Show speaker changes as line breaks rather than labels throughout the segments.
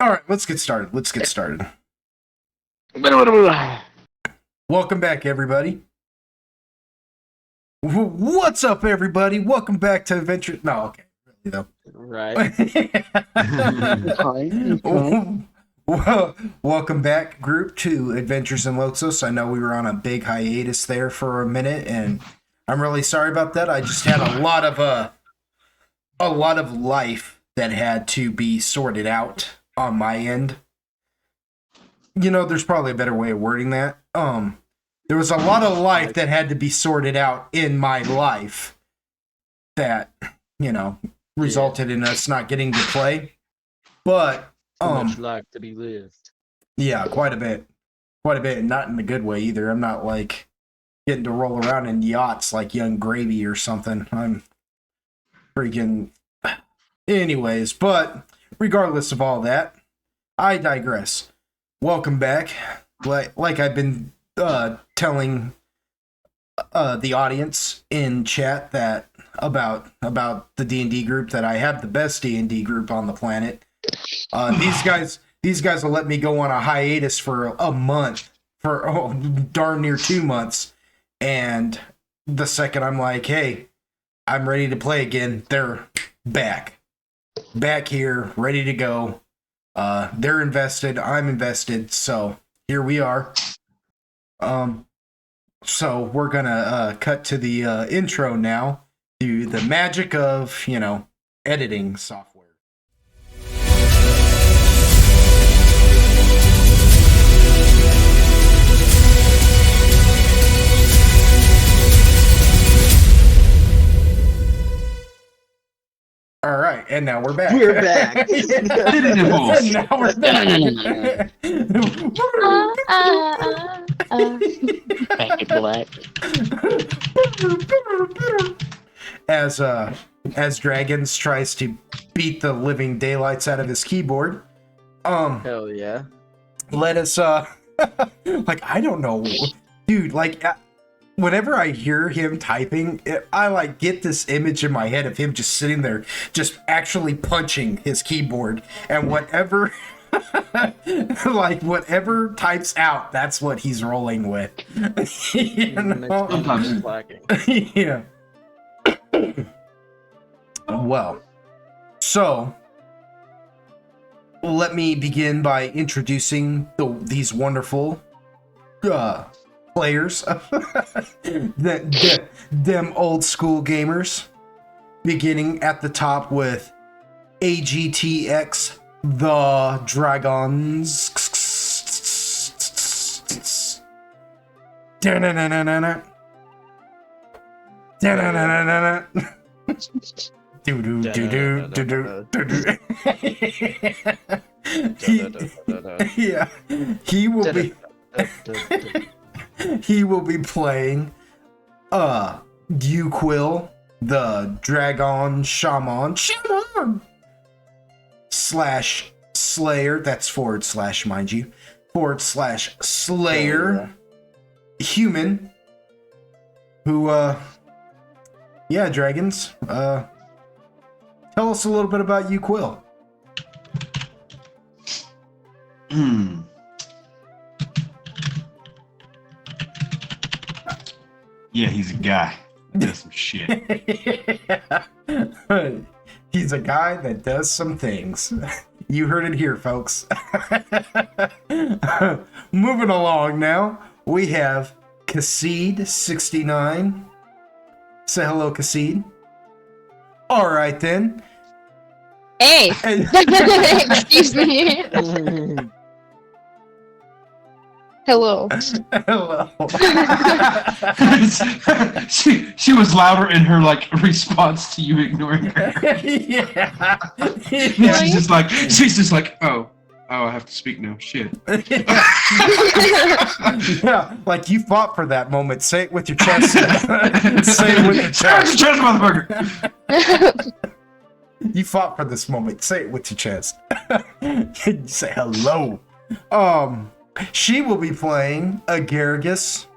All right, let's get started. Welcome back, everybody. What's up, everybody? Welcome back to Adventure. No, okay. You know.
Right.
Welcome back, group, to Adventures in Loxos. I know we were on a big hiatus there for a minute, and I'm really sorry about that. I just had a lot of life that had to be sorted out on my end. You know, there's probably a better way of wording that. There was a lot of life that had to be sorted out in my life that, you know, resulted in us not getting to play. But
much life to be lived.
Yeah, quite a bit, not in a good way either. I'm not like getting to roll around in yachts like Young Gravy or something. I'm freaking. Anyways, but regardless of all that, I digress. Welcome back. Like I've been telling the audience in chat that about the D&D group, that I have the best D&D group on the planet. These guys will let me go on a hiatus for a month, for darn near 2 months, and the second I'm like, hey, I'm ready to play again, they're back here, ready to go. They're invested, I'm invested, so here we are. So we're gonna cut to the intro now, to the magic of, you know, editing software. All right, and now we're back.
We're back.
Now we're back.
Back to black.
As Dragons tries to beat the living daylights out of his keyboard.
Hell yeah.
Let us like, I don't know, dude, like whenever I hear him typing, I like get this image in my head of him just sitting there, just actually punching his keyboard, and whatever, like whatever types out, that's what he's rolling with. You know?
Sometimes slacking.
Yeah. Well, so let me begin by introducing these wonderful players, them old school gamers, beginning at the top with AGTX the Dragons. Yeah, he will be playing Uquill, the Dragon Shaman slash Slayer. That's / mind you, / Slayer human, who yeah, Dragons, tell us a little bit about Uquill.
Yeah, he's a guy. He does some shit.
He's a guy that does some things. You heard it here, folks. Moving along now, we have Kassid69. Say hello, Kassid. All right, then.
Hey! Excuse me. Hello.
Hello.
she was louder in her like response to you ignoring her.
Yeah.
She's just like, oh, I have to speak now. Shit.
Yeah, like you fought for that moment. Say it with your chest. Say it with your chest.
Chest, motherfucker.
You fought for this moment. Say it with your chest. Say hello. She will be playing Agargus.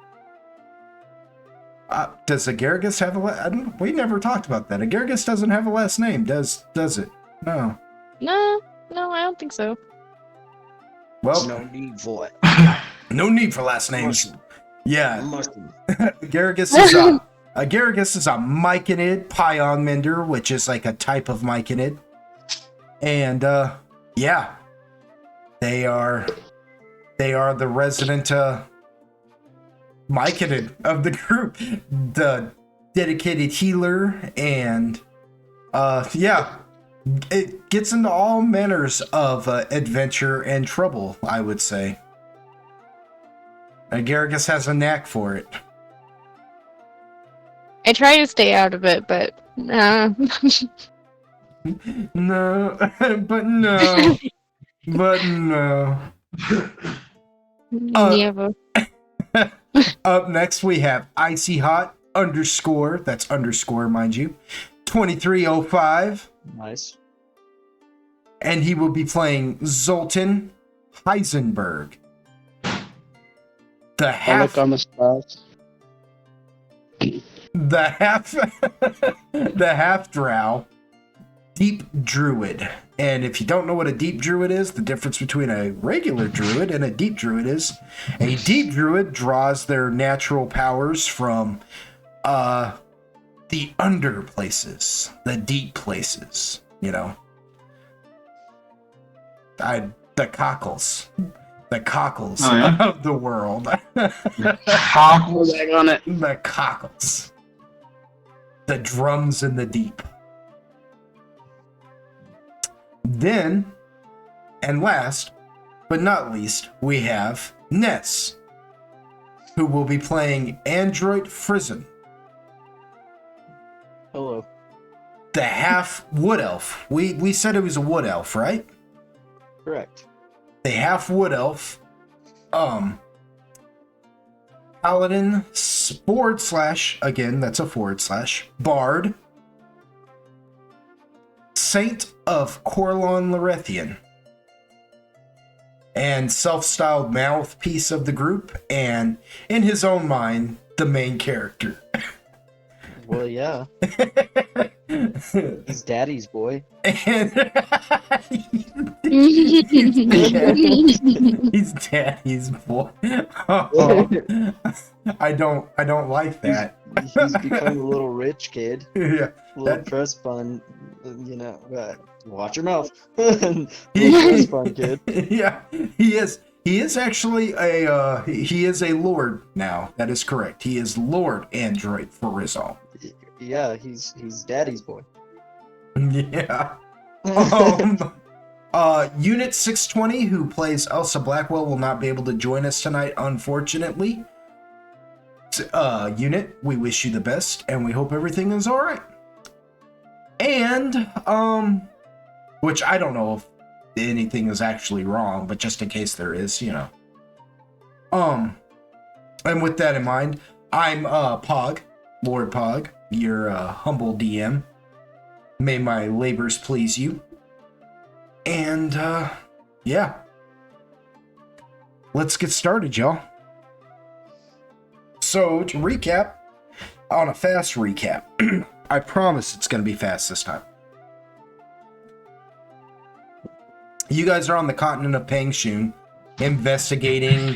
Does Agargus have a we never talked about that. Agargus doesn't have a last name, does it? No.
No, I don't think so.
Well,
No need for it.
no need for last names.
Mushroom.
Yeah,
Mushroom.
Garrigus is Garrigus is a myconid pion mender, which is like a type of myconid. And yeah, they are the resident myconid of the group, the dedicated healer, and yeah, it gets into all manners of adventure and trouble, I would say. Garrigus has a knack for it.
I try to stay out of it, but
No, but no, but no.
yeah.
Up next, we have Icy Hot _ that's underscore, mind you, 2305,
Nice.
and he will be playing Zoltan Heisenberg. The
I
half,
look on the spots.
the half, the half drow deep druid. And if you don't know what a deep druid is, the difference between a regular druid and a deep druid is a deep druid draws their natural powers from the under places, the deep places, you know. The cockles. The cockles
Oh, yeah?
of the world.
Cockles.
Back on it.
The cockles. The drums in the deep. Then, and last but not least, we have Ness, who will be playing Android Frizen,
Hello.
the half wood elf. We said it was a wood elf, right?
Correct.
The half wood elf, paladin / again, that's a / bard, saint of Corlon Larethian, and self-styled mouthpiece of the group, and in his own mind, the main character.
Well, yeah. He's daddy's boy.
And he's daddy's boy. Oh, I don't like that.
He's become a little rich kid.
Yeah,
A little
That-
trust fund, you know. Watch your mouth. Little trust fund kid.
yeah, he is. He is actually he is a lord now. That is correct. He is Lord Android for Rizal.
Yeah, he's daddy's boy.
Yeah. Unit 620, who plays Elsa Blackwell, will not be able to join us tonight, unfortunately. Unit, we wish you the best, and we hope everything is all right. And which I don't know if anything is actually wrong, but just in case there is, you know. And with that in mind, I'm Pog, Lord Pog, your humble DM. May my labors please you. And yeah, let's get started, y'all. So to recap, on a fast recap, I promise it's going to be fast this time. You guys are on the continent of Pangshun, investigating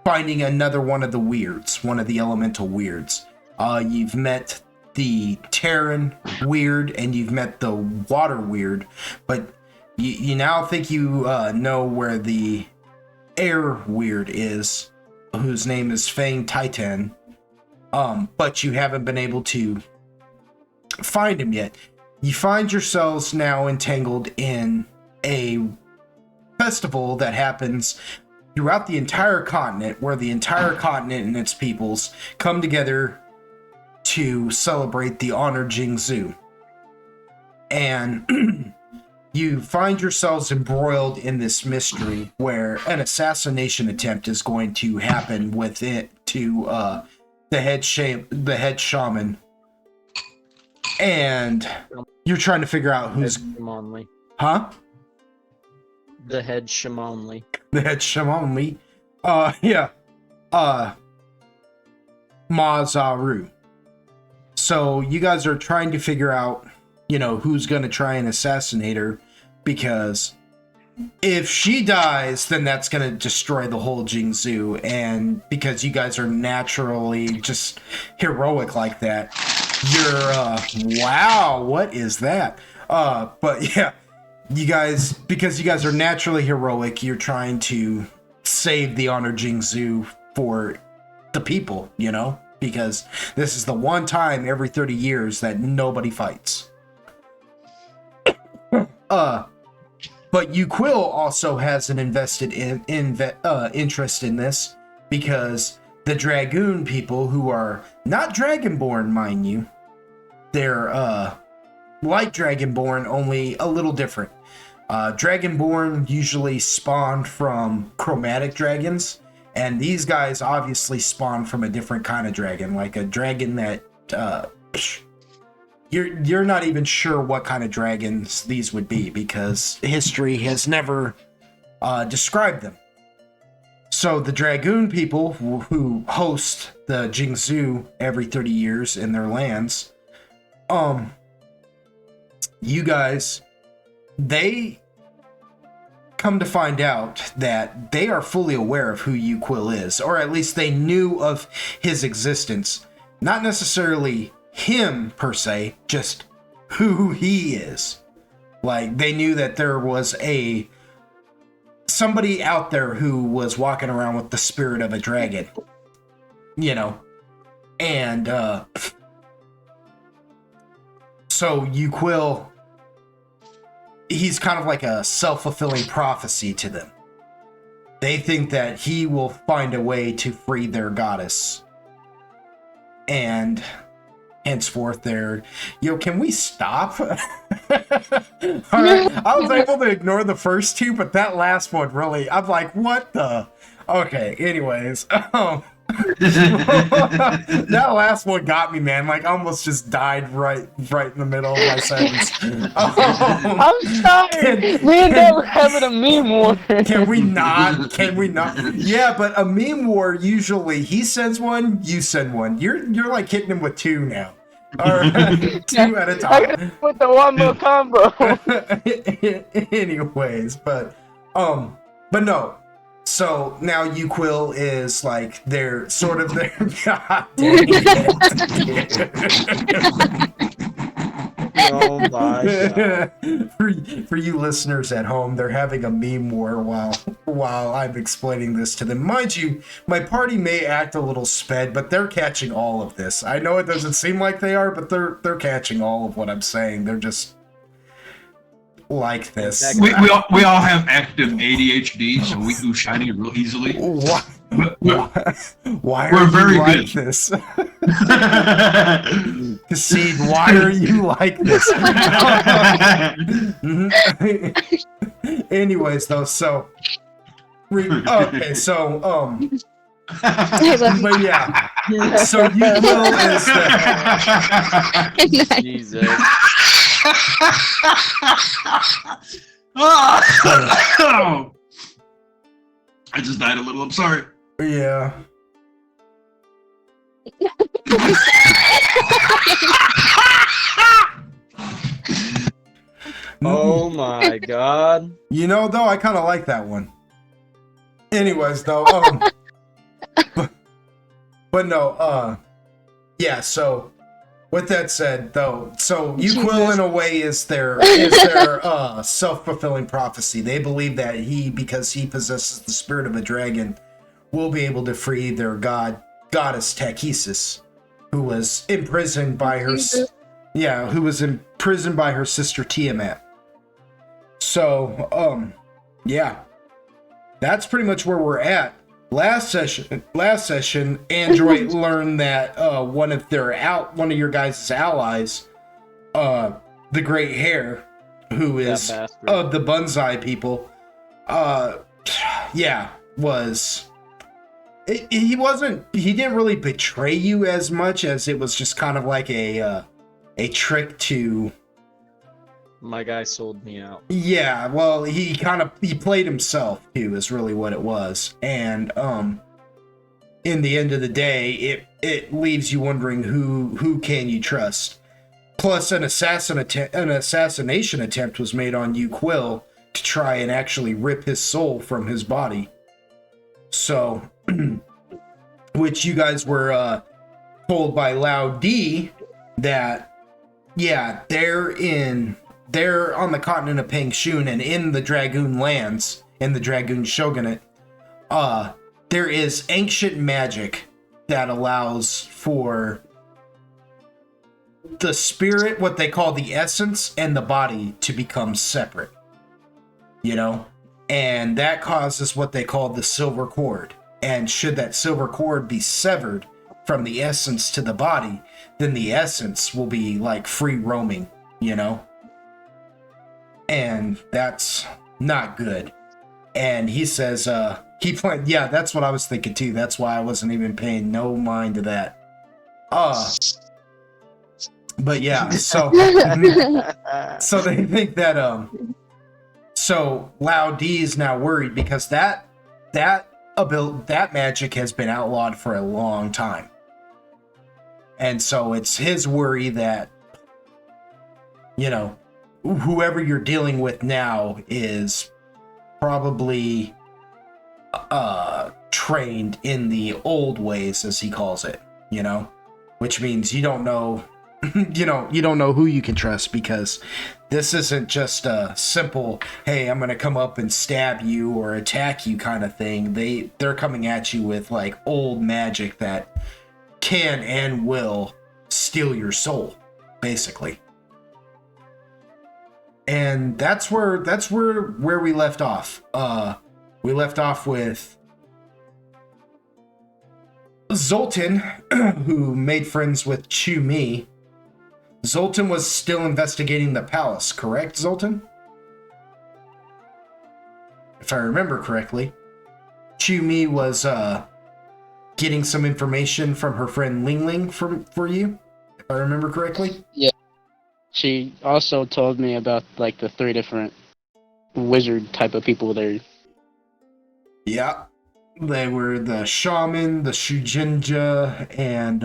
finding another one of the weirds, one of the elemental weirds. You've met the Terran weird and you've met the water weird, but you now think you know where the air weird is, whose name is Fang Titan, but you haven't been able to find him yet. You find yourselves now entangled in a festival that happens throughout the entire continent, where the entire continent and its peoples come together to celebrate the Honor Jingzhu. And you find yourselves embroiled in this mystery where an assassination attempt is going to happen with it to the head shaman. And you're trying to figure out who's...
Shamanly.
Huh?
The head shamanly.
The head shamanly. Yeah. Mazaru. So you guys are trying to figure out, you know, who's going to try and assassinate her. because if she dies, then that's going to destroy the whole Jingzhou. And because you guys are naturally just heroic like that, you're, wow, what is that? But yeah, because you guys are naturally heroic, you're trying to save the Honor Jingzhou for the people, you know? Because this is the one time every 30 years that nobody fights. But Uquill also has an invested interest in this, because the Dragoon people, who are not Dragonborn, mind you, they're like Dragonborn, only a little different. Dragonborn usually spawn from chromatic dragons, and these guys obviously spawn from a different kind of dragon, like a dragon that you're not even sure what kind of dragons these would be, because history has never described them. So the Dragoon people, who host the Jingzhou every 30 years in their lands, you guys, they come to find out that they are fully aware of who Uquill is, or at least they knew of his existence. Not necessarily him per se, just who he is. Like, they knew that there was somebody out there who was walking around with the spirit of a dragon, you know. And so Uquill, he's kind of like a self-fulfilling prophecy to them. They think that he will find a way to free their goddess. And henceforth, can we stop? All right, I was able to ignore the first two, but that last one really, I'm like, what the? Okay, anyways. That last one got me, man. Like, almost just died right in the middle of my sentence.
I'm sorry. We're never having a meme war.
Can we not? Yeah, but a meme war, usually he sends one, you send one. You're like hitting him with two now. Or two at a time.
With the one more combo.
Anyways, but no. So now Uquill is like their sort of their god dang it.
Oh my god.
For you listeners at home, they're having a meme war while I'm explaining this to them. Mind you, my party may act a little sped, but they're catching all of this. I know it doesn't seem like they are, but they're catching all of what I'm saying. They're just like this.
We all have active ADHD, so we do shiny real easily.
Why
we're
are
very
you like
good.
this? Concede, why are you like this? Anyways, though, so okay, so but yeah, so Uquill is the
Jesus.
I just died a little. I'm sorry.
yeah.
Oh my god.
You know, though, I kind of like that one. Anyways, though, but no, yeah. So, with that said, though, so Uquill in a way is their self-fulfilling prophecy. They believe that because he possesses the spirit of a dragon, will be able to free their goddess Tachesis, who was imprisoned by her sister Tiamat. So, yeah, that's pretty much where we're at. Last session, Android learned that one of your guys' allies, the Great Hare, who is of the Bunzai people, he didn't really betray you as much as it was just kind of like a trick to.
My guy sold me out.
Yeah, well, he played himself too, is really what it was. And in the end of the day, it leaves you wondering who can you trust. Plus, an assassination attempt was made on Quill to try and actually rip his soul from his body. So, which you guys were told by Lao D that, yeah, they're on the continent of Pengshun and in the Dragoon lands, in the Dragoon Shogunate, there is ancient magic that allows for the spirit, what they call the essence, and the body to become separate, you know, and that causes what they call the silver cord. And should that silver cord be severed from the essence to the body, then the essence will be like free roaming, you know, and that's not good. And he says he planned, yeah, that's what I was thinking too. That's why I wasn't even paying no mind to that. But yeah, so so they think that so Lao D is now worried because that magic has been outlawed for a long time. And so it's his worry that, you know, whoever you're dealing with now is probably trained in the old ways, as he calls it, you know, which means you don't know you don't know who you can trust, because this isn't just a simple, hey, I'm gonna come up and stab you or attack you kind of thing. They're coming at you with like old magic that can and will steal your soul, basically. And that's where we left off. We left off with Zoltan, who made friends with Chu Mi. Zoltan was still investigating the palace, correct, Zoltan? If I remember correctly. Chu Mi was getting some information from her friend Ling Ling for you, if I remember correctly.
Yeah. She also told me about like the 3 different wizard type of people there.
Yeah. They were the shaman, the shujinja, and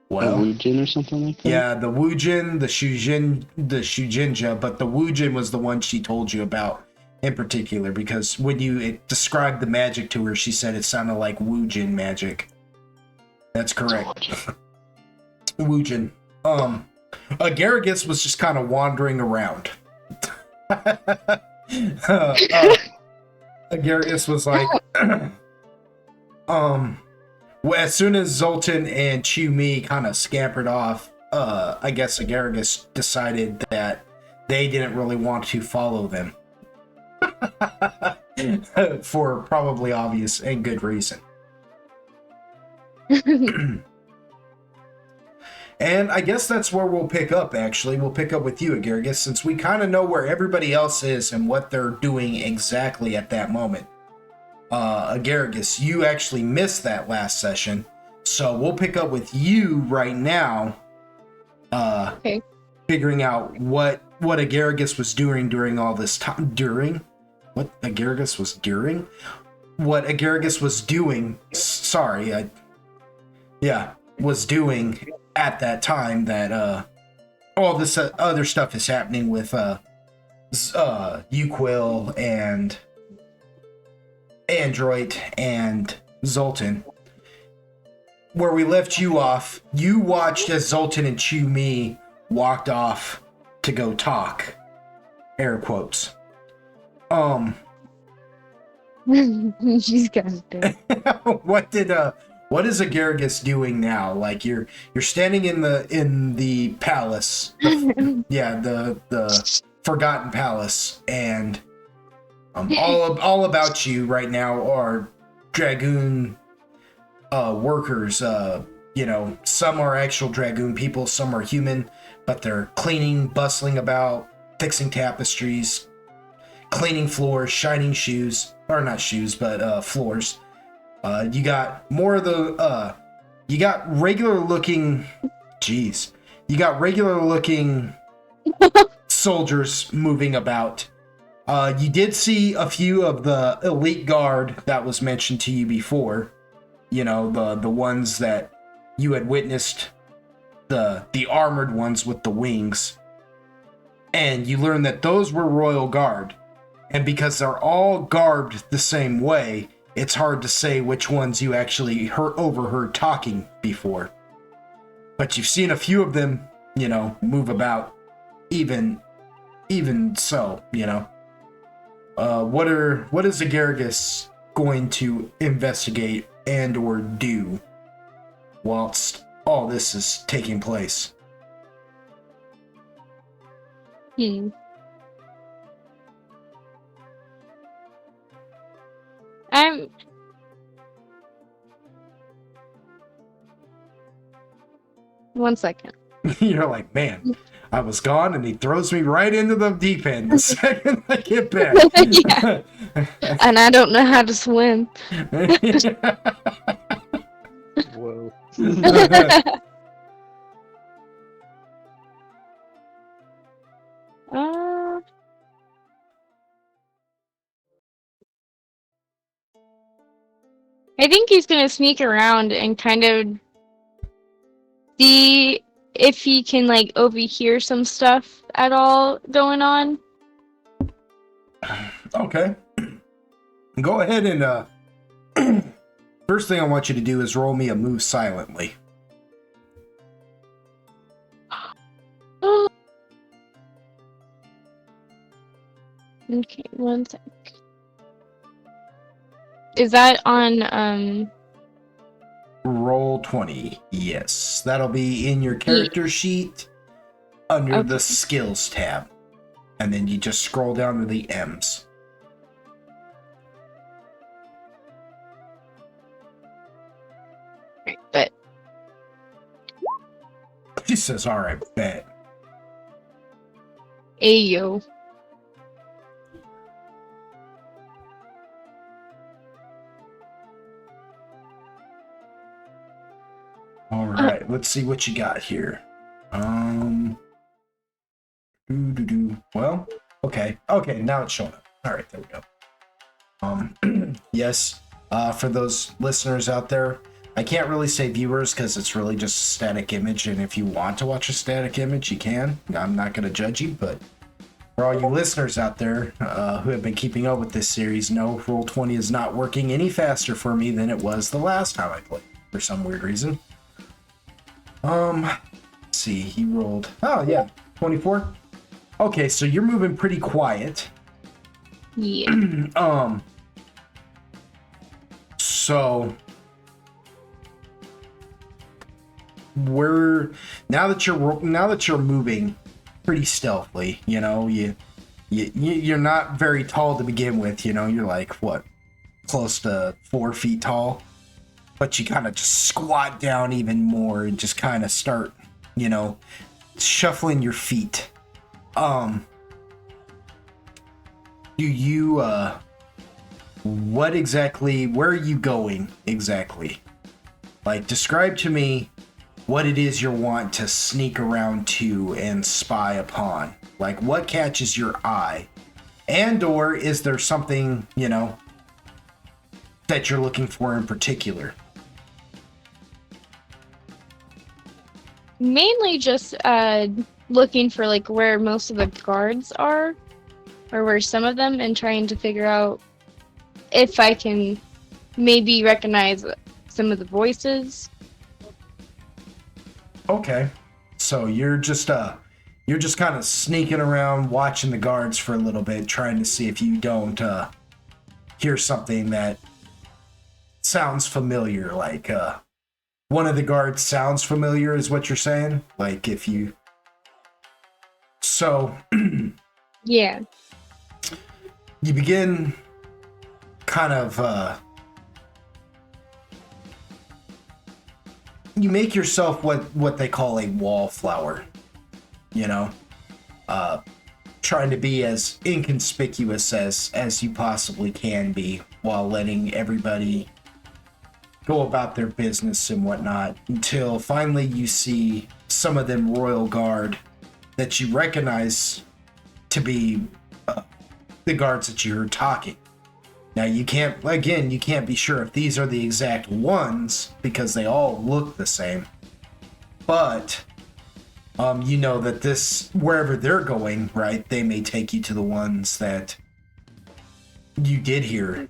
The Wujin or something like that?
yeah, the Wujin, the shujinja, but the Wujin was the one she told you about in particular, because when you described the magic to her, she said it sounded like Wujin magic. That's correct. Wujin. Agaragis was just kind of wandering around. Agaragis was like, well, as soon as Zoltan and Chu Mi kind of scampered off, I guess Agaragis decided that they didn't really want to follow them. For probably obvious and good reason. And I guess that's where we'll pick up, actually. We'll pick up with you, Agaragis, since we kind of know where everybody else is and what they're doing exactly at that moment. Agaragis, you actually missed that last session, so we'll pick up with you right now.
Okay.
Figuring out what Agaragis was doing during all this time. What Agaragis was doing? What Agaragis was doing, was doing at that time that all this other stuff is happening with Uquill and Android and Zoltan. Where we left you off, you watched as Zoltan and Chu Mi walked off to go talk. Air quotes.
She's got it.
What is Agaragis doing now? Like you're standing in the palace. The Forgotten Palace, and all about you right now are Dragoon workers. Some are actual Dragoon people, some are human, but they're cleaning, bustling about, fixing tapestries, cleaning floors, shining shoes, or not shoes, but floors. You got more of the you got regular looking soldiers moving about. You did see a few of the elite guard that was mentioned to you before. You know, the ones that you had witnessed the armored ones with the wings. And you learn that those were Royal Guard. And because they're all garbed the same way, it's hard to say which ones you actually overheard talking before. But you've seen a few of them, move about, even so, what is Agaragis going to investigate and or do whilst all this is taking place?
One second.
You're like, man, I was gone and he throws me right into the deep end the second I get back.
Yeah. And I don't know how to swim.
Whoa.
I think he's gonna sneak around and kind of see if he can like overhear some stuff at all going on.
Okay. Go ahead and first thing I want you to do is roll me a move silently.
Okay, one sec. Is that on
Roll 20. Yes. That'll be in your character sheet under the skills tab. And then you just scroll down to the M's.
bet.
She says, all right, bet.
Ayo.
All right, let's see what you got here. Well, okay, now it's showing up. All right, there we go. Yes, for those listeners out there, I can't really say viewers because it's really just a static image, and if you want to watch a static image, you can. I'm not going to judge you, but for all you listeners out there who have been keeping up with this series, no, Roll20 is not working any faster for me than it was the last time I played, for some weird reason. Let's see, he rolled, oh yeah, 24. Okay, so you're moving pretty quiet.
Yeah.
So now that you're moving pretty stealthily, you're not very tall to begin with, you're like what, close to 4 feet tall, but you kind of just squat down even more and just kind of start, shuffling your feet. Where are you going exactly? Like, describe to me what it is you want to sneak around to and spy upon. Like, what catches your eye? And or is there something, that you're looking for in particular?
Mainly just looking for like where most of the guards are, or where some of them, and trying to figure out if I can maybe recognize some of the voices.
Okay, so you're just kind of sneaking around, watching the guards for a little bit, trying to see if you don't hear something that sounds familiar, like one of the guards sounds familiar, is what you're saying? Like if you... So...
Yeah.
You begin kind of... You make yourself what they call a wallflower, trying to be as inconspicuous as you possibly can be while letting everybody go about their business and whatnot, until finally you see some of them royal guard that you recognize to be the guards that you heard talking. Now you can't be sure if these are the exact ones because they all look the same, but You know that this, wherever they're going, right, they may take you to the ones that you did hear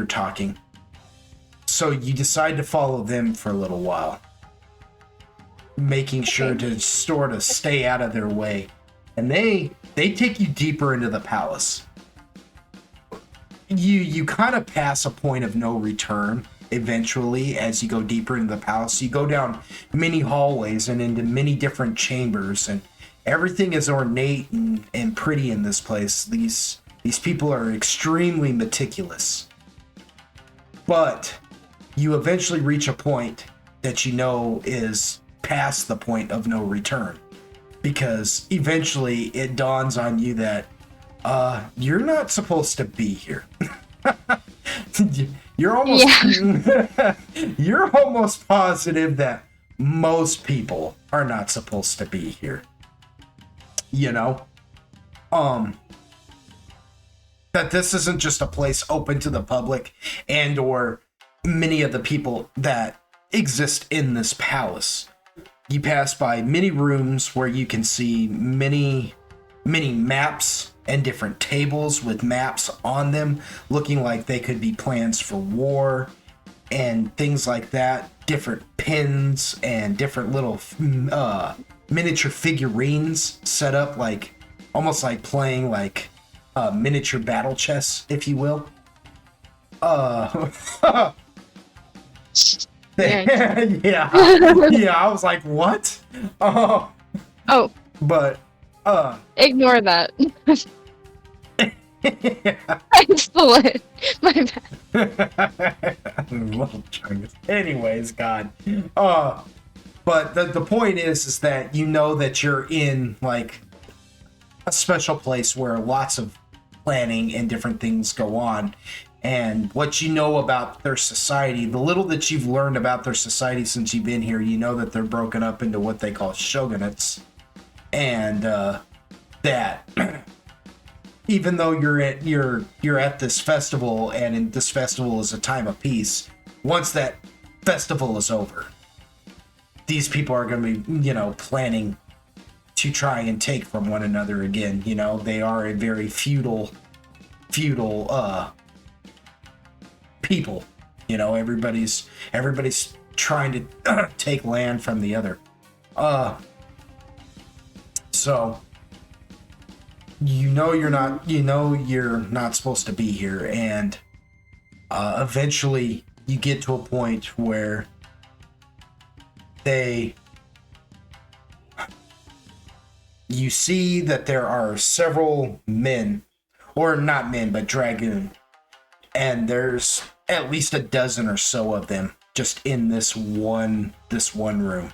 talking. So you decide to follow them for a little while, making sure to sort of stay out of their way. And they take you deeper into the palace. You kind of pass a point of no return eventually as you go deeper into the palace. You go down many hallways and into many different chambers, and everything is ornate and pretty in this place. These people are extremely meticulous. But you eventually reach a point that you know is past the point of no return, because eventually it dawns on you that you're not supposed to be here. You're almost you're almost positive that most people are not supposed to be here. You know? That this isn't just a place open to the public and or many of the people that exist in this palace. You pass by many rooms where you can see many maps and different tables with maps on them, looking like they could be plans for war and things like that. Different pins and different little miniature figurines set up, like almost like playing like miniature battle chess, if you will. Yeah, I was like, what?
Oh,
But
ignore that.
yeah.
I stole it. My bad.
Little chungus. Anyways, God. But the point is that you know that you're in like a special place where lots of planning and different things go on. And what you know about their society, the little that you've learned about their society since you've been here, you know that they're broken up into what they call shogunates. And that even though you're at this festival, and this festival is a time of peace, once that festival is over, these people are going to be, you know, planning to try and take from one another again. You know, they are a very feudal people. You know, everybody's trying to take land from the other. So you know you're not supposed to be here, and eventually you get to a point where you see that there are several men, or not men, but dragoon, and there's at least a dozen or so of them just in this one room.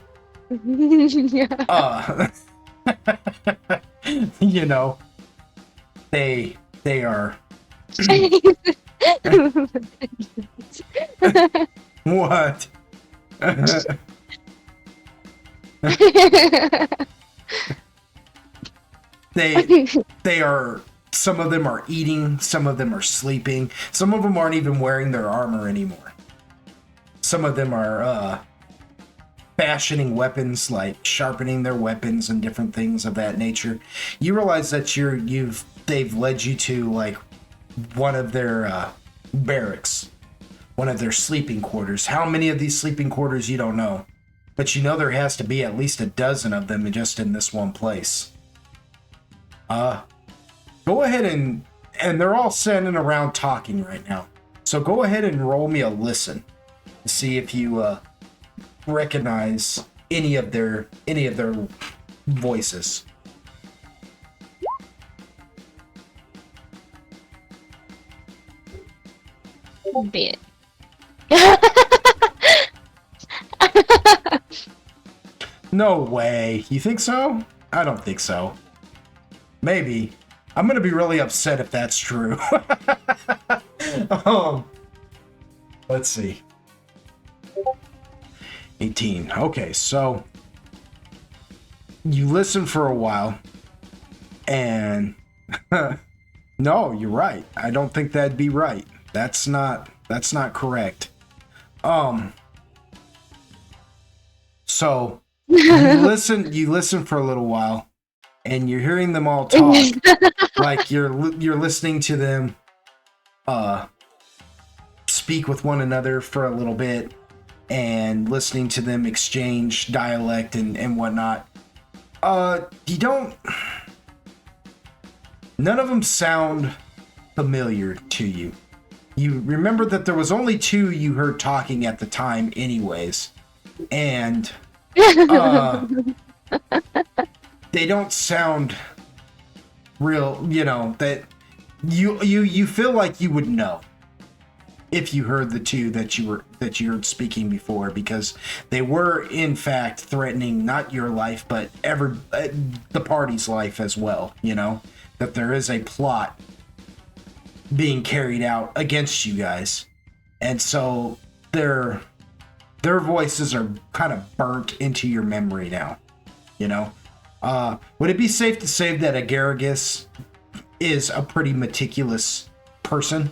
Yeah.
You know, they are what? They are, some of them are eating, some of them are sleeping, some of them aren't even wearing their armor anymore. Some of them are fashioning weapons, like sharpening their weapons and different things of that nature. You realize that they've led you to like one of their barracks, one of their sleeping quarters. How many of these sleeping quarters you don't know, but you know there has to be at least a dozen of them just in this one place. Go ahead and they're all standing around talking right now. So go ahead and roll me a listen to see if you recognize any of their voices.
Bit.
No way. You think so? I don't think so. Maybe. I'm gonna be really upset if that's true. Let's see. 18. Okay, so you listen for a while, and no, you're right. I don't think that'd be right. That's not correct. So You listen for a little while, and you're hearing them all talk. Like you're listening to them speak with one another for a little bit, and listening to them exchange dialect and whatnot. You don't. None of them sound familiar to you. You remember that there was only two you heard talking at the time, anyways, and they don't sound real. You know that you feel like you would know if you heard the two that you heard speaking before, because they were in fact threatening not your life but the party's life as well. You know that there is a plot being carried out against you guys, and so their voices are kind of burnt into your memory now. You know, would it be safe to say that Agaragis is a pretty meticulous person?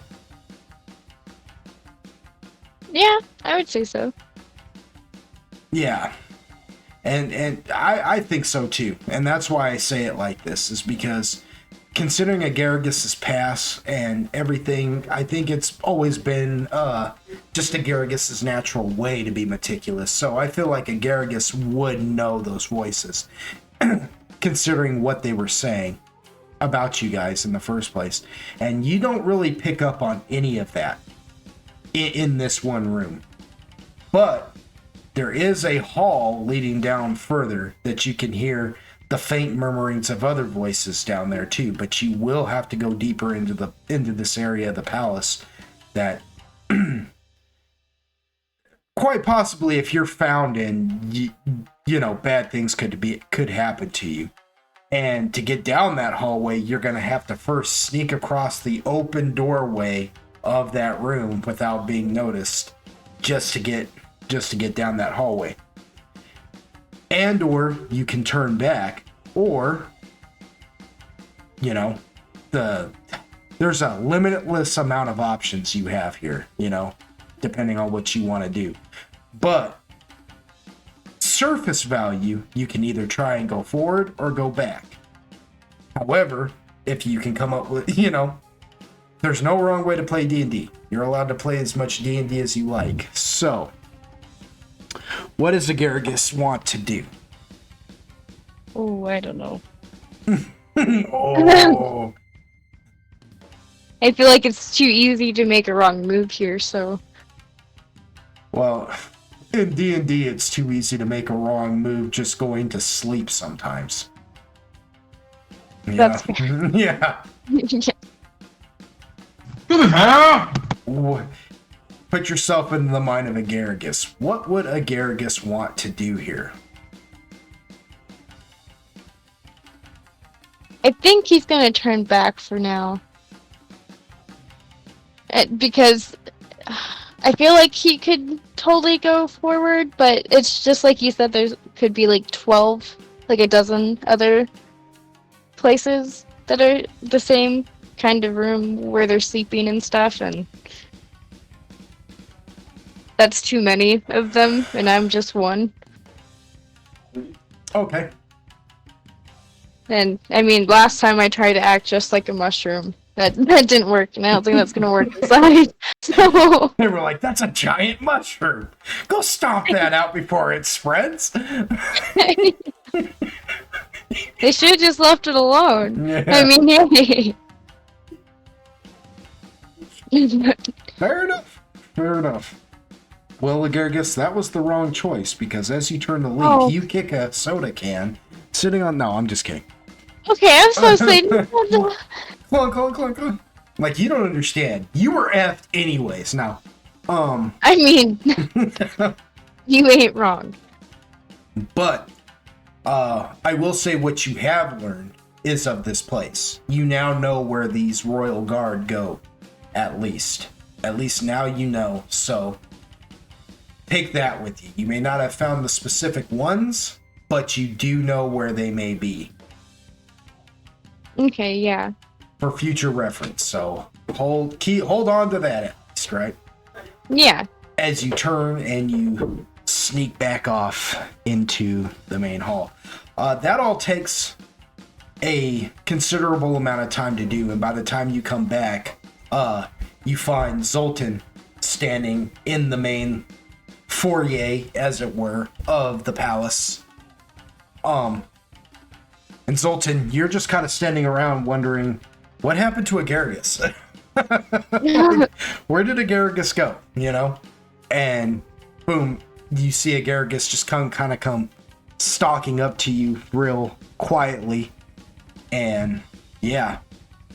Yeah, I would say so.
Yeah, and I think so too, and that's why I say it like this, is because considering Agaragis' past and everything, I think it's always been just Agaragis' natural way to be meticulous. So I feel like Agaragis would know those voices, considering what they were saying about you guys in the first place. And you don't really pick up on any of that in this one room. But there is a hall leading down further that you can hear the faint murmurings of other voices down there too, but you will have to go deeper into this area of the palace that quite possibly, if you're found in, you know, bad things could happen to you. And to get down that hallway, you're going to have to first sneak across the open doorway of that room without being noticed, just to get down that hallway. And or you can turn back, or you know, there's a limitless amount of options you have here, you know, depending on what you want to do. But surface value, you can either try and go forward or go back. However, if you can come up with, you know, there's no wrong way to play D&D. You're allowed to play as much D&D as you like. So, what does Agaragis want to do?
Oh, I don't know.
Oh.
I feel like it's too easy to make a wrong move here, so...
Well, in D&D, it's too easy to make a wrong move just going to sleep sometimes. Yeah.
That's fair.
Yeah. Put yourself in the mind of Agaragis. What would Agaragis want to do here?
I think he's gonna turn back for now. Because I feel like he could totally go forward, but it's just like you said, there could be like 12, like a dozen other places that are the same kind of room where they're sleeping and stuff, and that's too many of them, and I'm just one.
Okay.
And I mean, last time I tried to act just like a mushroom, that didn't work, and I don't think that's gonna work inside. So
They were like, that's a giant mushroom. Go stomp that out before it spreads.
they should have just left it alone.
Yeah.
I mean, hey.
Fair enough. Fair enough. Well, Agaragis, that was the wrong choice, because as you turn to leave,
Oh.
you kick a soda can sitting on... No, I'm just kidding.
Okay, I'm so excited.
Clunk, clunk, clunk, clunk. Like, you don't understand. You were effed anyways. Now,
I mean, you ain't wrong.
but, I will say what you have learned is of this place. You now know where these Royal Guard go, at least. At least now you know, so take that with you. You may not have found the specific ones, but you do know where they may be
Okay, yeah.
for future reference. So hold on to that at least, right?
Yeah.
As you turn and you sneak back off into the main hall. That all takes a considerable amount of time to do, and by the time you come back, you find Zoltan standing in the main foyer, as it were, of the palace. And Zoltan, you're just kind of standing around wondering, what happened to Agaricus? Where did Agaricus go? You know? And boom, you see Agaricus just come stalking up to you real quietly. And yeah,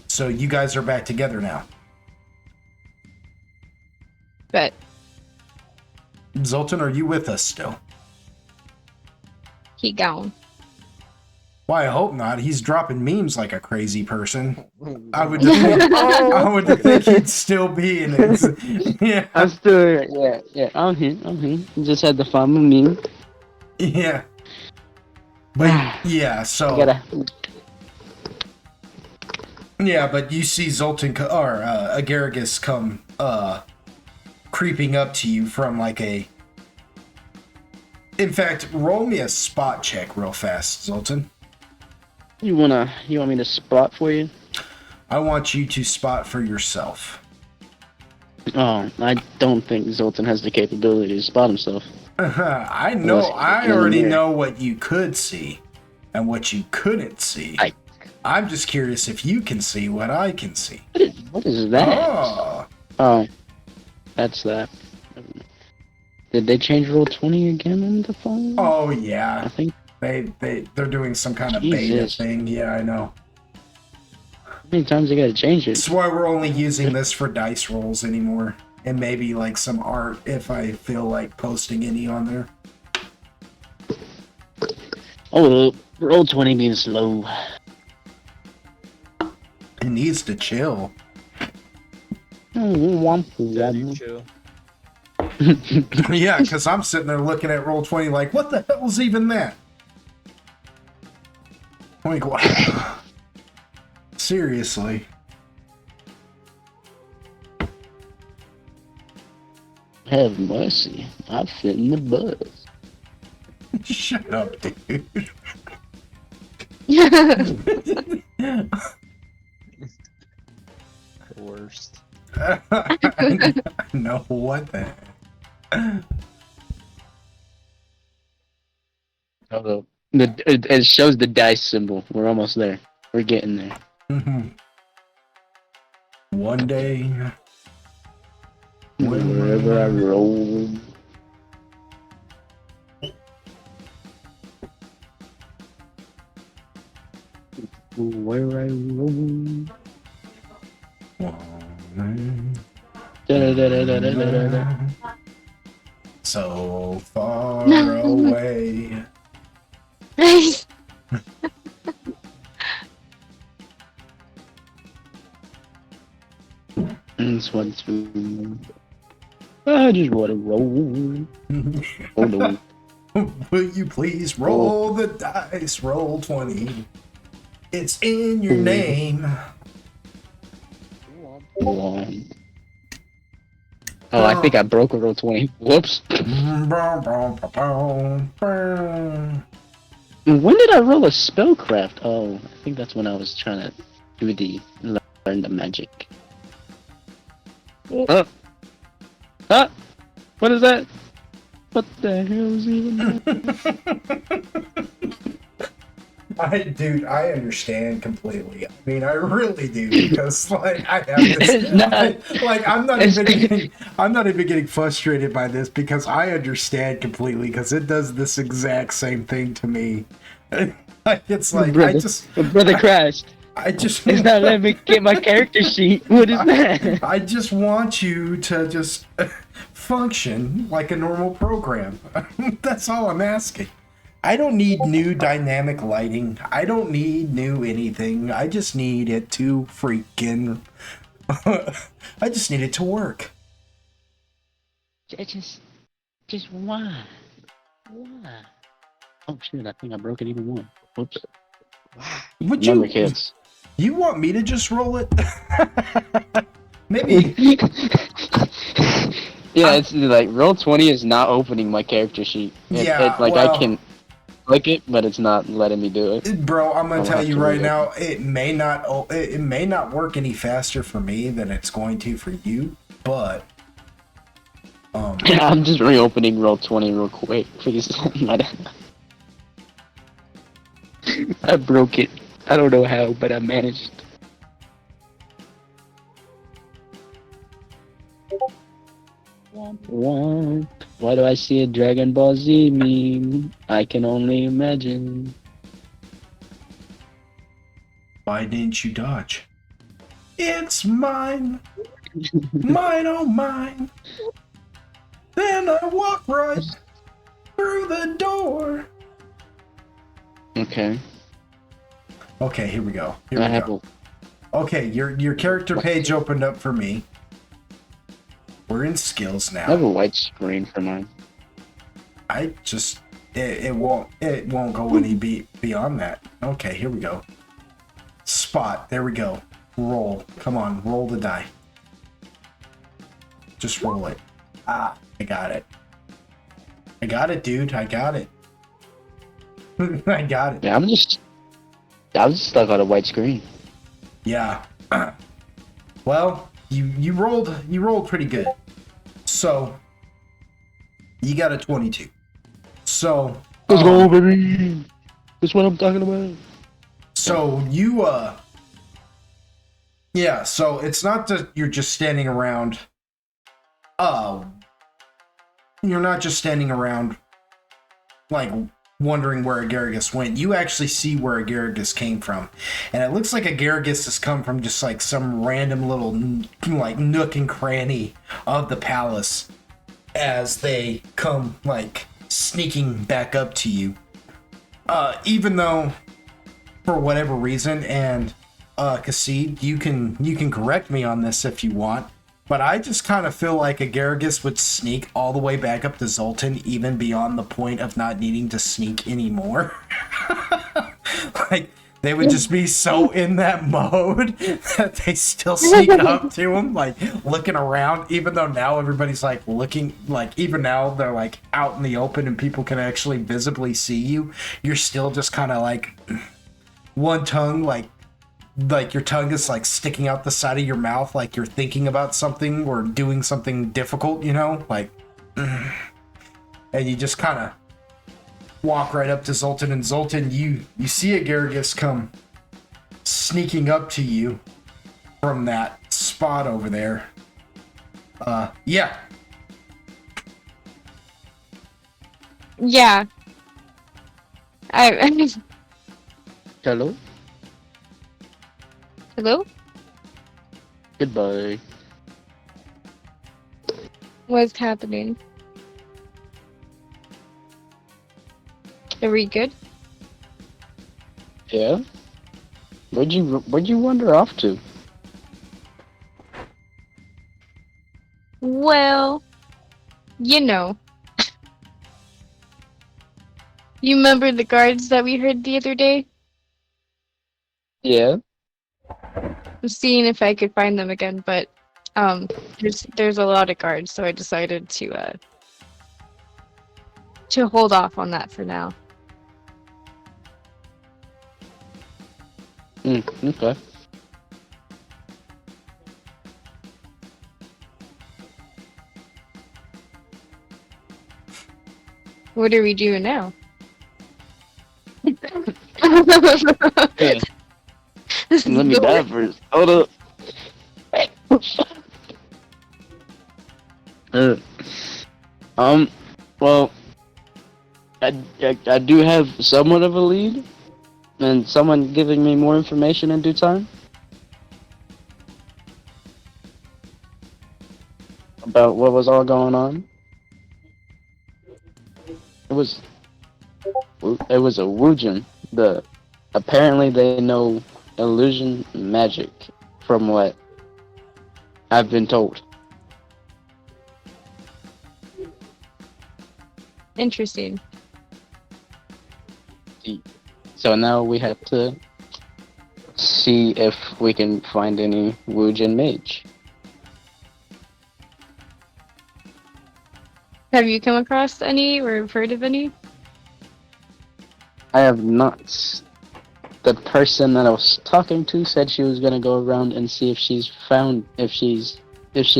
so you guys are back together now.
But
Zoltan, are you with us still?
he gone.
Why, I hope not. He's dropping memes like a crazy person. I would think he'd still be in it. Yeah.
I'm still, yeah, I'm here. Just had to find my meme.
Yeah. But yeah, so yeah, but you see Zoltan or Agaricus come creeping up to you from like a. In fact, roll me a spot check real fast, Zoltan.
You want me to spot for you?
I want you to spot for yourself.
Oh, I don't think Zoltan has the capability to spot himself.
I know. I already know what you could see and what you couldn't see. I'm just curious if you can see what I can see.
What is that? Oh, that's that. Did they change Roll 20 again on the phone?
Oh yeah.
I think
they're doing some kind of beta thing. Yeah, I know.
How many times they gotta change it?
That's why we're only using this for dice rolls anymore. And maybe like some art if I feel like posting any on there.
Oh, Roll 20 being slow.
It needs to chill.
Chill.
Yeah, because I'm sitting there looking at Roll20 like, what the hell was even that? Like, wow. Seriously.
Have mercy. I fit in the buzz.
Shut up, dude.
Worst.
No, what the heck?
Oh, it shows the dice symbol. We're almost there. We're getting there.
One day.
Wherever I roll. Where I roll. Da-da-da-da-da-da-da-da.
So far away.
Nice.
This one's I just want to roll. Oh no.
Will you please roll the dice? Roll 20. It's in your name.
One. Oh, I think I broke a Roll 20. Whoops. When did I roll a spellcraft? Oh, I think that's when I was trying to learn the magic. What is that? What the hell is even that?
Dude, I understand completely. I mean, I really do, because like I have this. I'm not even getting frustrated by this because I understand completely because it does this exact same thing to me. It's like
brother crashed.
It's
not letting me get my character sheet. What is that?
I just want you to just function like a normal program. That's all I'm asking. I don't need new dynamic lighting. I don't need new anything. I just need it to freaking... I just need it to work.
Just why? Why? Oh shit, I think I broke it even more. Whoops. Remember, kids.
You want me to just roll it? Maybe.
Yeah, it's like Roll20 is not opening my character sheet.
Yeah,
Like I
well,
can click it, but it's not letting me do it.
bro, I'm gonna
I'll
tell
have
you
to
right
reopen.
now, it may not work any faster for me than it's going to for you, but
I'm just reopening Roll20 real quick, please. I broke it. I don't know how, but I managed. Why do I see a Dragon Ball Z meme? I can only imagine.
why didn't you dodge? It's mine, mine oh mine. Then I walk right through the door.
Okay.
Okay, here we go. Here
I
we
have
go. Okay, your character page opened up for me. We're in skills
I have
now.
a white screen for mine.
I just it won't go any beyond that. Okay, here we go. Spot. There we go. Roll. Come on, roll the die. Just roll it. Ah, I got it. I got it, dude. I got it. I got it.
Yeah, I'm just stuck on a white screen.
Yeah. Well, you rolled pretty good. So you got a 22. So
Let's go, baby. That's what I'm talking about.
So you yeah, so it's not that you're just standing around you're not just standing around like wondering where Agaragis went. You actually see where Agaragis came from. And it looks like Agaragis has come from just like some random little like nook and cranny of the palace as they come like sneaking back up to you. Even though for whatever reason, and Kassid, you can correct me on this if you want, but I just kind of feel like Agaragis would sneak all the way back up to Zoltan, even beyond the point of not needing to sneak anymore. Like, they would just be so in that mode that they still sneak up to him, like, looking around, even though now everybody's, like, looking, like, even now they're, like, out in the open and people can actually visibly see you. You're still just kind of, like, one tongue, like your tongue is like sticking out the side of your mouth, like you're thinking about something or doing something difficult, you know, like, and you just kind of walk right up to Zoltan, and Zoltan, you see Agaragis come sneaking up to you from that spot over there. Yeah.
Yeah. I
Hello?
Hello?
Goodbye.
What's happening? Are we good?
Yeah? Where'd you wander off to?
Well, you know. You remember the guards that we heard the other day?
Yeah?
I'm seeing if I could find them again, but there's a lot of guards, so I decided to hold off on that for now.
Okay.
What are we doing now?
Yeah. Let me die first. Hold up. Well, I do have somewhat of a lead, and someone giving me more information in due time about what was all going on. It was a Wujin. Apparently they know illusion magic, from what I've been told.
Interesting.
So now we have to see if we can find any Wujin mage.
Have you come across any or heard of any?
I have not. The person that I was talking to said she was gonna go around and see if she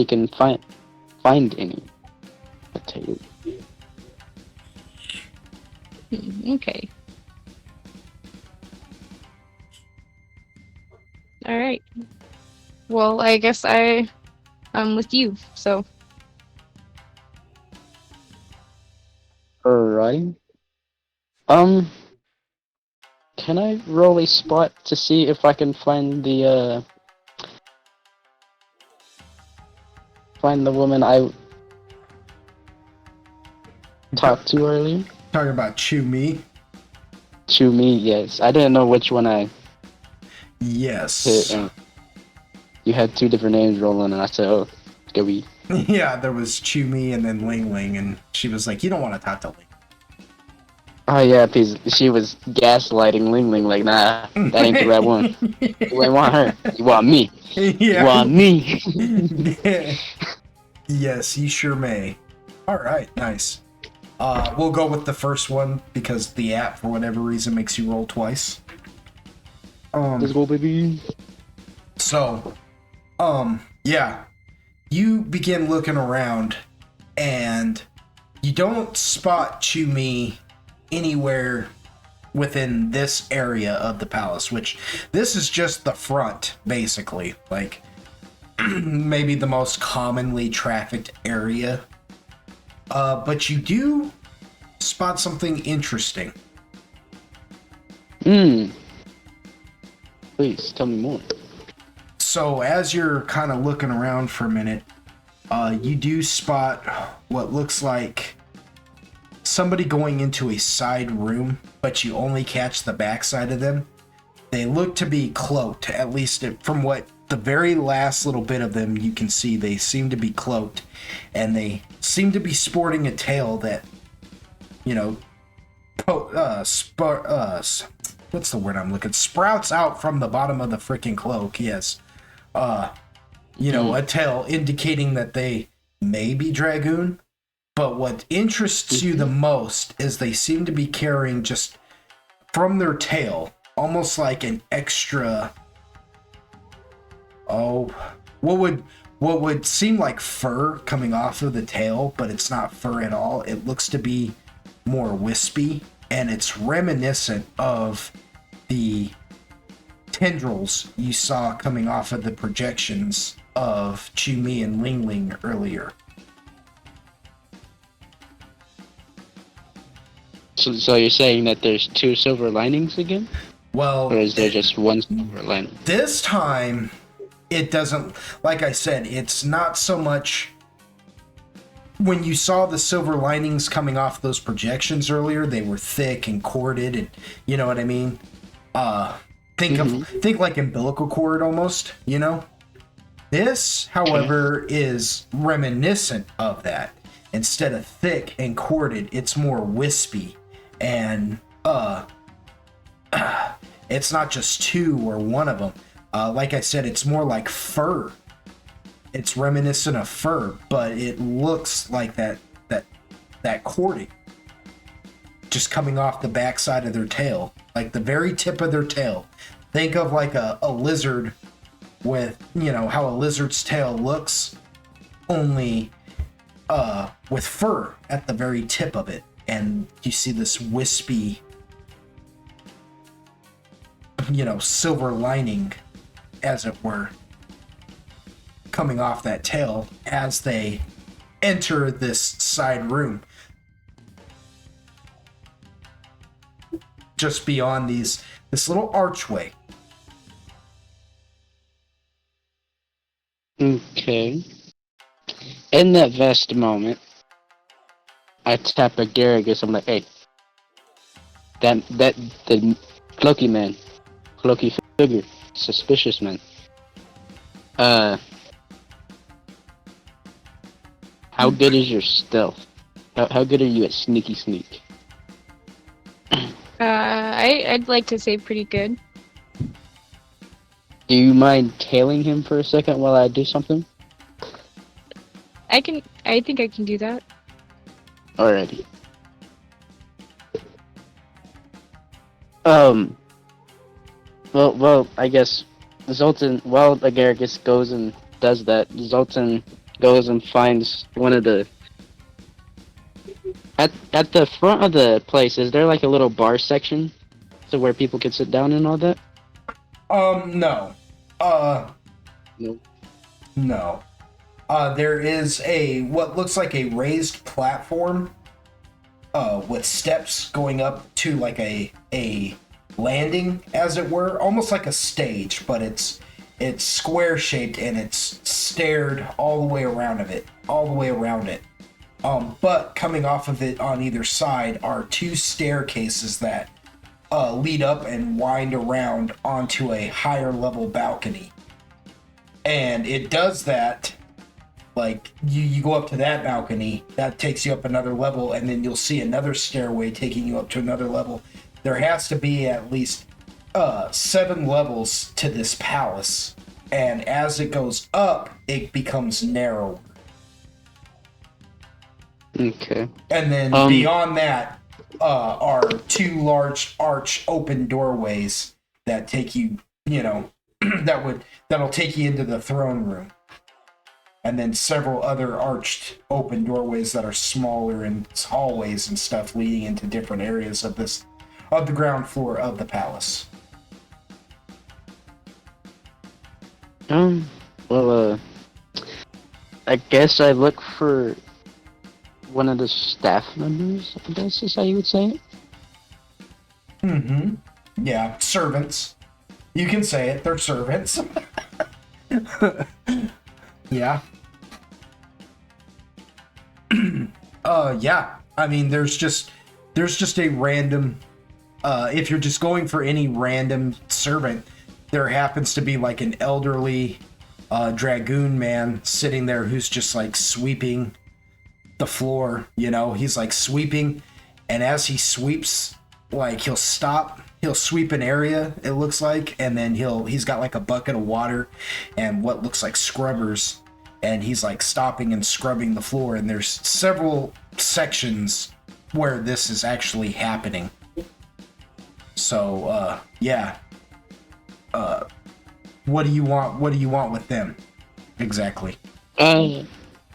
can find any. I'll tell you.
Okay. All right. Well, I guess I'm with you. So
Alright. Can I roll a spot to see if I can find the woman I talked to earlier?
Talking about Chew Me?
To me, yes. I didn't know which one I
Yes.
hit. And you had two different names rolling, and I said, "Oh, can we?"
Yeah, there was Chew Me and then Ling Ling, and she was like, "You don't want to talk to Ling."
Oh yeah, because she was gaslighting Ling Ling like, nah, that ain't the right one. You ain't want her. You want me.
Yeah.
You want me.
Yes, you sure may. All right, nice. We'll go with the first one because the app, for whatever reason, makes you roll twice.
Let's go, baby.
So, yeah, you begin looking around, and you don't spot Chew Me anywhere within this area of the palace, which this is just the front, basically. Like, maybe the most commonly trafficked area. But you do spot something interesting.
Please, tell me more.
So as you're kind of looking around for a minute, you do spot what looks like somebody going into a side room, but you only catch the backside of them. They look to be cloaked, at least from what the very last little bit of them you can see. They seem to be cloaked, and they seem to be sporting a tail that, you know, what's the word I'm looking? Sprouts out from the bottom of the freaking cloak. Yes, you know, a tail indicating that they may be dragoon. But what interests you the most is they seem to be carrying just from their tail, almost like an extra, what would seem like fur coming off of the tail, but it's not fur at all. It looks to be more wispy, and it's reminiscent of the tendrils you saw coming off of the projections of Chew Me and Ling Ling earlier.
So you're saying that there's two silver linings again?
Well,
Or is there just one silver lining?
this time it doesn't, like I said, it's not so much when you saw the silver linings coming off those projections earlier. They were thick and corded, and you know what I mean. Think like umbilical cord almost, you know. This, however, is reminiscent of that. Instead of thick and corded, it's more wispy, and it's not just two or one of them. Like I said, it's more like fur. It's reminiscent of fur, but it looks like that cording just coming off the backside of their tail, like the very tip of their tail. Think of like a lizard with, you know, how a lizard's tail looks, only with fur at the very tip of it, and you see this wispy, you know, silver lining, as it were, coming off that tail as they enter this side room. Just beyond this little archway.
Okay. In that vast moment, I tap Agaragus. I'm like, hey, the cloaky figure, suspicious man. How good is your stealth? How good are you at sneak?
I'd like to say pretty good.
Do you mind tailing him for a second while I do something?
I think I can do that.
Alrighty. Um. Well, I guess Zoltan. While Agaricus goes and does that, Zoltan goes and finds one of the. At the front of the place, is there like a little bar section, to where people can sit down and all that?
No.
No.
No. There is what looks like a raised platform, with steps going up to like a landing, as it were, almost like a stage, but it's square shaped and it's staired all the way around it. But coming off of it on either side are two staircases that lead up and wind around onto a higher level balcony. And it does that, like, you go up to that balcony, that takes you up another level, and then you'll see another stairway taking you up to another level. There has to be at least 7 levels to this palace, and as it goes up, it becomes narrower.
Okay.
And then beyond that are 2 large arch open doorways that take you, that'll take you into the throne room. And then several other arched open doorways that are smaller and hallways and stuff leading into different areas of the ground floor of the palace.
Well, I guess I look for one of the staff members, I guess is how you would say it.
Mm-hmm. Yeah, servants. You can say it, they're servants. Yeah. Yeah. I mean, there's just a random, if you're just going for any random servant, there happens to be like an elderly dragoon man sitting there who's just like sweeping the floor, he's like sweeping, and as he sweeps, like he'll sweep an area, it looks like, and then he's got like a bucket of water and what looks like scrubbers, and he's like stopping and scrubbing the floor, and there's several sections where this is actually happening. So yeah, what do you want with them exactly?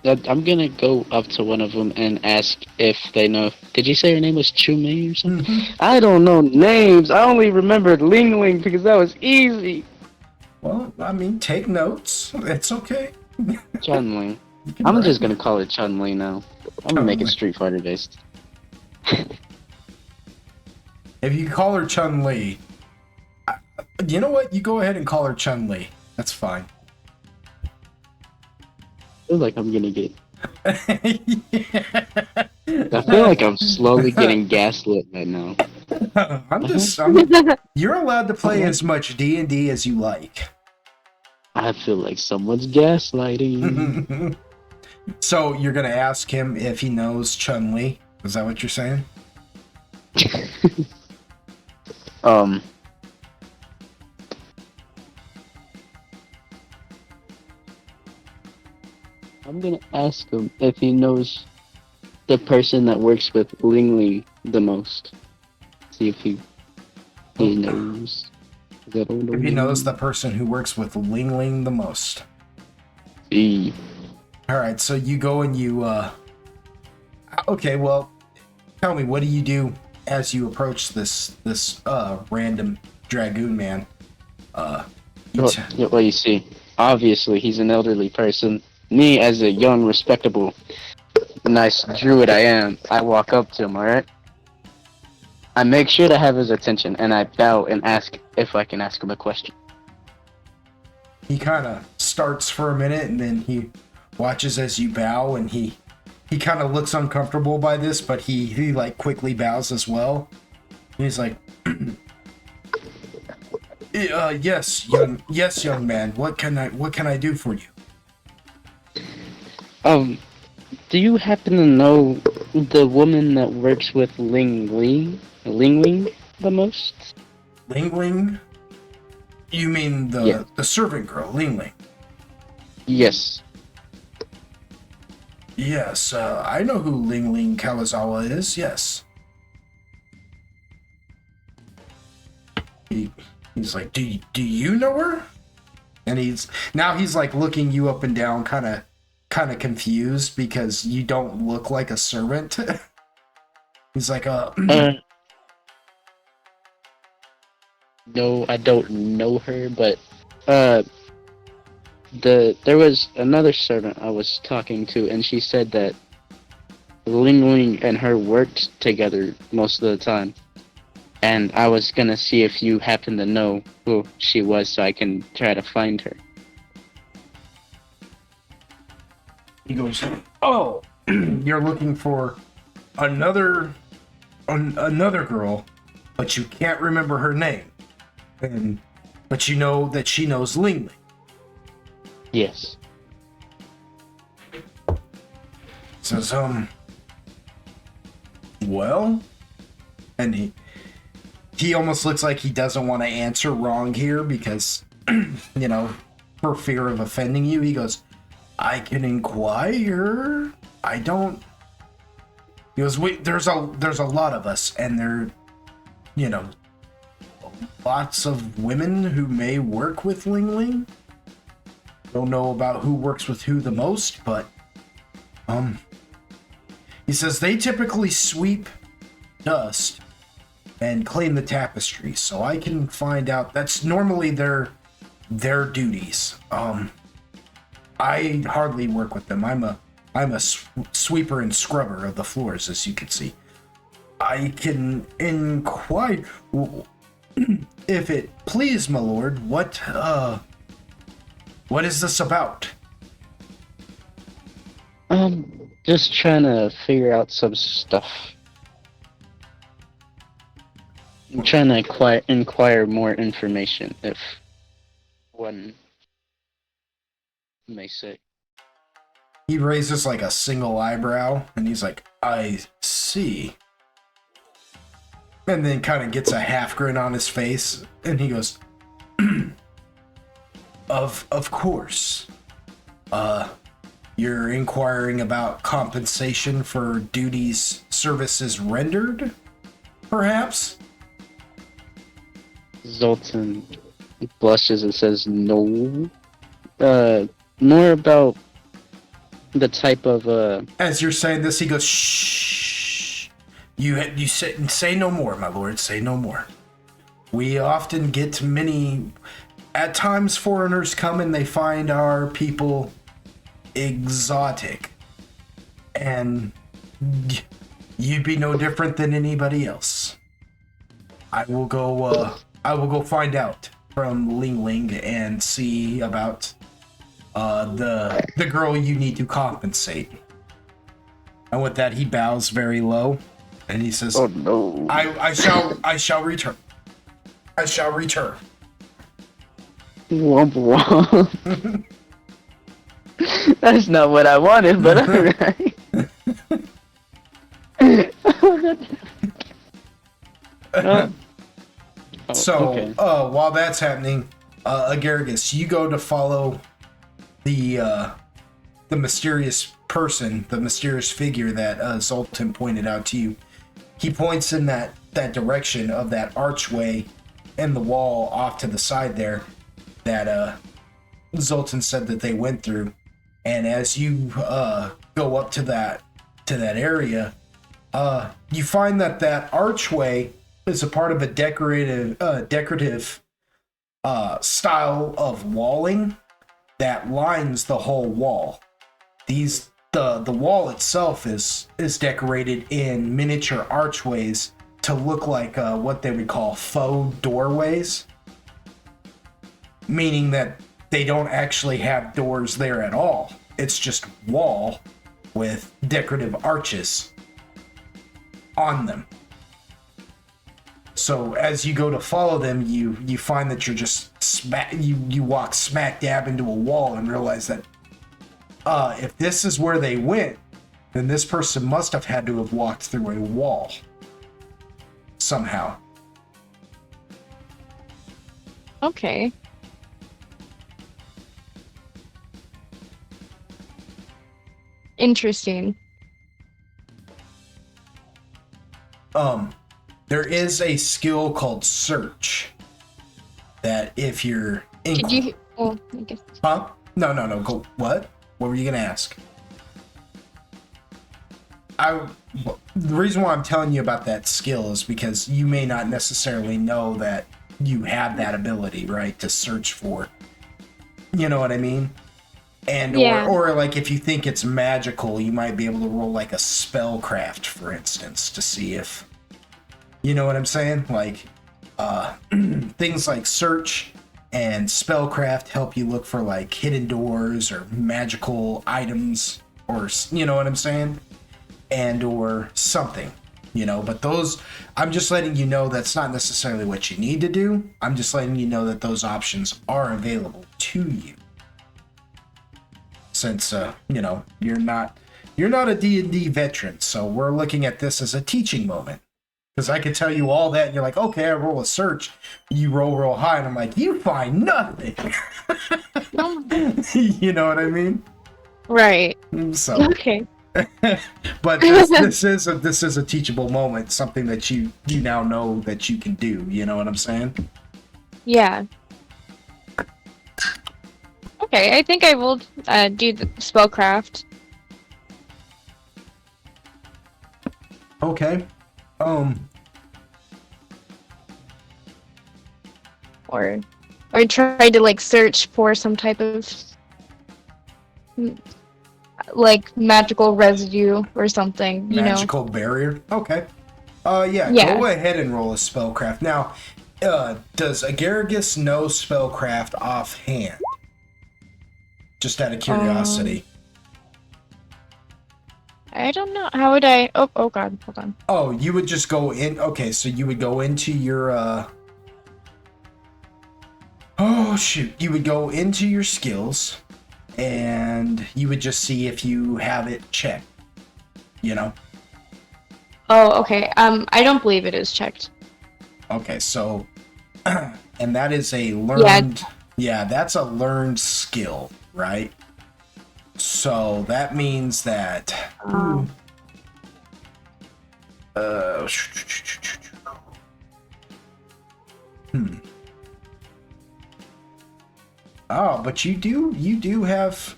I'm gonna go up to one of them and ask if they know. Did you say her name was Chumei or something?
Mm-hmm.
I don't know names. I only remembered Ling Ling because that was easy.
Well, I mean, take notes. It's okay.
Chun Li. I'm just gonna call it Chun Li now. I'm gonna make it Street Fighter based.
If you call her Chun Li, you know what? You go ahead and call her Chun Li. That's fine.
I feel like I'm gonna get.
Yeah.
I feel like I'm slowly getting gaslit right now.
You're allowed to play as much D&D as you like.
I feel like someone's gaslighting.
So you're gonna ask him if he knows Chun Li? Is that what you're saying?
I'm gonna ask him if he knows the person that works with Ling Ling the most. See if he knows.
If he knows the person who works with Ling Ling the most.
See.
Alright, so you go and you, okay, well, tell me, what do you do as you approach this random dragoon man?
Well, you see, obviously he's an elderly person. Me, as a young, respectable, nice druid I am, I walk up to him, alright? I make sure to have his attention, and I bow and ask if I can ask him a question.
He kind of starts for a minute, and then he watches as you bow, and he kind of looks uncomfortable by this, but he like quickly bows as well. And he's like, yes, young man. What can I do for you?
Do you happen to know the woman that works with Ling Ling the most?
Ling Ling? You mean the servant girl, Ling Ling?
Yes.
Yes, I know who Ling Ling Kawazawa is, yes. He's like, do you know her? And he's like looking you up and down, kind of confused because you don't look like a servant. He's like,
No, I don't know her, but there was another servant I was talking to, and she said that Ling Ling and her worked together most of the time. And I was gonna see if you happen to know who she was, so I can try to find her.
he goes, oh, you're looking for another girl, but you can't remember her name, but you know that she knows Ling Ling.
Yes.
Says, well, and he almost looks like he doesn't want to answer wrong here because, for fear of offending you. He goes, I can inquire. I don't. He goes, there's a lot of us, and there, lots of women who may work with Ling Ling. Don't know about who works with who the most, but, he says they typically sweep dust and clean the tapestry, so I can find out. That's normally their duties. I hardly work with them. I'm a sweeper and scrubber of the floors, as you can see. I can inquire, if it please, my lord, what is this about?
Just trying to figure out some stuff. I'm trying to inquire more information, if one may say.
He raises like a single eyebrow, and he's like, I see. And then kind of gets a half grin on his face, and he goes, Of course. You're inquiring about compensation for duties services rendered, perhaps?
Zoltan blushes and says no. More about the type of
As you're saying this, he goes, shh. You say no more, my lord, say no more. We often get many. At times, foreigners come and they find our people exotic, and you'd be no different than anybody else. I will go find out from Ling Ling and see about the girl you need to compensate. And with that, he bows very low, and he says,
oh no.
I shall return. I shall return.
Womp womp. That's not what I wanted, but alright.
So,
okay.
while that's happening, Agargus, you go to follow the mysterious person, the mysterious figure that Zoltan pointed out to you. He points in that direction of that archway and the wall off to the side there that Zoltan said that they went through. And as you go up to that area, you find that archway is a part of a decorative style of walling that lines the whole wall. The wall itself is decorated in miniature archways to look like what they would call faux doorways, meaning that they don't actually have doors there at all. It's just wall with decorative arches on them. So as you go to follow them, you find that you're just you walk smack dab into a wall and realize that if this is where they went, then this person must have had to have walked through a wall somehow.
Okay. Interesting.
There is a skill called search that if you're
Did you? Well, I guess.
Huh? No. Go. What? What were you gonna ask? The reason why I'm telling you about that skill is because you may not necessarily know that you have that ability, right? To search for. You know what I mean? And
Yeah.
or like if you think it's magical, you might be able to roll like a spellcraft, for instance, to see if you know what I'm saying? Like things like search and spellcraft help you look for like hidden doors or magical items or you know what I'm saying? And or something, you know, but those I'm just letting you know that's not necessarily what you need to do. I'm just letting you know that those options are available to you. Since you know, you're not a D&D veteran, so we're looking at this as a teaching moment. Because I could tell you all that, and you're like, okay, I roll a search. You roll real high, and I'm like, you find nothing. You know what I mean?
Right.
So,
Okay.
but this is a teachable moment, something that you now know that you can do. You know what I'm saying?
Yeah. Okay, I think I will do the spellcraft.
Okay.
Or try to like search for some type of like magical residue or something, you
Magical barrier. Okay. Yeah.
Yeah.
Go ahead and roll a spellcraft. Now, does Agaragis know spellcraft offhand? Just out of curiosity.
I don't know. How would I? Oh God, hold on.
Oh, you would just go in. Okay, so you would go into your. Oh shoot! You would go into your skills, and you would just see if you have it checked. You know.
Oh, okay. I don't believe it is checked.
Okay, so, and that is a learned. Yeah, that's a learned skill, right? So that means that. Oh, but you do have.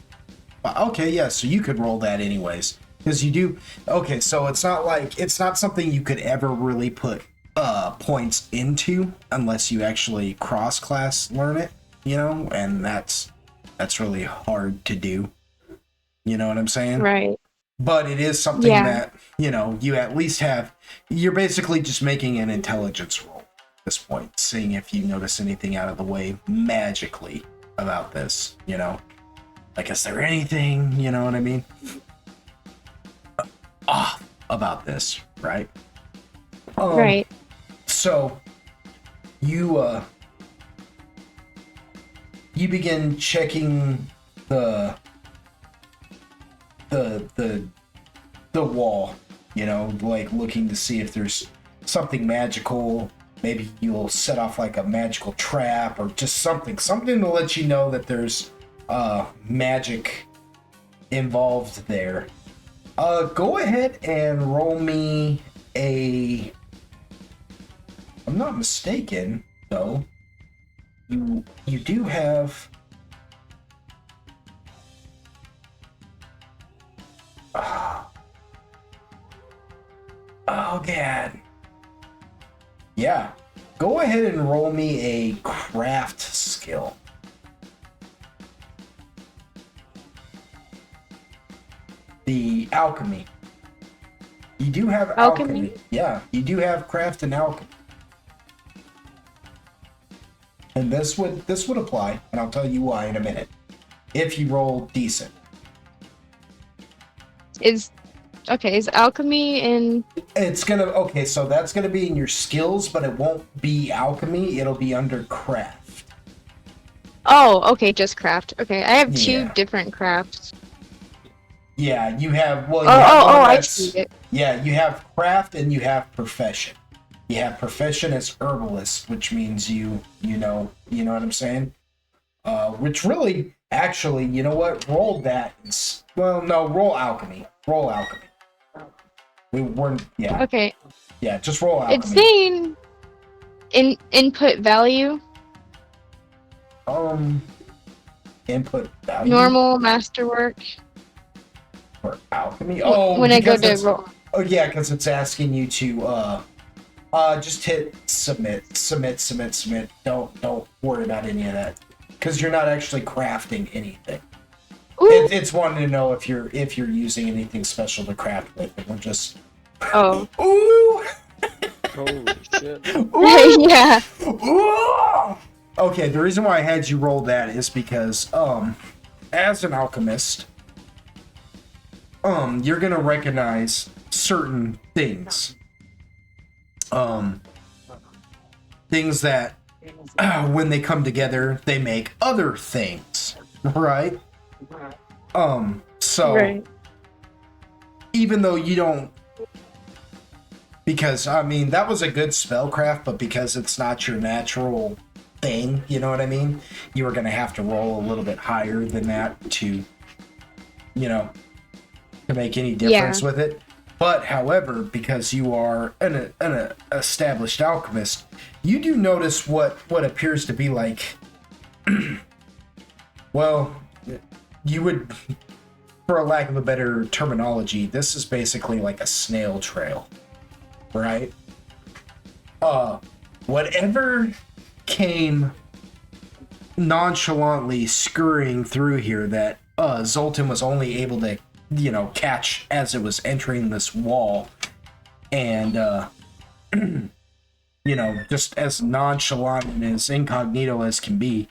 Okay, yeah. So you could roll that anyways, because you do. Okay, so it's not something you could ever really put points into unless you actually cross class learn it, you know, and that's really hard to do. You know what I'm saying?
Right.
But it is something
Yeah.
that, you know, you at least have. You're basically just making an intelligence roll at this point, seeing if you notice anything out of the way magically about this, you know? Like, is there anything, you know what I mean? Off about this, right?
Right.
So, you begin checking the wall, you know, like looking to see if there's something magical. Maybe you'll set off like a magical trap or just something to let you know that there's magic involved there. Go ahead and roll me a. I'm not mistaken, though. You do have. Oh, God. Yeah. Go ahead and roll me a craft skill. The alchemy. You do have alchemy. Yeah, you do have craft and alchemy. And this would apply, and I'll tell you why in a minute. If you roll decent.
Is alchemy in?
It's gonna okay, so that's gonna be in your skills, but it won't be alchemy. It'll be under craft.
Oh, okay, just craft. Okay, I have two
Yeah.
different crafts.
Yeah, you have. Well, you
Oh,
have one
I
that's-
see it.
Yeah, you have craft and you have profession. You have profession as herbalist, which means you know what I'm saying. Which really Actually, you know what? Roll that. Well, no, roll alchemy. Roll alchemy. We weren't. Yeah.
Okay.
Yeah. Just roll alchemy.
It's saying input value,
Input value
normal, masterwork.
for alchemy. Oh,
When I go
because
to
it's-
roll.
Oh yeah, because it's asking you to just hit submit. Don't worry about any of that, because you're not actually crafting anything.
Ooh.
It's wanting to know if you're using anything special to craft with. And we're just
Oh.
ooh.
Holy shit.
Ooh.
Yeah.
Ooh. Okay, the reason why I had you roll that is because as an alchemist, you're gonna recognize certain things. Things that when they come together, they make other things, right? So
Right.
even though you don't, because I mean that was a good spellcraft, but because it's not your natural thing, you know what I mean? You were gonna have to roll a little bit higher than that to, to make any difference with it. But however, because you are an established alchemist, you do notice what appears to be like, well, you would, for a lack of a better terminology, this is basically like a snail trail, right? Whatever came nonchalantly scurrying through here that Zoltan was only able to, catch as it was entering this wall, and just as nonchalant and as incognito as can be,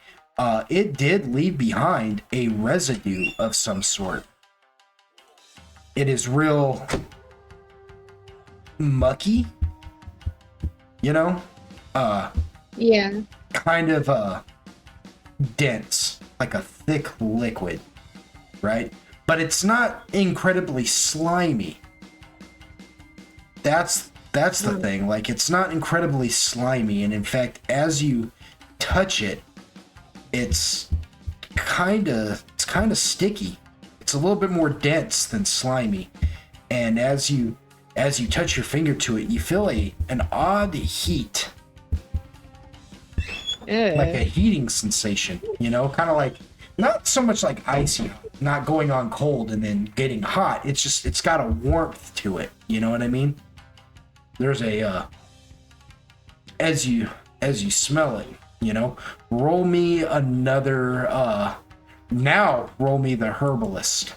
it did leave behind a residue of some sort. It is real mucky,
Yeah.
kind of dense, like a thick liquid, right? But it's not incredibly slimy. That's the thing. Like, it's not incredibly slimy, and in fact, as you touch it, it's kind of sticky. It's a little bit more dense than slimy, and as you touch your finger to it, you feel an odd heat, like a heating sensation. Kind of like, not so much like icy, not going on cold and then getting hot. It's got a warmth to it. You know what I mean? There's a as you smell it, roll me another now roll me the herbalist.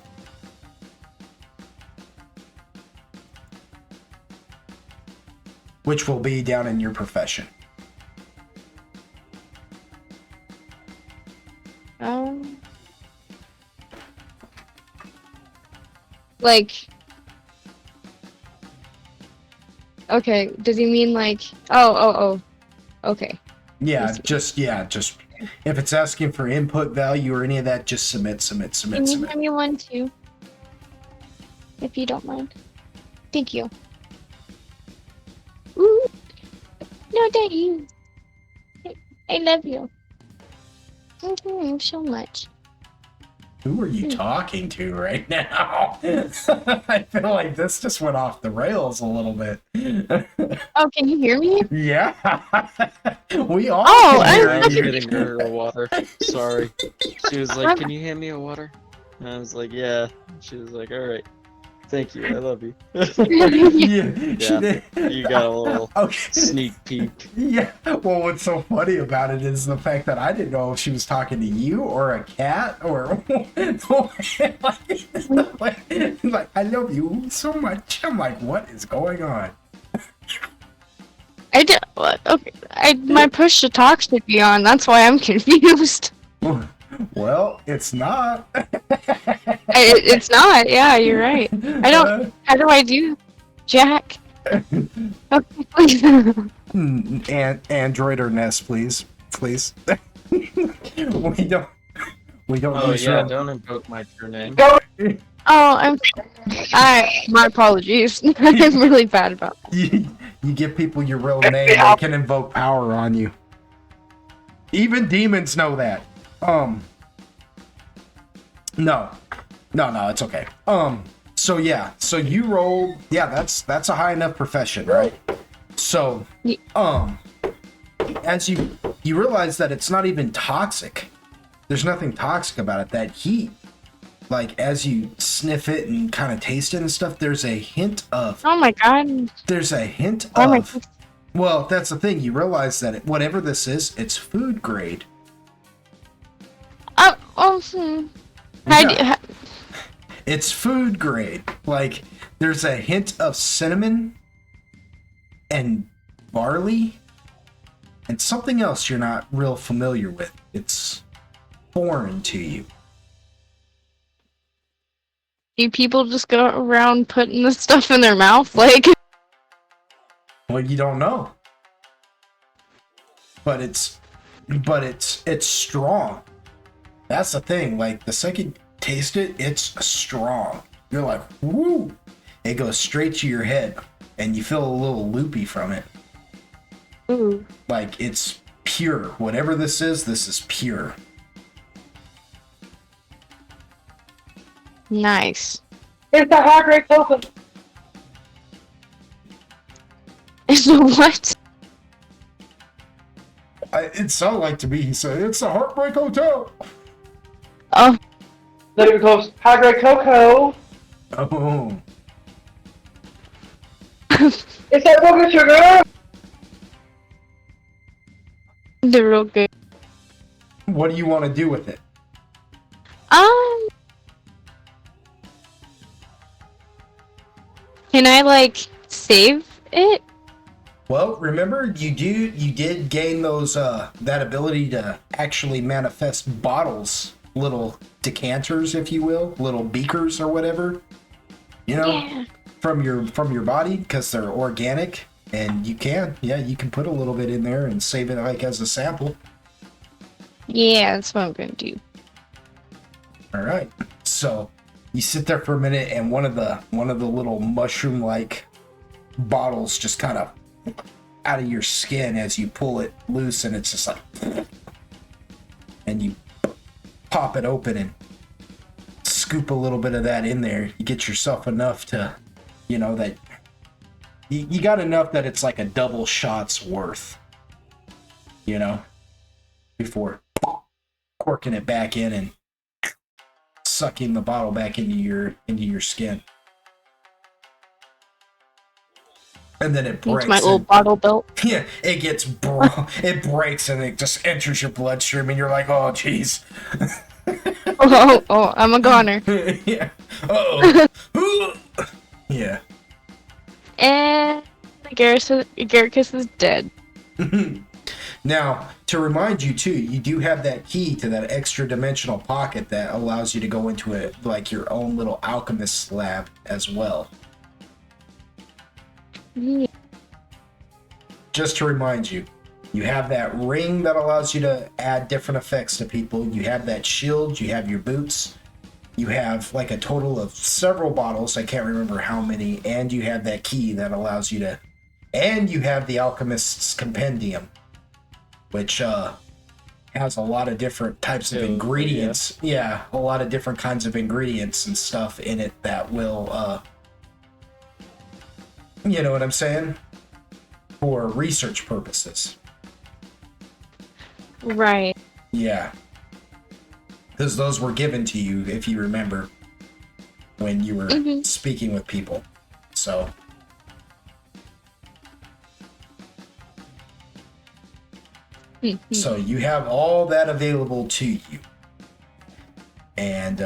Which will be down in your profession.
Like, okay, does he mean like, oh, okay.
Yeah, just if it's asking for input value or any of that, just submit.
Can you hand me one too? If you don't mind. Thank you. Ooh. No, thank you. I love you. So much.
Who are you talking to right now? I feel like this just went off the rails a little bit.
Oh, can you hear me?
Yeah. We all
Oh,
can hear
I'm
you.
getting her a water. Sorry. She was like, "Can you hand me a water?" And I was like, "Yeah." She was like, "All right. Thank you. I love you."
Yeah, she did.
You got a little
Okay.
sneak peek.
Yeah. Well, what's so funny about it is the fact that I didn't know if she was talking to you or a cat or like, I love you so much. I'm like, what is going on?
I did. Okay, my push to talk should be on. That's why I'm confused.
Well, it's not.
It's not. Yeah, you're right. I don't. How do I do, Jack? Okay, please.
Android or Nest, please. we don't.
Oh
use
yeah,
real-
don't invoke my true name.
Oh, my apologies. I'm really bad about that.
You give people your real name, they can invoke power on you. Even demons know that. No, it's okay. So yeah, so you rolled. Yeah, that's a high enough profession, right? So, as you realize that it's not even toxic. There's nothing toxic about it. That heat, like as you sniff it and kind of taste it and stuff, there's a hint of.
Oh my god.
There's a hint
Oh my
of. Well, that's the thing. You realize that whatever this is, it's food grade. Yeah. It's food grade. Like, there's a hint of cinnamon and barley and something else you're not real familiar with. It's foreign to you.
Do people just go around putting this stuff in their mouth? Like,
Well, you don't know. But it's strong. That's the thing. Like, the second you taste it, it's strong. You're like, woo! It goes straight to your head, and you feel a little loopy from it.
ooh,
Like, it's pure. Whatever this is pure.
nice.
It's the hard red cocoa.
Is the what?
It sounded like to me, he said, it's the Heartbreak Hotel.
Oh,
Then it goes hard red cocoa.
Oh.
It's that cocoa sugar.
they're real good.
What do you want to do with it?
Can I like save it?
Well, remember you did gain those that ability to actually manifest bottles, little decanters, if you will, little beakers or whatever. You know,
Yeah.
from your body, because they're organic, and you can put a little bit in there and save it like as a sample.
Yeah, that's what I'm gonna do.
All right. So you sit there for a minute, and one of the little mushroom-like bottles just kind of out of your skin as you pull it loose, and it's just like, and you pop it open and scoop a little bit of that in there. You get yourself enough to, you know, that you got enough that it's like a double shot's worth, you know, before corking it back in and sucking the bottle back into your skin. And then it breaks.
It's my little bottle belt.
Yeah, it gets it breaks and it just enters your bloodstream, and you're like, oh, jeez.
Oh, I'm a goner.
Yeah. Uh-oh. Yeah.
And Garrus is dead.
Now, to remind you too, you do have that key to that extra dimensional pocket that allows you to go into it like your own little alchemist lab as well.
Yeah.
Just to remind you, you have that ring that allows you to add different effects to people. You have that shield, you have your boots, you have like a total of several bottles, I can't remember how many, and you have that key that allows you to, and you have the alchemist's compendium, which has a lot of different types of ingredients. Yeah, a lot of different kinds of ingredients and stuff in it that will, you know what I'm saying? For research purposes.
Right.
Yeah. Because those were given to you, if you remember, when you were speaking with people. So. So you have all that available to you. And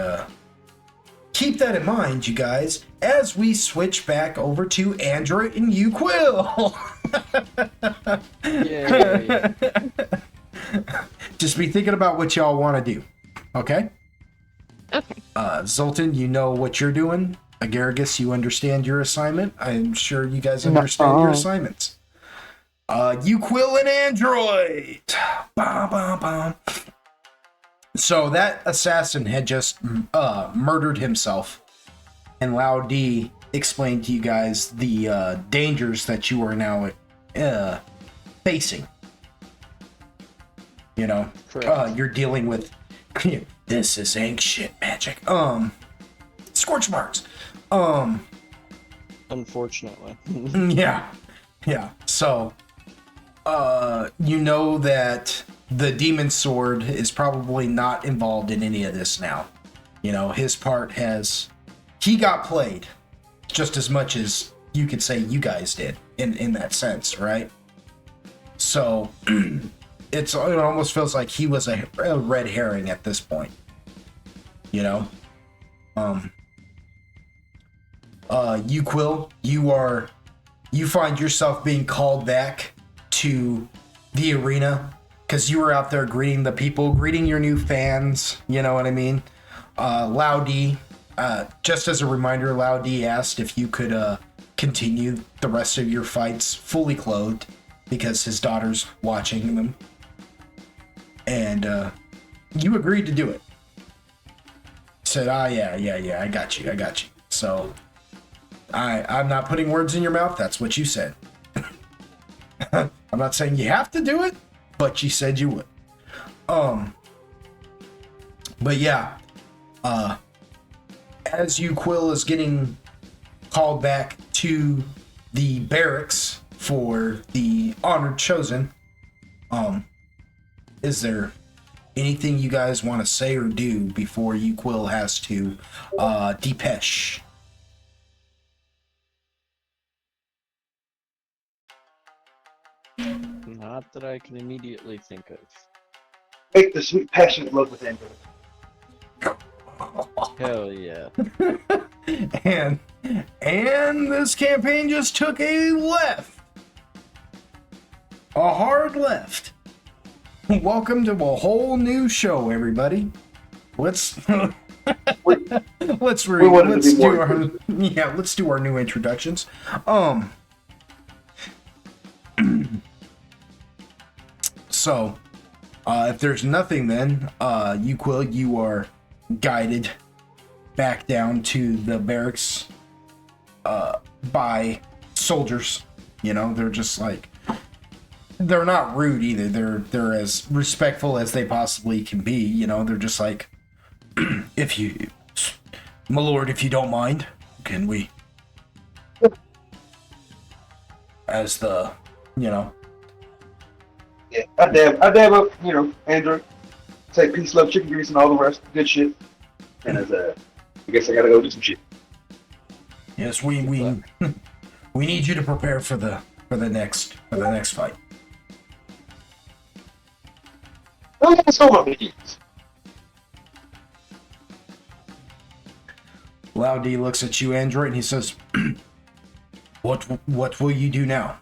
keep that in mind, you guys, as we switch back over to Android and you Quill.
Yay.
Just be thinking about what y'all want to do. Okay?
Okay.
Zoltan, you know what you're doing. Agargus, you understand your assignment. I'm sure you guys understand your assignments. You Quill and Android. Bah, bah, bah. So that assassin had just murdered himself, and Lao D explained to you guys the dangers that you are now facing. You know, you're dealing with This is ancient magic. Scorch marks.
Unfortunately.
Yeah. Yeah. So, you know that the demon sword is probably not involved in any of this now. You know, his part he got played just as much as you could say you guys did in that sense, right? So, it almost feels like he was a red herring at this point. You know? You Quill, you find yourself being called back to the arena because you were out there greeting the people, greeting your new fans, you know what I mean? Loudy, just as a reminder, Loudy asked if you could continue the rest of your fights fully clothed because his daughter's watching them. And you agreed to do it. Said, yeah, I got you. So I'm not putting words in your mouth. That's what you said. I'm not saying you have to do it, but you said you would. But yeah, as you Quill is getting called back to the barracks for the honored chosen, is there anything you guys want to say or do before you Quill has to depeche?
Not that I can immediately think of.
Make the sweet passionate love with Andrew.
Hell yeah.
and this campaign just took a left. A hard left. Welcome to a whole new show, everybody. Let's do our new introductions. So, if there's nothing, then you Quill, you are guided back down to the barracks by soldiers. You know, they're just like, they're not rude either. They're as respectful as they possibly can be. You know, they're just like, my lord, if you don't mind, can we, as the, you know.
Yeah, I dab up, Andrew. Say peace, love, chicken grease, and all the rest. Good shit. And as I guess I gotta go do some shit.
Yes, we need you to prepare for the next fight. Loudy looks at you, Android, and he says, "What will you do now?"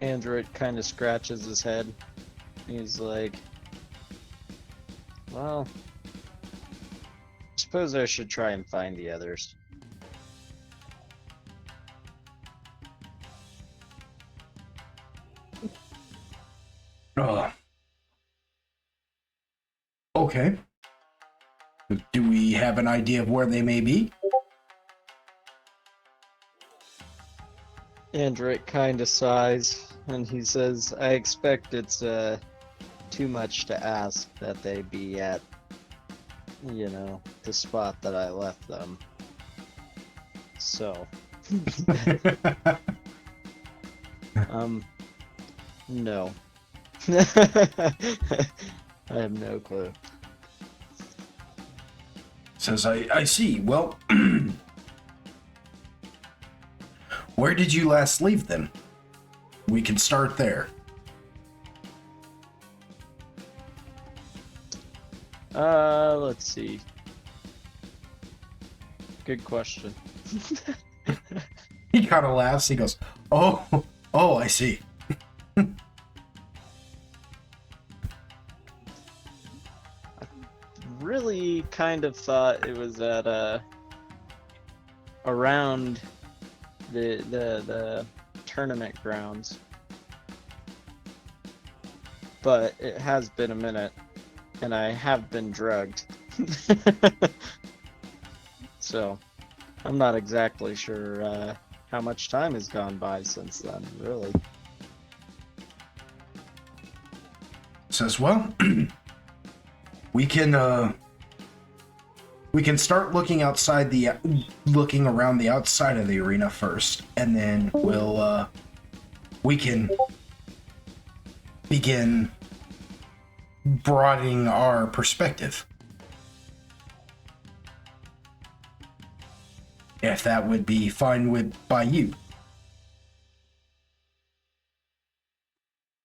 Android kind of scratches his head. He's like, well, suppose I should try and find the others.
Okay. Do we have an idea of where they may be?
Android kind of sighs, and he says, I expect it's too much to ask that they be at, the spot that I left them. So. No. I have no clue.
Says, I see. Well, where did you last leave them? We can start there.
Let's see. Good question.
He kind of laughs. He goes, oh, I see.
Really kind of thought it was at around the tournament grounds, but it has been a minute and I have been drugged. So I'm not exactly sure how much time has gone by since then, really.
says, well, we can start looking around the outside of the arena first, and then we can begin broadening our perspective. If that would be fine by you.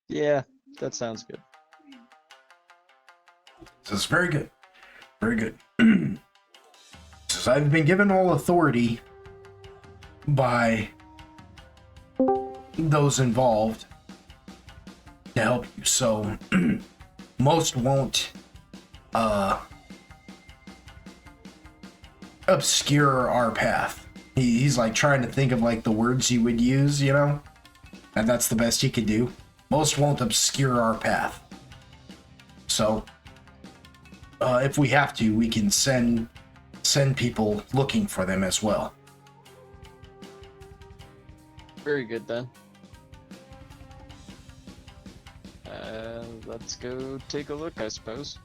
Yeah, that sounds good.
Says, very good. Very good. Says, I've been given all authority by those involved to help you, so most won't obscure our path. He's like trying to think of like the words he would use, you know, and that's the best he could do. Most won't obscure our path. So if we have to, we can send people looking for them as well.
Very good then. Let's go take a look, I suppose.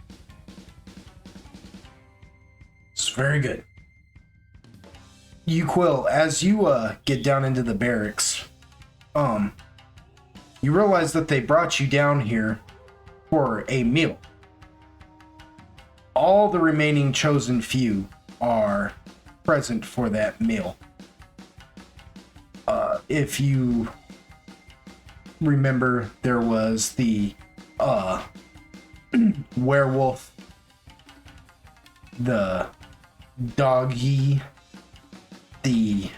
It's very good. You, Quill, as you get down into the barracks, you realize that they brought you down here for a meal. All the remaining chosen few are present for that meal. If you remember, there was the werewolf, the doggy, the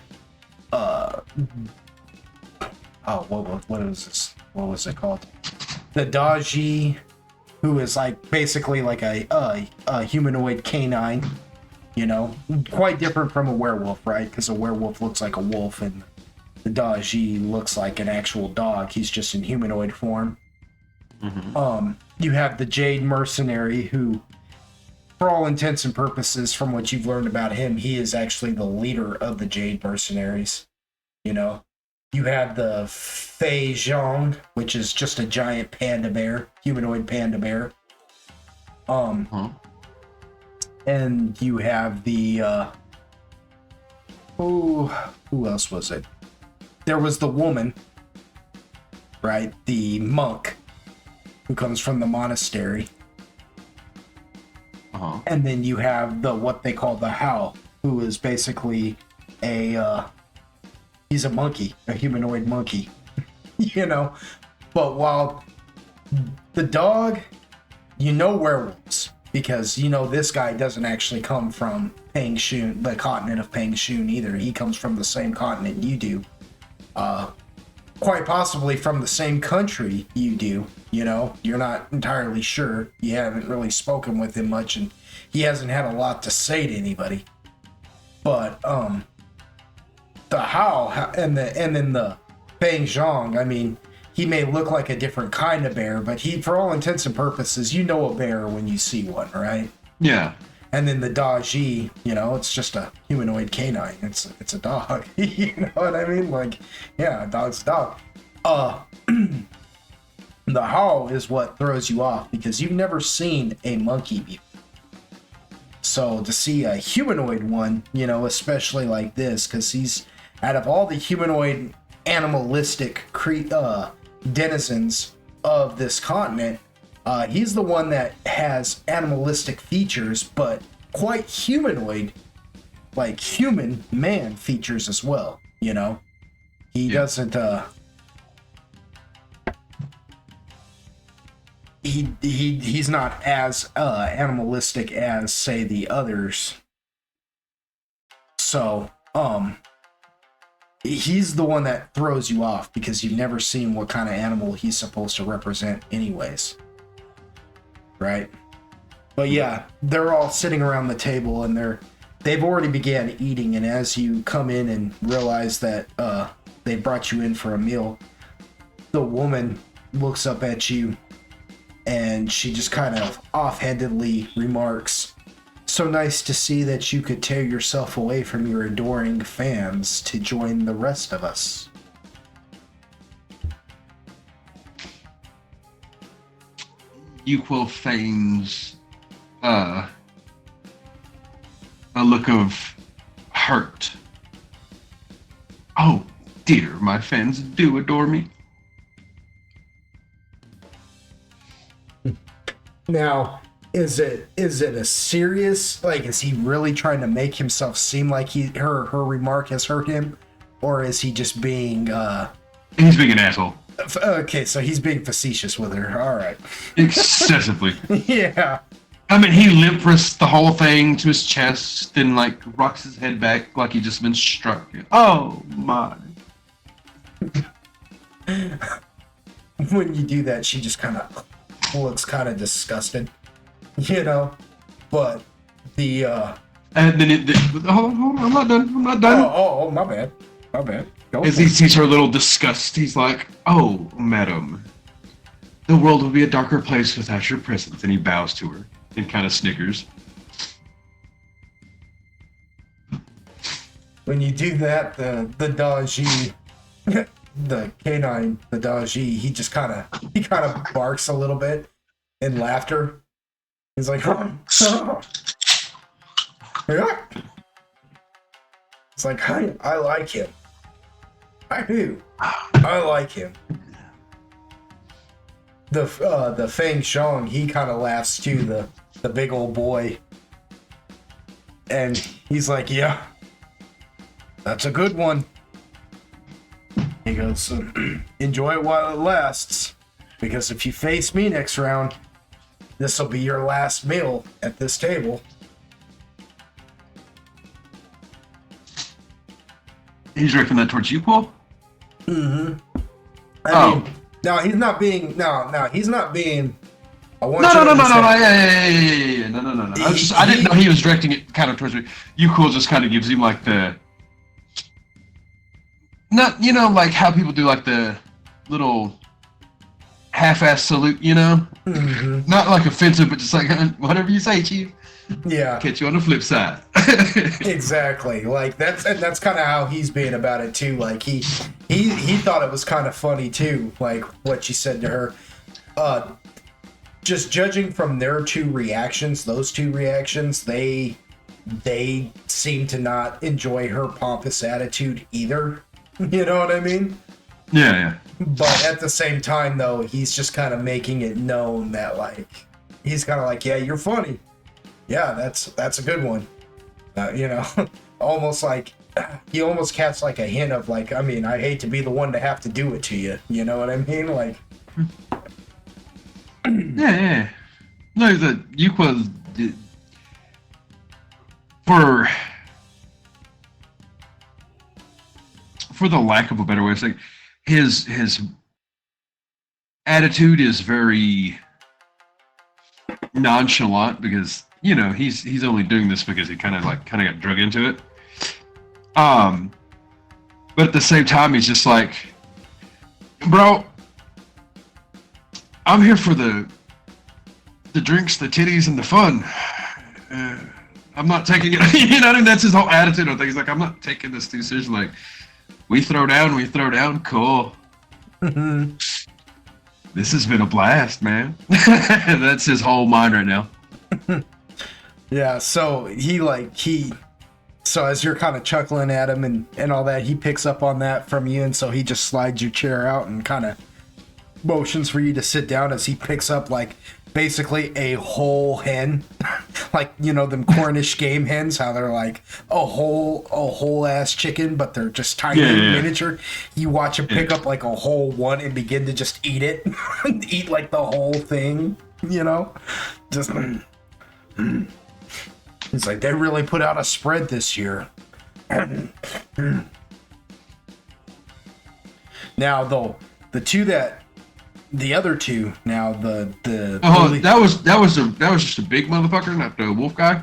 what was this? What was it called? The Daji, who is like basically like a humanoid canine, you know, quite different from a werewolf, right? Because a werewolf looks like a wolf, and the Daji looks like an actual dog. He's just in humanoid form. Mm-hmm. You have the Jade Mercenary, who, for all intents and purposes, from what you've learned about him, he is actually the leader of the Jade Mercenaries. You know, you have the Fei Zhong, which is just a giant panda bear, humanoid panda bear. And you have the who else was it? There was the woman, right? The monk who comes from the monastery. And then you have the what they call the How, who is basically he's a monkey, a humanoid monkey, you know. But while the dog, you know, werewolves, because you know this guy doesn't actually come from Pangshun, the continent of Pangshun either. He comes from the same continent you do, quite possibly from the same country you do. You know, you're not entirely sure. You haven't really spoken with him much, and he hasn't had a lot to say to anybody. But the How and then the Feng Zhong, I mean, he may look like a different kind of bear, but he, for all intents and purposes, you know a bear when you see one, right?
Yeah.
And then the Daji, you know, it's just a humanoid canine. It's a dog. You know what I mean? Like, yeah, a dog's a dog. The How is what throws you off because you've never seen a monkey before. So to see a humanoid one, you know, especially like this, because he's out of all the humanoid animalistic denizens of this continent, he's the one that has animalistic features, but quite humanoid, like human man features as well. You know, he doesn't. He's not as animalistic as, say, the others. So, he's the one that throws you off because you've never seen what kind of animal he's supposed to represent anyways. Right? But yeah, they're all sitting around the table and they've already began eating, and as you come in and realize that they brought you in for a meal, the woman looks up at you and she just kind of offhandedly remarks, "So nice to see that you could tear yourself away from your adoring fans to join the rest of us."
Equal feigns a look of hurt. Oh dear, my fans do adore me.
Now, is it a serious, like, is he really trying to make himself seem like her remark has hurt him, or is he just being
He's being an asshole.
Okay, so he's being facetious with her. All right.
Excessively.
Yeah.
I mean, he limp wrists the whole thing to his chest, then like rocks his head back like he just been struck. Oh my.
When you do that, she just kind of looks kind of disgusted, you know. But the
and then hold on, I'm not done.
Oh, my bad. Go
As
for
he
it.
sees her little disgust, he's like, "Oh, madam, the world will be a darker place without your presence." And he bows to her and kind of snickers.
When you do that, the Daji, the canine, the Daji, he kind of barks a little bit in laughter. He's like, yeah. It's like, I like him. I do. I like him. The Feng Shong, he kind of laughs too, the big old boy. And he's like, yeah, that's a good one. He goes, enjoy it while it lasts, because if you face me next round, this will be your last meal at this table.
He's directing that towards you, Paul?
Mm-hmm. I mean, no, he's not being. I want
No,
you to understand.
yeah. No. I didn't know he was directing it kind of towards me. You cool just kind of gives him like the, not, you know, like how people do like the little half-ass salute, you know?
Mm-hmm.
Not like offensive, but just like, whatever you say, Chief.
Yeah,
Catch you on the flip side.
exactly. Like that's kind of how he's being about it too. Like he thought it was kind of funny too. Like what you said to her. Just judging from their those two reactions, they seem to not enjoy her pompous attitude either. You know what I mean?
Yeah.
But at the same time, though, he's just kind of making it known that, like, he's kind of like, yeah, you're funny. Yeah, that's a good one. You know, almost like he almost catch like a hint of like, I mean, I hate to be the one to have to do it to you. You know what I mean? Like,
Yeah. No, the Yuqua, for the lack of a better way of saying, his attitude is very nonchalant because, you know, he's only doing this because he kind of got drug into it. But at the same time, he's just like, bro, I'm here for the drinks, the titties, and the fun. I'm not taking it. You know what I mean? That's his whole attitude of things. He's like, I'm not taking this too seriously. Like, we throw down, cool. This has been a blast, man. That's his whole mind right now.
yeah. So so as you're kind of chuckling at him and all that, he picks up on that from you, and so he just slides your chair out and kind of motions for you to sit down as he picks up like basically a whole hen, like, you know, them Cornish game hens, how they're like a whole ass chicken, but they're just tiny and miniature. You watch him pick up like a whole one and begin to just eat it, eat like the whole thing, you know, just. It's like they really put out a spread this year. Now, though, the other two. Now,
that was just a big motherfucker, not the wolf guy.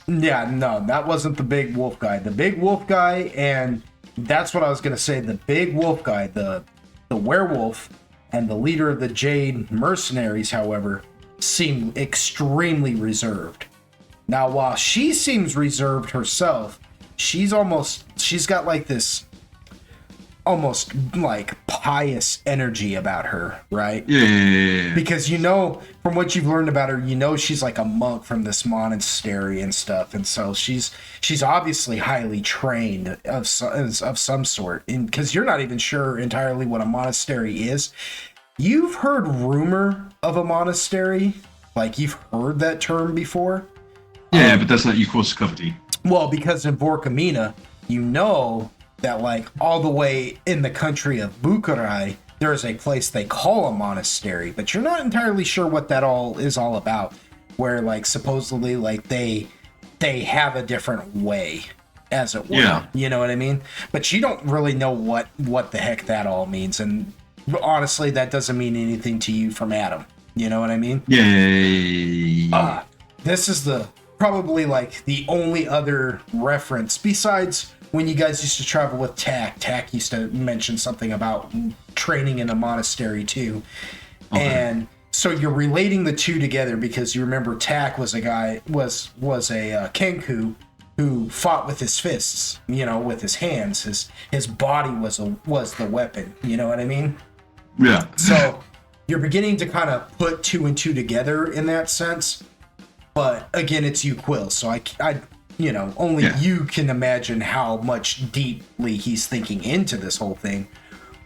Yeah, no, that wasn't the big wolf guy. The big wolf guy, and that's what I was gonna say. The big wolf guy, the werewolf, and the leader of the Jade mercenaries, however, seem extremely reserved. Now, while she seems reserved herself, she's got like this almost like pious energy about her, right?
Yeah.
Because you know, from what you've learned about her, you know she's like a monk from this monastery and stuff, and so she's obviously highly trained of some sort. And because you're not even sure entirely what a monastery is, you've heard rumor of a monastery, like you've heard that term before.
Yeah, but that's not equals cup of tea.
Well, because in Vorkamina, you know that like all the way in the country of Bukarai, there is a place they call a monastery, but you're not entirely sure what that all is all about. Where like supposedly like they have a different way, as it were.
Yeah.
You know what I mean? But you don't really know what the heck that all means, and honestly, that doesn't mean anything to you from Adam. You know what I mean?
Yeah.
This is probably like the only other reference besides when you guys used to travel with Tak. Tak used to mention something about training in a monastery too. Okay. And so you're relating the two together because you remember Tak was a guy, was a Kenku who fought with his fists, you know, with his hands. His body was the weapon, you know what I mean?
Yeah.
So you're beginning to kind of put two and two together in that sense. But again, it's you, Quill. So I you know, only you can imagine how much deeply he's thinking into this whole thing.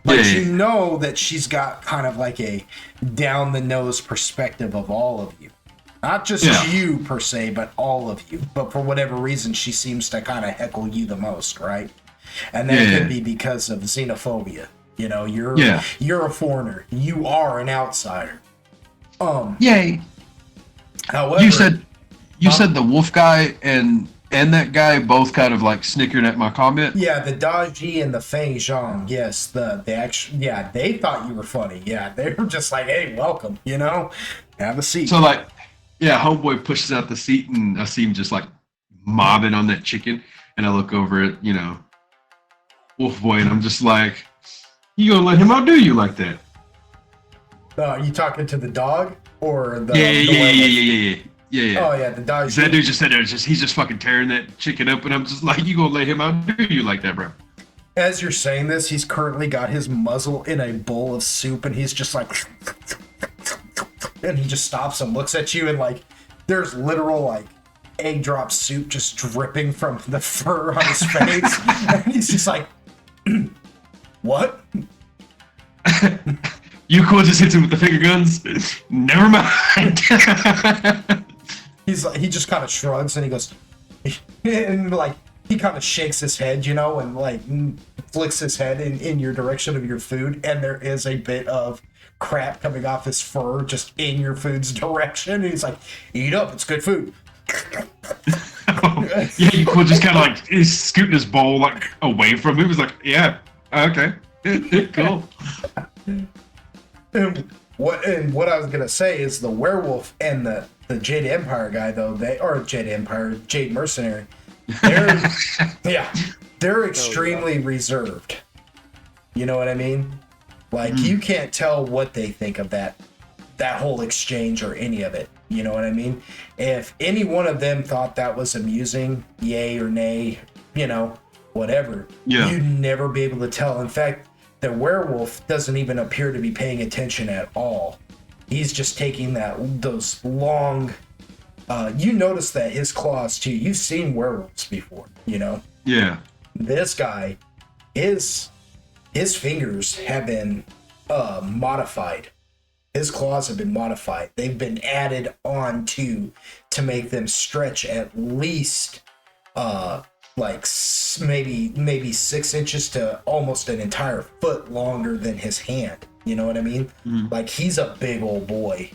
But you know that she's got kind of like a down the nose perspective of all of you. Not just you per se, but all of you. But for whatever reason, she seems to kind of heckle you the most, right? And that could be because of xenophobia. You know, you're a foreigner. You are an outsider.
Yay.
However,
you said the wolf guy and that guy both kind of like snickered at my comment.
Yeah, the Daji and the Fei Zhang. Yes, they thought you were funny. Yeah, they were just like, hey, welcome, you know, have a seat.
So like, yeah, homeboy pushes out the seat and I see him just like mobbing on that chicken, and I look over at, you know, Wolf Boy, and I'm just like, you gonna let him outdo you like that?
You talking to the dog or the
Yeah.
Oh yeah, the dog.
That dude just said he's just fucking tearing that chicken up, and I'm just like, you gonna let him outdo you like that, bro?
As you're saying this, he's currently got his muzzle in a bowl of soup, and he's just like, and he just stops and looks at you, and like, there's literal like egg drop soup just dripping from the fur on his face, and he's just like, what?
You cool just hits him with the finger guns. Never mind.
He just kind of shrugs and he goes, and like he kind of shakes his head, you know, and like flicks his head in your direction of your food, and there is a bit of crap coming off his fur just in your food's direction. And he's like, eat up, it's good food.
Yeah, you cool just kind of like he's scooting his bowl like away from him. He's like, yeah, okay, cool.
And what I was gonna say is the werewolf and the Jade Empire guy, though, Jade Mercenary, they're extremely reserved. You know what I mean? Like you can't tell what they think of that whole exchange or any of it. You know what I mean? If any one of them thought that was amusing, yay or nay, you know, whatever, you'd never be able to tell. In fact, the werewolf doesn't even appear to be paying attention at all. He's just taking those long. You notice that his claws too. You've seen werewolves before, you know.
Yeah.
This guy, his fingers have been modified. His claws have been modified. They've been added on to make them stretch at least like maybe 6 inches to almost an entire foot longer than his hand. You know what I mean? Like he's a big old boy,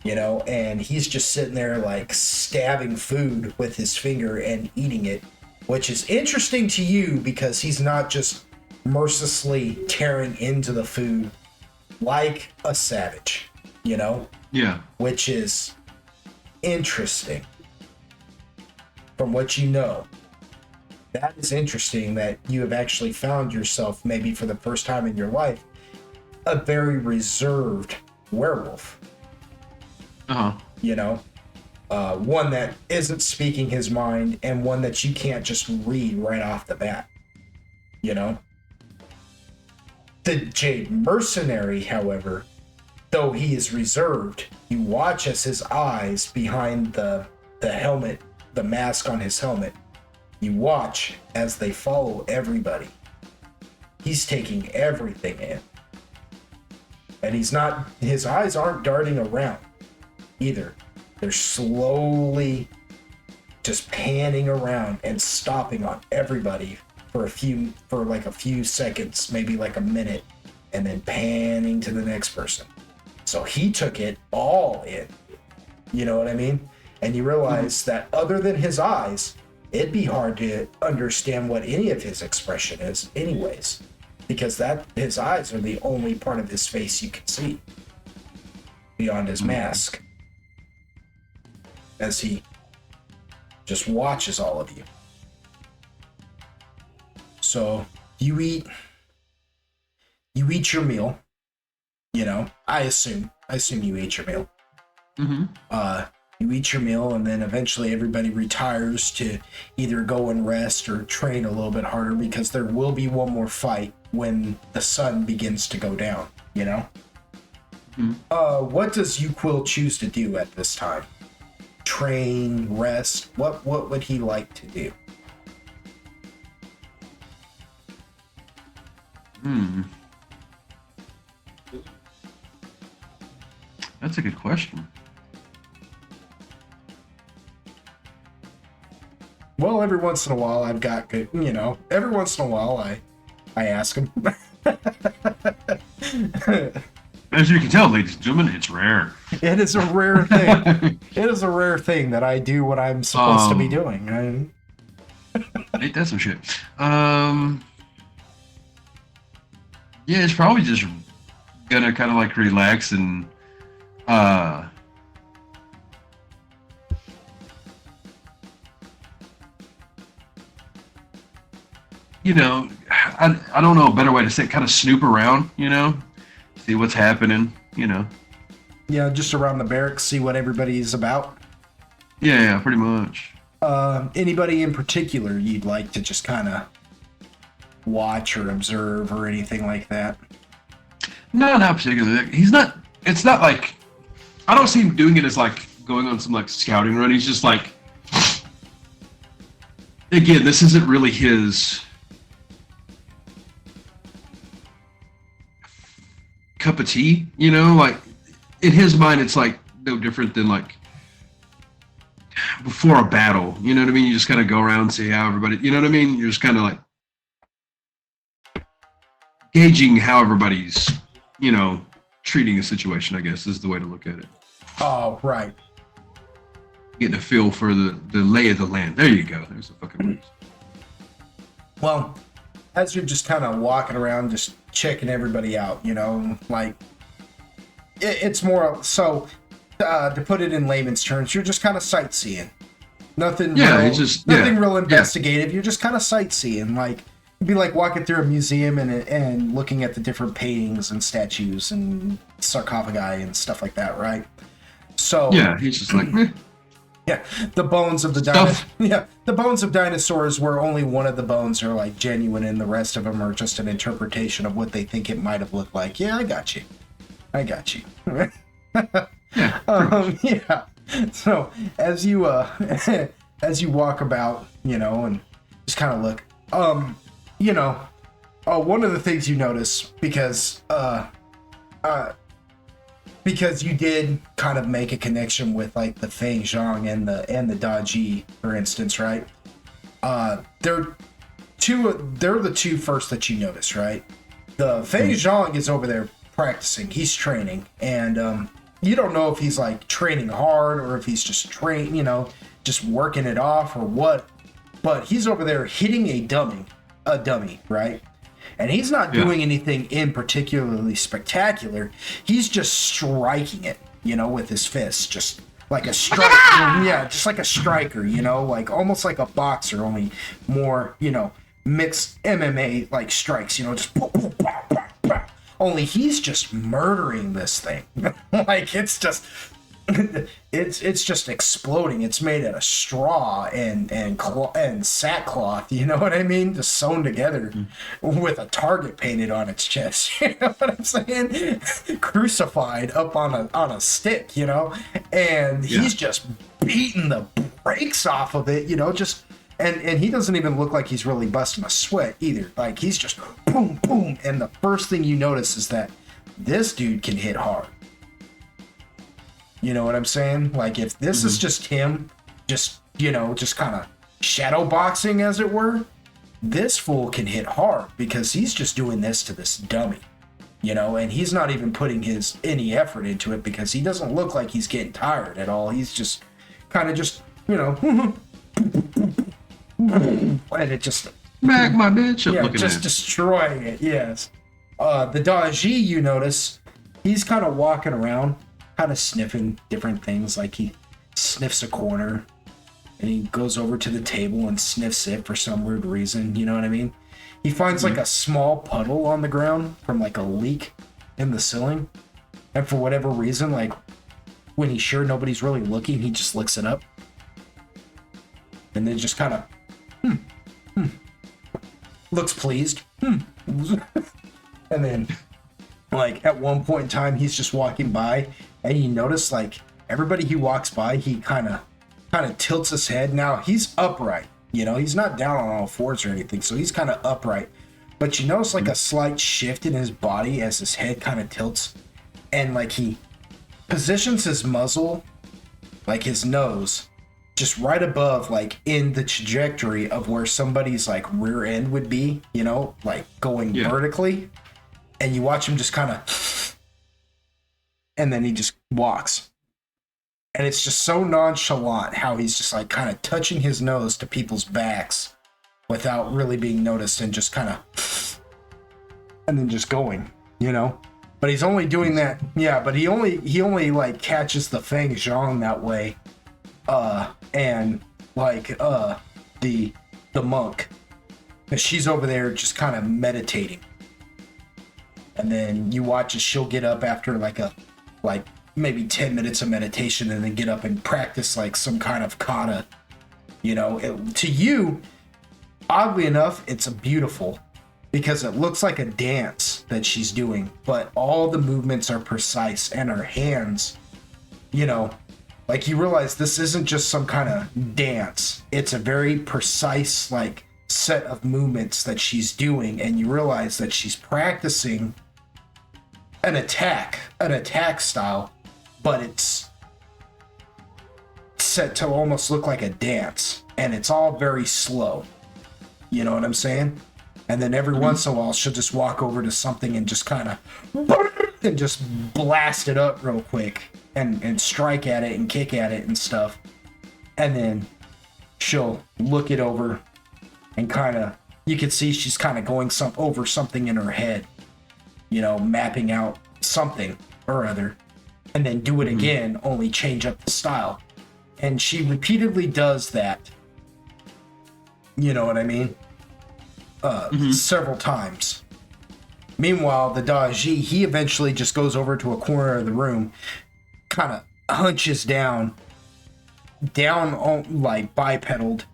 you know, and he's just sitting there like stabbing food with his finger and eating it, which is interesting to you because he's not just mercilessly tearing into the food like a savage, you know?
Yeah.
Which is interesting from what you know. That is interesting that you have actually found yourself, maybe for the first time in your life, a very reserved werewolf. You know, one that isn't speaking his mind and one that you can't just read right off the bat. You know, The Jade Mercenary, however, though he is reserved, you watch as his eyes behind the helmet, the mask on his helmet, you watch as they follow everybody. He's taking everything in. And his eyes aren't darting around either. They're slowly just panning around and stopping on everybody for like a few seconds, maybe like a minute, and then panning to the next person. So he took it all in. You know what I mean? And you realize that other than his eyes, it'd be hard to understand what any of his expression is anyways, because his eyes are the only part of his face you can see beyond his mask, as he just watches all of you. So you eat your meal, you know, I assume you ate your meal. You eat your meal, and then eventually everybody retires to either go and rest or train a little bit harder, because there will be one more fight when the sun begins to go down, you know? What does Uquill choose to do at this time? Train, rest? What would he like to do?
That's a good question.
Well, every once in a while I've got good, you know, every once in a while I ask him.
As you can tell, ladies and gentlemen, it's rare.
It is a rare thing. It is a rare thing that I do what I'm supposed to be doing.
Ain't that some shit? Yeah, it's probably just gonna kind of like relax and you know, I don't know a better way to say it, kind of snoop around, you know, see what's happening, you know.
Yeah, just around the barracks, see what everybody's about.
Yeah, pretty much.
Anybody in particular you'd like to just kind of watch or observe or anything like that?
No, not particularly. It's not like, I don't see him doing it as like going on some like scouting run. He's just like, again, this isn't really his cup of tea, you know, like in his mind, it's like no different than like before a battle, you know what I mean? You just kind of go around and see how everybody, you know what I mean? You're just kind of like gauging how everybody's, you know, treating a situation, I guess is the way to look at it.
Oh, right.
Getting a feel for the lay of the land. There you go. There's the fucking words.
Well, as you're just kind of walking around, just checking everybody out, you know, like it's more so to put it in layman's terms, you're just kind of sightseeing. Nothing real investigative. Yeah. You're just kind of sightseeing. Like it'd be like walking through a museum and looking at the different paintings and statues and sarcophagi and stuff like that, right? So
yeah, he's just like meh.
Yeah, the bones of the the bones of dinosaurs, where only one of the bones are like genuine and the rest of them are just an interpretation of what they think it might have looked like. Yeah, I got you. Yeah. So as you walk about, you know, and just kind of look, you know, one of the things you notice because you did kind of make a connection with like the Feng Zhang and the Daji, for instance, right? They're the two first that you notice, right? The Feng Zhang is over there practicing. He's training, and you don't know if he's like training hard or if he's just just working it off or what. But he's over there hitting a dummy, right? And he's not doing anything in particularly spectacular. He's just striking it, you know, with his fists, just like a striker. Yeah, just like a striker, you know, like almost like a boxer, only more, you know, mixed MMA like strikes, you know, just boom, boom, boom, boom, boom. Only he's just murdering this thing. Like it's just it's just exploding. It's made out of straw and sackcloth. You know what I mean? Just sewn together with a target painted on its chest. You know what I'm saying? Crucified up on a stick. You know, and he's just beating the brakes off of it. You know, just. And he doesn't even look like he's really busting a sweat either. Like, he's just boom, boom. And the first thing you notice is that this dude can hit hard. You know what I'm saying? Like, if this is just him, just kind of shadow boxing, as it were, this fool can hit hard because he's just doing this to this dummy. You know, and he's not even putting any effort into it because he doesn't look like he's getting tired at all. He's just kind of just, and it just
Back my bitch up,
yeah,
looking
just
at.
destroying it. Yes. The Daji, you notice, he's kind of walking around, kind of sniffing different things. Like, he sniffs a corner, and he goes over to the table and sniffs it for some weird reason. You know what I mean? He finds like a small puddle on the ground from like a leak in the ceiling, and for whatever reason, like when he's sure nobody's really looking, he just licks it up, and then just kind of looks pleased. And then, like, at one point in time, he's just walking by, and you notice, like, everybody he walks by, he kind of tilts his head. Now, he's upright, you know, he's not down on all fours or anything, so he's kind of upright. But you notice, like, a slight shift in his body as his head kind of tilts, and, like, he positions his muzzle, like his nose, just right above, like, in the trajectory of where somebody's, like, rear end would be, you know, like, going vertically. And you watch him just kind of, and then he just walks. And it's just so nonchalant how he's just, like, kind of touching his nose to people's backs without really being noticed, and just kind of, and then just going, you know? But he's only doing that, but he only like catches the Feng Zhang that way. And like the monk, and she's over there just kind of meditating. And then you watch as she'll get up after like maybe 10 minutes of meditation, and then get up and practice like some kind of kata. You know, to you, oddly enough, it's beautiful because it looks like a dance that she's doing, but all the movements are precise, and her hands, you know, like, you realize this isn't just some kind of dance. It's a very precise, like, set of movements that she's doing, and you realize that she's practicing an attack style, but it's set to almost look like a dance, and it's all very slow. You know what I'm saying? And then every once in a while, she'll just walk over to something and just kind of, and just blast it up real quick. And strike at it and kick at it and stuff. And then she'll look it over and kind of, you can see she's kind of going over something in her head, you know, mapping out something or other, and then do it again, only change up the style. And she repeatedly does that, you know what I mean, several times. Meanwhile, the Daji, he eventually just goes over to a corner of the room, kind of hunches down on, like, bipedaled,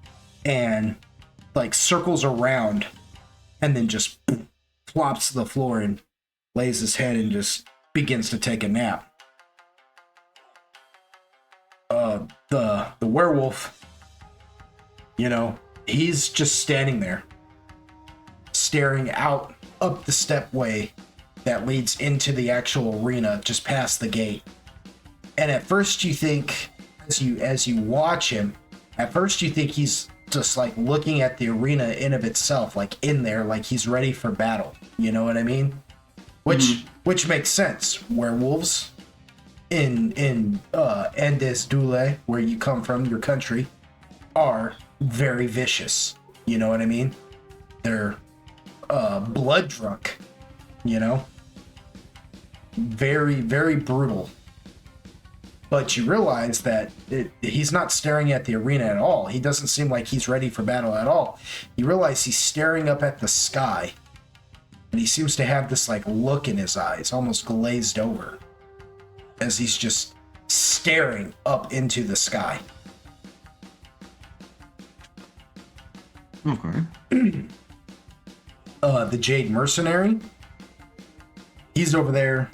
and like circles around, and then just flops to the floor and lays his head and just begins to take a nap. The werewolf, you know, he's just standing there, staring out up the stepway that leads into the actual arena, just past the gate. And at first you think, as you watch him, at first you think he's just like looking at the arena in of itself, like in there, like he's ready for battle. You know what I mean? Which makes sense. Werewolves in Endes Dule, where you come from, your country, are very vicious. You know what I mean? They're blood drunk. You know, very, very brutal. But you realize that he's not staring at the arena at all. He doesn't seem like he's ready for battle at all. You realize he's staring up at the sky. And he seems to have this, like, look in his eyes, almost glazed over. As he's just staring up into the sky.
Okay.
The Jade Mercenary, he's over there,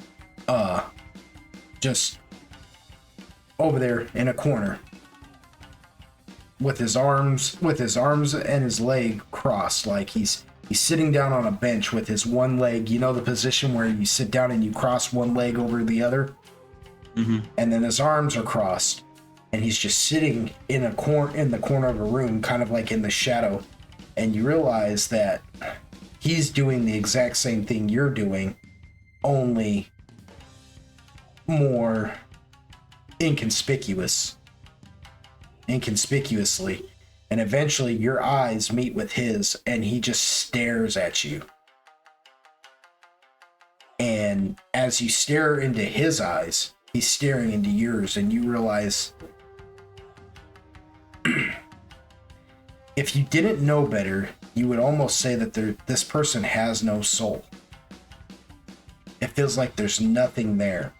just over there in a corner with his arms and his leg crossed, like he's sitting down on a bench with his one leg. You know the position where you sit down and you cross one leg over the other?
Mm-hmm.
And then his arms are crossed, and he's just sitting in the corner of a room, kind of like in the shadow. And you realize that he's doing the exact same thing you're doing, only more inconspicuously. And eventually your eyes meet with his, and he just stares at you. And as you stare into his eyes, he's staring into yours, and you realize if you didn't know better, you would almost say that this person has no soul. It feels like there's nothing there.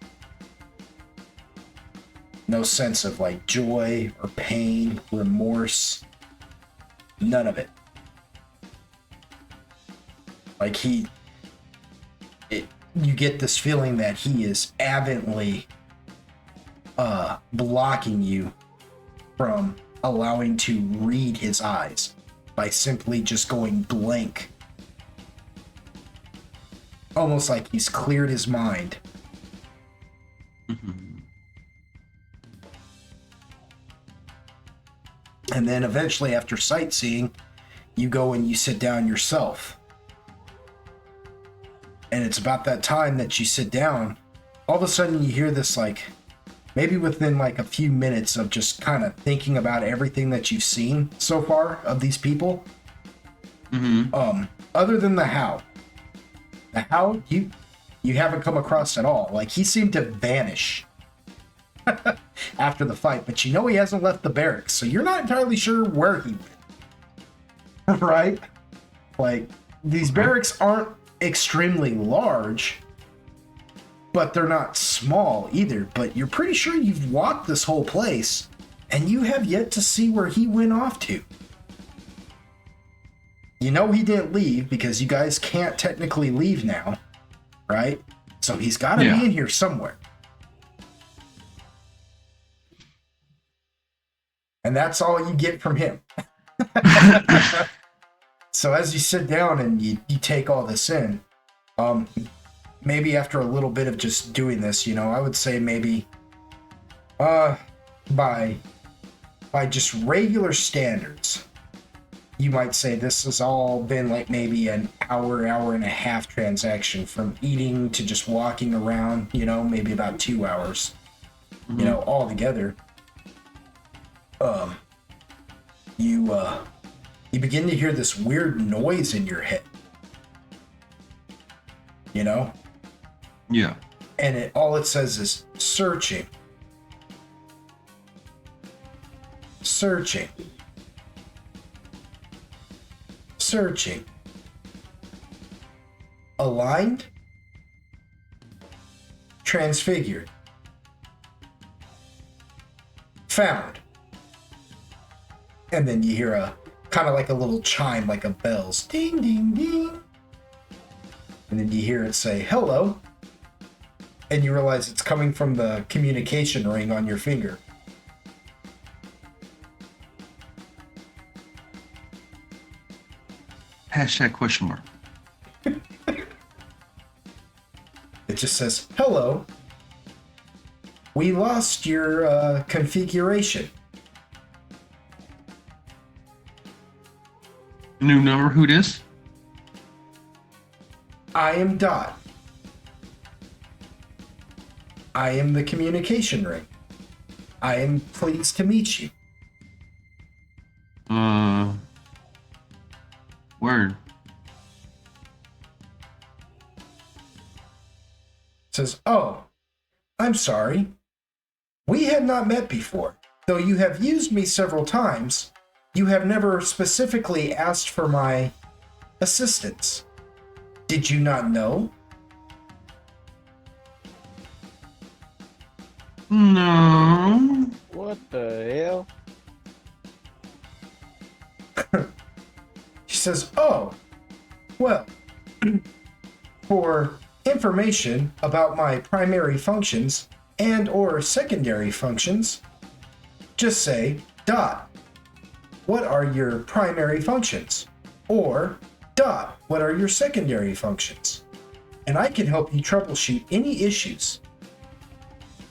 No sense of like joy or pain, remorse. None of it. Like you get this feeling that he is avidly blocking you from allowing to read his eyes by simply just going blank. Almost like he's cleared his mind.
Mm-hmm.
And then eventually, after sightseeing, you go and you sit down yourself. And it's about that time that you sit down, all of a sudden you hear this, like, maybe within like a few minutes of just kind of thinking about everything that you've seen so far of these people.
Mm-hmm.
Other than the How you haven't come across at all. Like, he seemed to vanish after the fight, but you know he hasn't left the barracks, so you're not entirely sure where he went. Right? Like, these barracks aren't extremely large, but they're not small either. But you're pretty sure you've walked this whole place, and you have yet to see where he went off to. You know he didn't leave, because you guys can't technically leave now, right? So he's got to be in here somewhere. And that's all you get from him. So as you sit down and you take all this in, maybe after a little bit of just doing this, I would say maybe by just regular standards, you might say this has all been like maybe an hour and a half transaction, from eating to just walking around, maybe about 2 hours, all together. You begin to hear this weird noise in your head,
Yeah.
and all it says is searching, aligned, transfigured, found. And then you hear a kind of like a little chime, like a bells, ding, ding, ding. And then you hear it say, hello. And you realize it's coming from the communication ring on your finger.
Hashtag question mark.
It just says, hello. We lost your configuration.
New number, who this?
I am Dot. I am the communication ring. I am pleased to meet you.
Word.
Says, oh, I'm sorry. We have not met before. Though you have used me several times, you have never specifically asked for my assistance. Did you not know?
No.
What the hell?
She says, oh, well, for information about my primary functions and or secondary functions, just say dot. What are your primary functions? Or dot. What are your secondary functions? And I can help you troubleshoot any issues.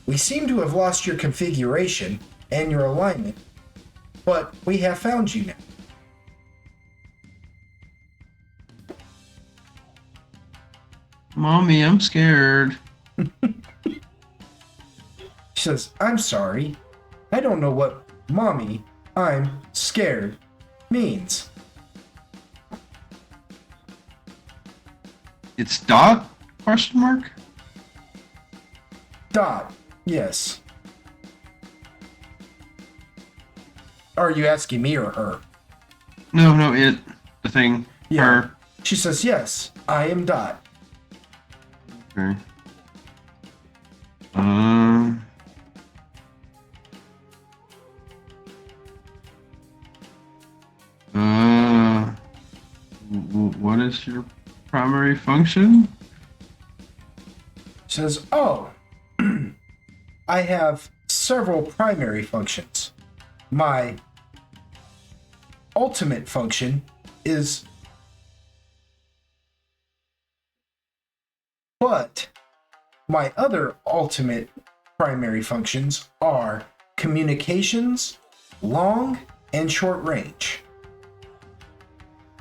We seem to have lost your configuration and your alignment, but we have found you now.
Mommy, I'm scared.
She says, I'm sorry. I don't know what mommy, I'm scared means.
It's dot? Question mark?
Dot. Yes. Are you asking me or her?
No, it. The thing.
Yeah.
Her.
She says, yes, I am Dot.
Okay. What is your primary function?
She says, oh, I have several primary functions. My ultimate function is, but my other ultimate primary functions are communications, long and short range.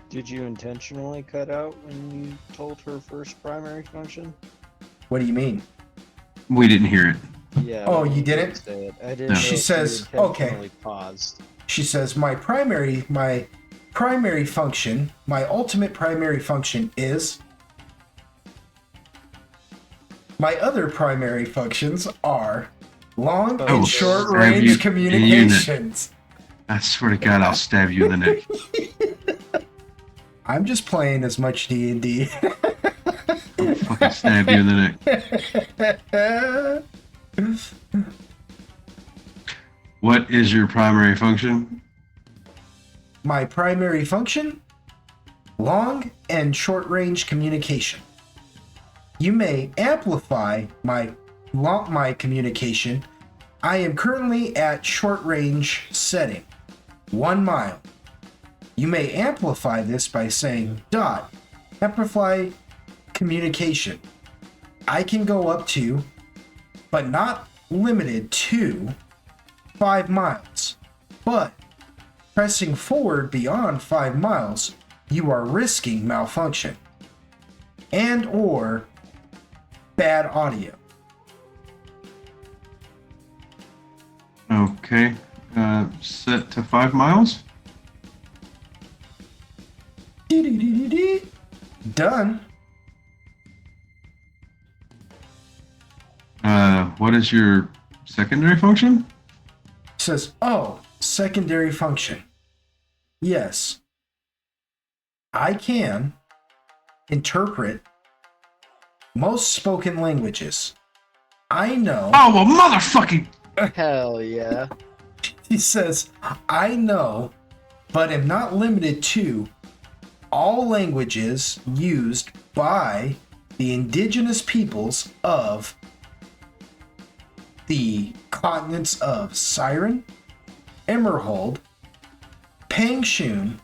Did you intentionally cut out when you told her first primary function?
What do you mean?
We didn't hear it.
Yeah.
Oh,
when
you didn't?
say it. I didn't
No.
know
She
if you
says, okay.
intentionally paused.
She says, my primary function, my ultimate primary function is, my other primary functions are long
Oh,
and
stab
short
you
range
in the
communications.
I swear to God, I'll stab you in the neck.
I'm just playing as much D&D.
I'll fucking stab you in the neck. What is your primary function?
My primary function? Long and short range communication. You may amplify my communication. I am currently at short range setting, 1 mile. You may amplify this by saying dot, amplify communication. I can go up to, but not limited to, 5 miles. But pressing forward beyond 5 miles, you are risking malfunction and or bad audio.
Okay. Set to 5 miles.
Done.
What is your secondary function?
Says, oh, secondary function. Yes. I can interpret most spoken languages. I know.
Oh, well, motherfucking.
Hell yeah.
He says, I know, but am not limited to all languages used by the indigenous peoples of the continents of Siren, Emerald, Pangshun,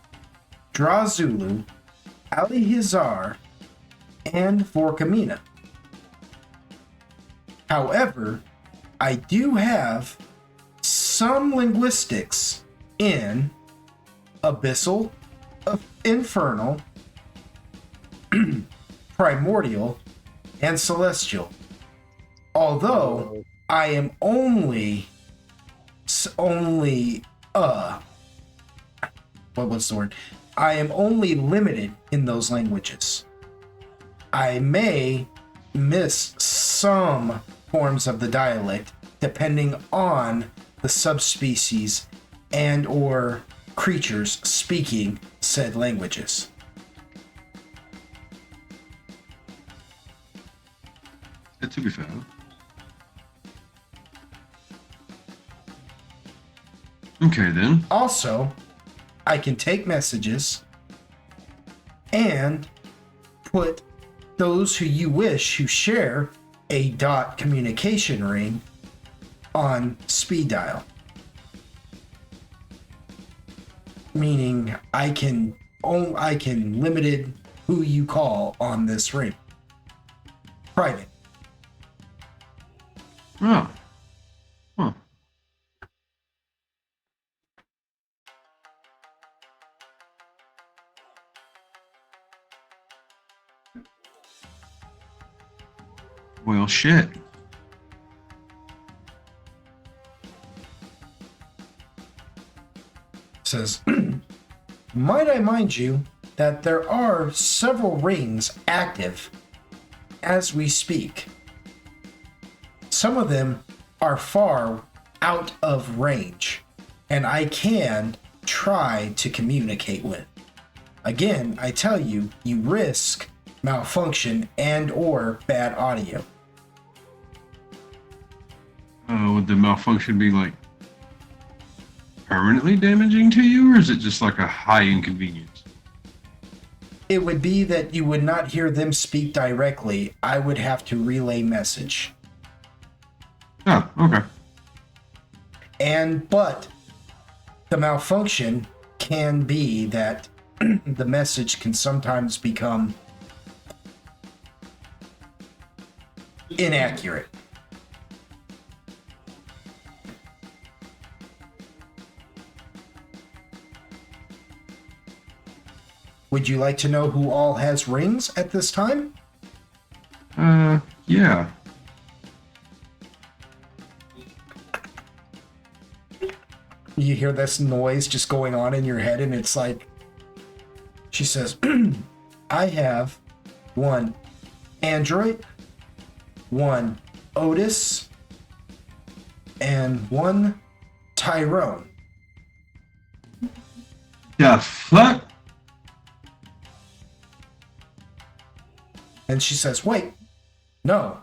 Drazulu, Alihizar, and Vorkamina. However, I do have some linguistics in Abyssal, Infernal, Primordial, and Celestial. Although I am only what's the word? I am only limited in those languages. I may miss some forms of the dialect depending on the subspecies and or creatures speaking said languages.
To be fair. Okay, then.
Also, I can take messages and put those who you wish who share a dot communication ring on speed dial. Meaning I can limited who you call on this ring. Private.
Oh. Huh. Well, shit.
Says, might I mind you that there are several rings active as we speak. Some of them are far out of range, and I can try to communicate with. Again, I tell you, you risk malfunction and or bad audio.
Would the malfunction be like permanently damaging to you, or is it just like a high inconvenience?
It would be that you would not hear them speak directly. I would have to relay message.
Oh, okay.
But the malfunction can be that the message can sometimes become inaccurate. Would you like to know who all has rings at this time?
Yeah.
You hear this noise just going on in your head, and it's like, she says, I have 1 Android, 1 Otis, and 1 Tyrone.
The fuck?
And she says, wait, no.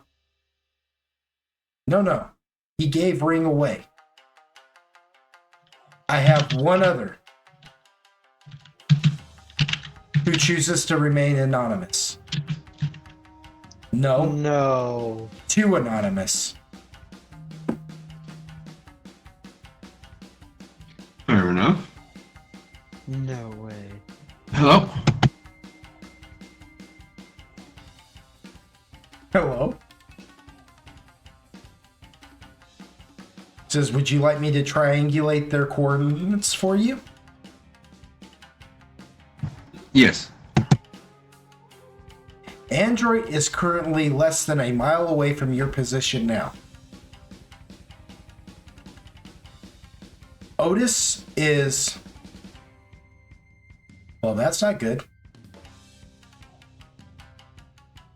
He gave ring away. I have 1 other who chooses to remain anonymous. No.
No.
2 anonymous.
Fair enough.
No way.
Hello?
Hello? Says, would you like me to triangulate their coordinates for you?
Yes.
Android is currently less than a mile away from your position now. Otis is... Well, that's not good.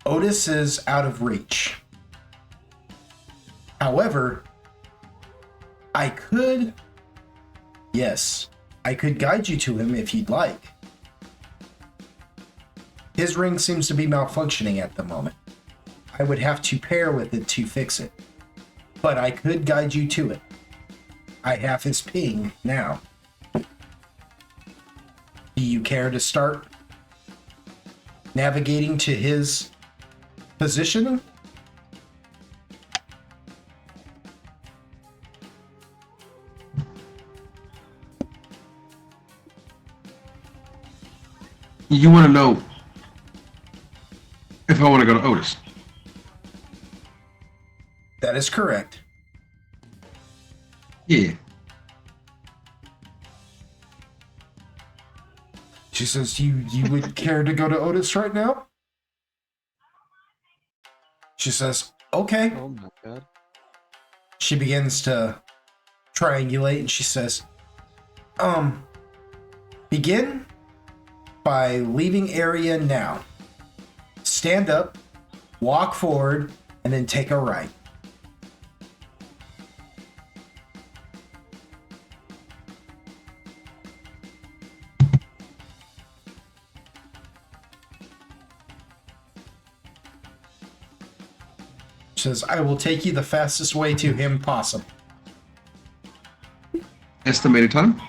Otis is out of reach. However, I could guide you to him if you'd like. His ring seems to be malfunctioning at the moment. I would have to pair with it to fix it. But I could guide you to it. I have his ping now. Do you care to start navigating to his position?
You want to know if I want to go to Otis?
That is correct.
Yeah.
She says, you would care to go to Otis right now? She says, okay.
Oh my god.
She begins to triangulate and she says, begin by leaving area now. Stand up, walk forward, and then take a right. Says, I will take you the fastest way to him possible.
Estimated time?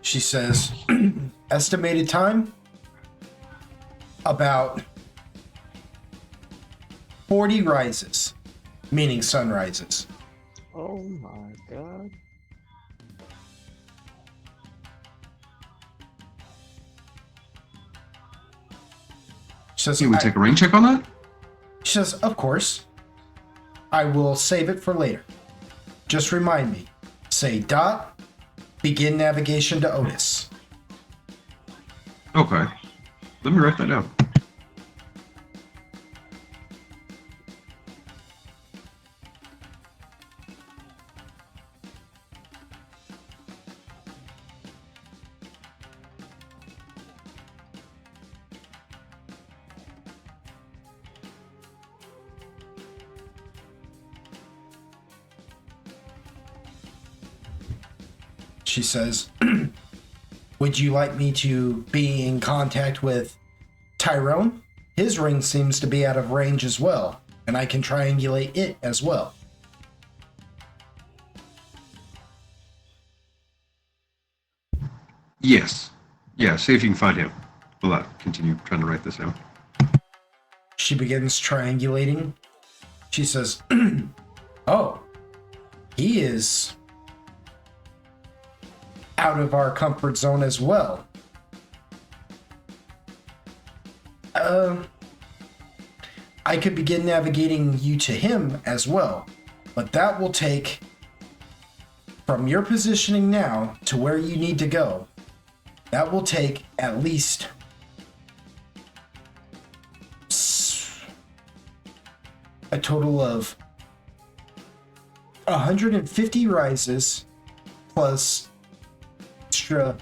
She says, estimated time? About 40 rises, meaning sunrises.
Oh my god.
She says,
Can we take a rain check on that?
She says, of course. I will save it for later. Just remind me. Say dot, begin navigation to Otis.
Okay. Let me write that down.
She says, would you like me to be in contact with Tyrone? His ring seems to be out of range as well, and I can triangulate it as well.
Yes. Yeah, see if you can find him. Will I continue trying to write this down?
She begins triangulating. She says, oh, he is out of our comfort zone as well. I could begin navigating you to him as well, but that will take, from your positioning now to where you need to go, that will take at least a total of 150 rises plus extra.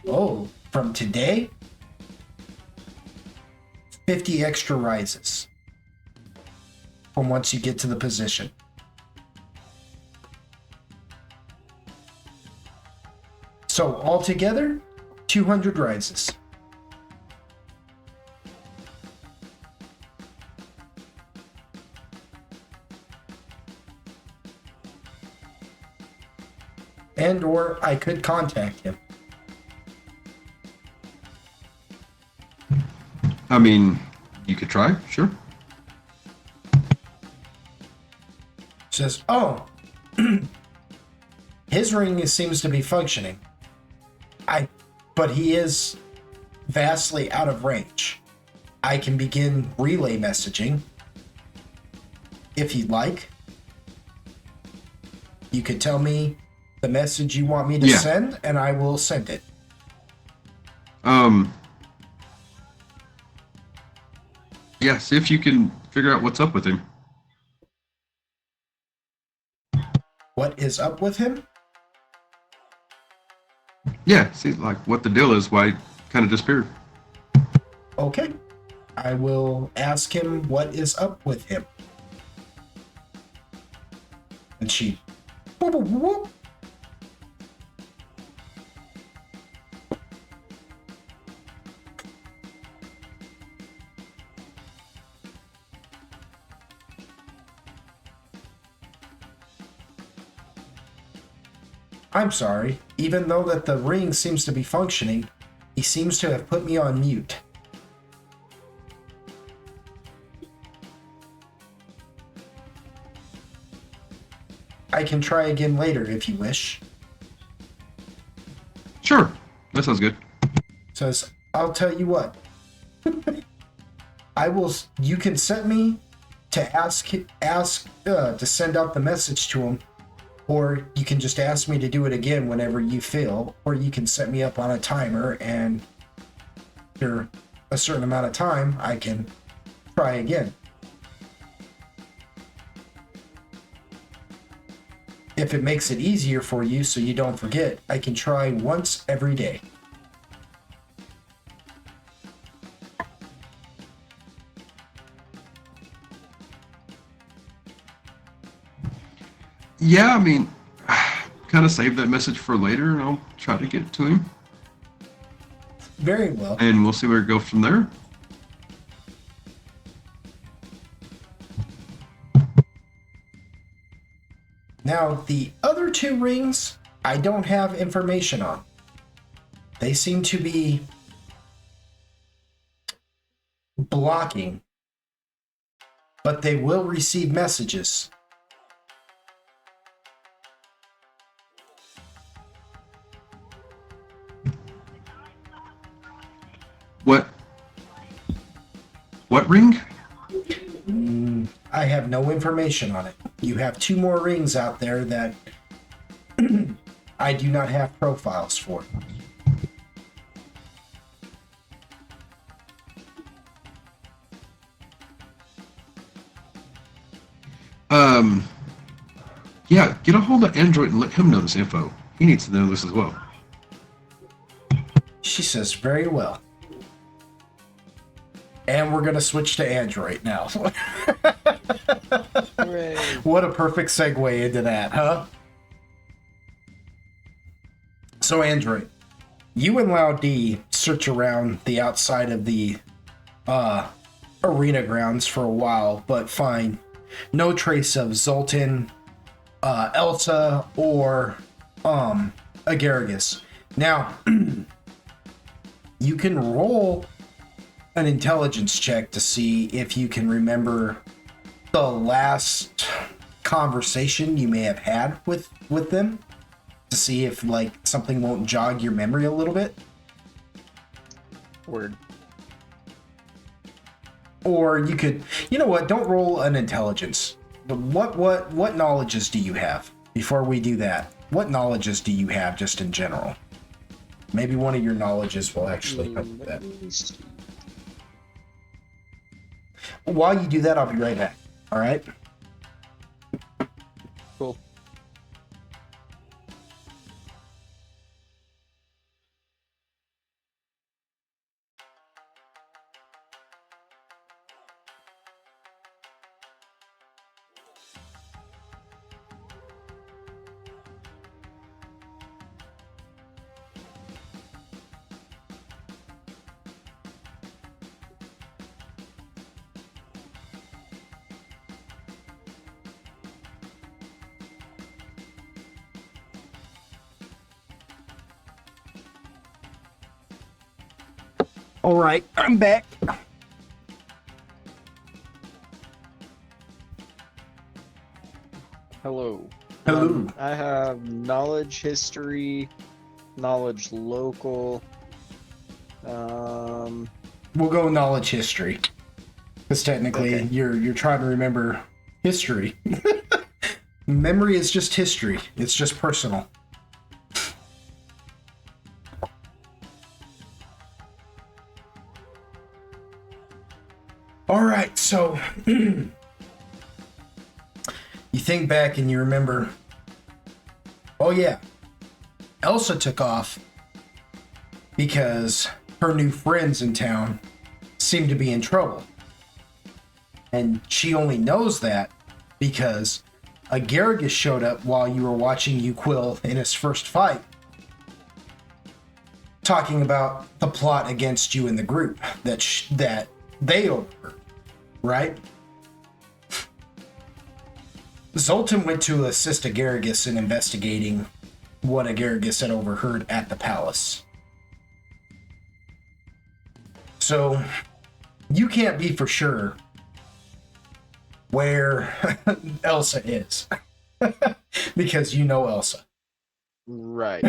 Oh, from today, 50 extra rises from once you get to the position. So altogether, 200 rises. And or I could contact him.
I mean, you could try, sure.
Says, oh, his ring seems to be functioning. But he is vastly out of range. I can begin relay messaging if you'd like. You could tell me the message you want me to send, and I will send it.
Yeah, see if you can figure out what's up with him.
What is up with him?
Yeah, see like what the deal is, why he kind of disappeared.
Okay. I will ask him what is up with him. And she... Whoop, whoop, whoop. I'm sorry. Even though that the ring seems to be functioning, he seems to have put me on mute. I can try again later if you wish.
Sure, that sounds good.
Says, I'll tell you what. You can set me to ask to send out the message to him, or you can just ask me to do it again whenever you feel, or you can set me up on a timer, and after a certain amount of time, I can try again. If it makes it easier for you so you don't forget, I can try once every day.
Yeah, I mean, kind of save that message for later, and I'll try to get it to him.
Very well.
And we'll see where it goes from there.
Now, the other 2 rings, I don't have information on. They seem to be blocking, but they will receive messages.
What ring?
I have no information on it. You have 2 more rings out there that I do not have profiles for.
Yeah, get a hold of Android and let him know this info. He needs to know this as well.
She says, very well. And we're going to switch to Android now.
Hooray.
What a perfect segue into that, huh? So, Android, you and Lao D search around the outside of the arena grounds for a while, but find no trace of Zoltan, Elsa, or Agaragis. Now, you can roll an intelligence check to see if you can remember the last conversation you may have had with them, to see if like something won't jog your memory a little bit.
Word.
Or you could, you know what, don't roll an intelligence. But what knowledges do you have? Before we do that, what knowledges do you have just in general? Maybe one of your knowledges will actually help with that. While you do that, I'll be right back. All right?
Cool.
All right, I'm back.
Hello.
Hello.
I have knowledge history, knowledge local.
We'll go knowledge history, because technically
Okay.
you're trying to remember history. Memory is just history. It's just personal. All right, so you think back and you remember, oh yeah, Elsa took off because her new friends in town seem to be in trouble. And she only knows that because Agaragis showed up while you were watching Uquill in his first fight, talking about the plot against you and the group that they overheard, right? Zoltan went to assist Agaragis in investigating what Agaragis had overheard at the palace. So, you can't be for sure where Elsa is. Because you know Elsa.
Right.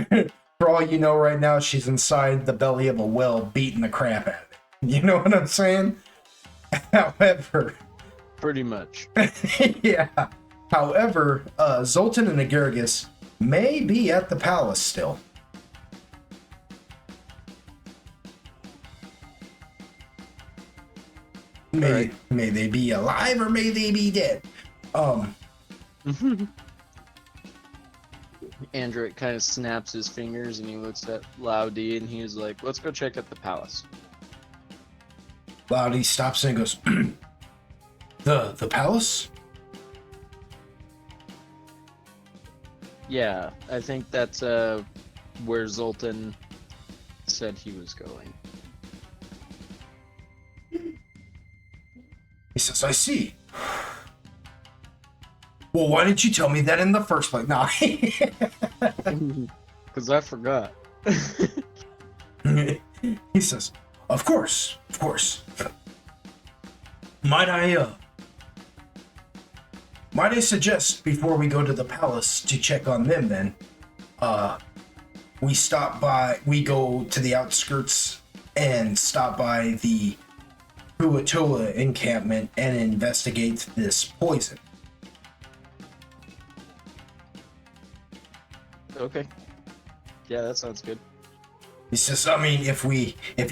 For all you know right now, she's inside the belly of a whale beating the crap out of it. You know what I'm saying? However...
Pretty much.
Yeah. However, Zoltan and Agaragis may be at the palace still. May they be alive or may they be dead?
Android kind of snaps his fingers and he looks at Loudy and he's like, let's go check at the palace.
Loudy stops and goes, The palace?
Yeah, I think that's where Zoltan said he was going.
He says, I see. Well, why didn't you tell me that in the first place? No.
Because I forgot.
He says, of course, of course. Might I suggest before we go to the palace to check on them then, we go to the outskirts and stop by the Huatoa encampment and investigate this poison.
Okay. Yeah, that sounds good.
He says, I mean, if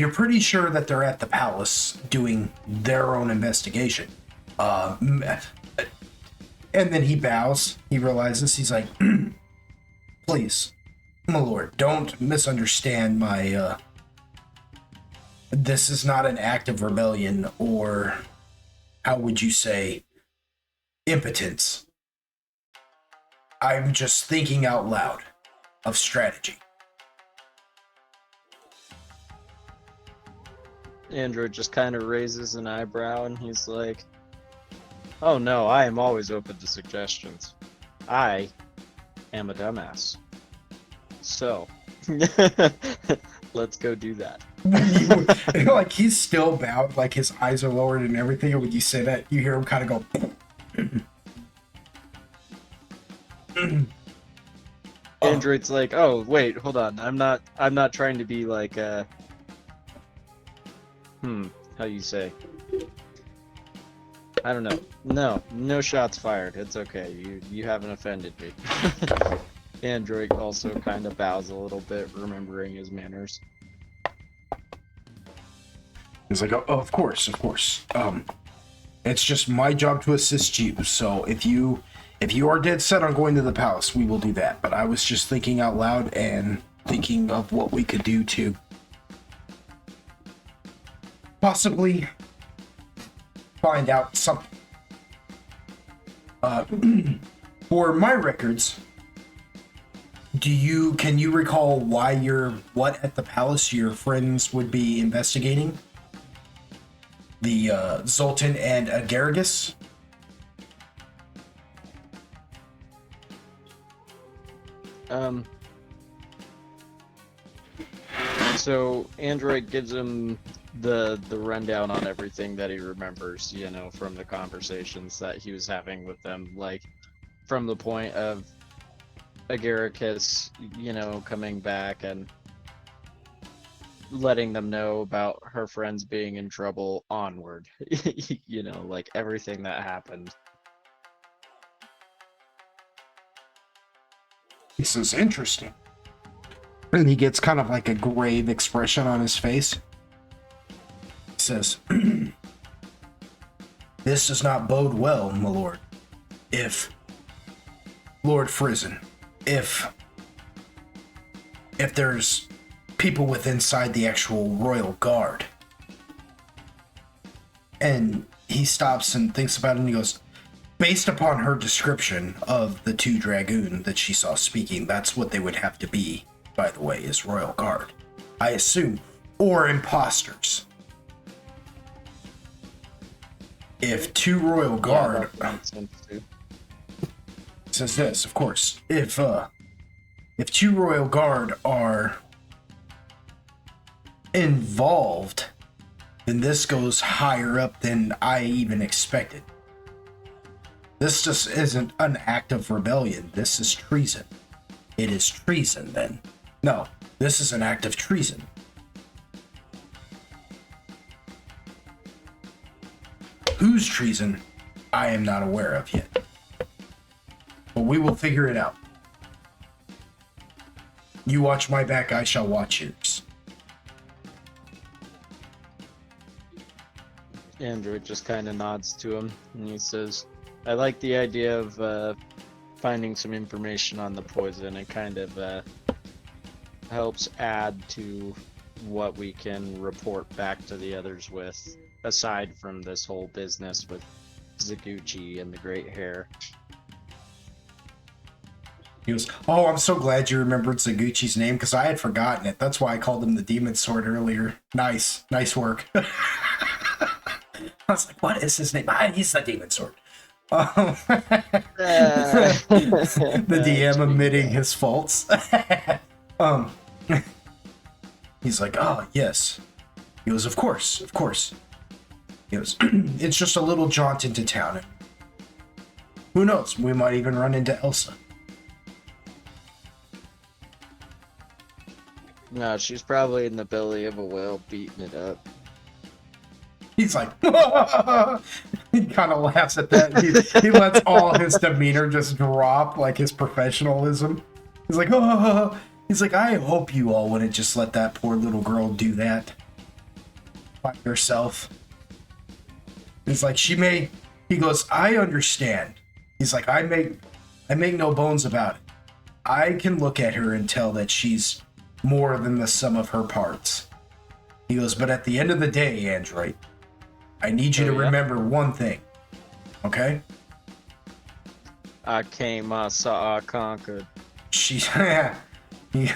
you're pretty sure that they're at the palace doing their own investigation, and then he bows, he realizes, he's like, please, my lord, don't misunderstand my, this is not an act of rebellion or, how would you say, impotence. I'm just thinking out loud of strategy.
Android just kind of raises an eyebrow and he's like, oh no, I am always open to suggestions. I am a dumbass. So, let's go do that.
Like, he's still bowed, like his eyes are lowered and everything, and when you say that, you hear him kind of go...
Android's like, oh wait, hold on, I'm not trying to be like, how you say? I don't know. No shots fired. It's okay. You haven't offended me. Android also kind of bows a little bit, remembering his manners.
He's like, oh, of course. It's just my job to assist you. So if you are dead set on going to the palace, we will do that. But I was just thinking out loud and thinking of what we could do to possibly find out something. For my records, can you recall why what at the palace your friends would be investigating? The Zoltan and Agaragis?
So Android gives him the rundown on everything that he remembers, from the conversations that he was having with them, like from the point of Agaricus, coming back and letting them know about her friends being in trouble onward, like everything that happened.
This is interesting. And he gets kind of like a grave expression on his face. He says, this does not bode well, my lord. If Lord Frizen, if there's people with inside the actual royal guard. And he stops and thinks about it and he goes, based upon her description of the two dragoon that she saw speaking, that's what they would have to be, by the way, is royal guard. I assume. Or imposters. If two royal guard...
Yeah, that makes sense too.
Says this, of course. If two royal guard are involved, then this goes higher up than I even expected. This just isn't an act of rebellion. This is treason. It is treason, then. No, this is an act of treason. Whose treason, I am not aware of yet. But we will figure it out. You watch my back, I shall watch yours.
Android just kind of nods to him and he says, I like the idea of finding some information on the poison. It kind of helps add to what we can report back to the others with, aside from this whole business with Zaguchi and the great hair.
He goes, oh, I'm so glad you remembered Zaguchi's name, because I had forgotten it. That's why I called him the Demon Sword earlier. Nice work. I was like, what is his name? He's the Demon Sword. The DM admitting his faults. um, he's like, oh, yes. He goes, of course. He goes, it's just a little jaunt into town. And who knows? We might even run into Elsa.
No, she's probably in the belly of a whale beating it up.
He's like, he kind of laughs at that. He lets all his demeanor just drop, like his professionalism. He's like, oh. He's like, I hope you all wouldn't just let that poor little girl do that by herself. He's like, he goes, I understand. He's like, I make no bones about it. I can look at her and tell that she's more than the sum of her parts. He goes, but at the end of the day, Android, I need you to remember one thing, okay?
I came, I saw, I conquered.
She's, he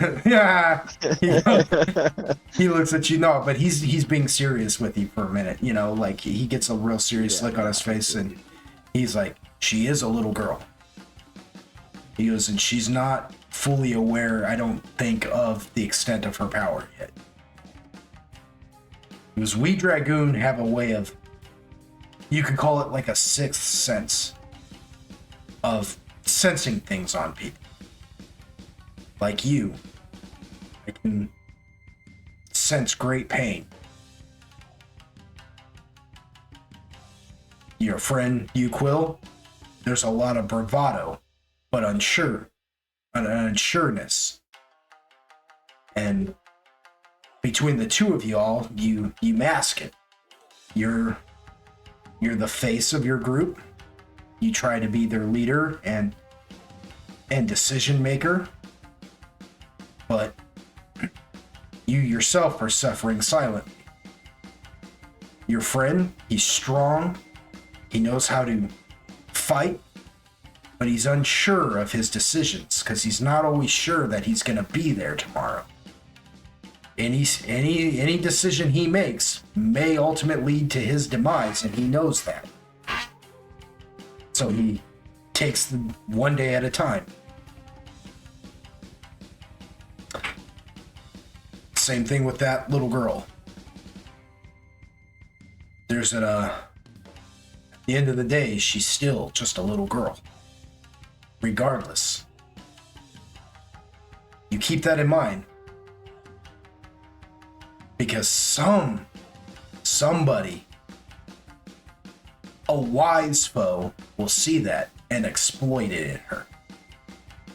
looks at you, no, but he's being serious with you for a minute, you know, like he gets a real serious look on his face, and he's like, she is a little girl. He goes, and she's not fully aware, I don't think, of the extent of her power yet. Because we Dragoon have a way of, you could call it like a sixth sense of sensing things on people. Like you, I can sense great pain. Your friend, you Quill, there's a lot of bravado, but unsureness. And between the two of y'all, you mask it. You're the face of your group. You try to be their leader and decision maker, but you yourself are suffering silently. Your friend, he's strong. He knows how to fight, but he's unsure of his decisions because he's not always sure that he's going to be there tomorrow. Any decision he makes may ultimately lead to his demise, and he knows that. So he takes them one day at a time. Same thing with that little girl. At the end of the day, she's still just a little girl. Regardless. You keep that in mind. Because somebody, a wise foe, will see that and exploit it in her.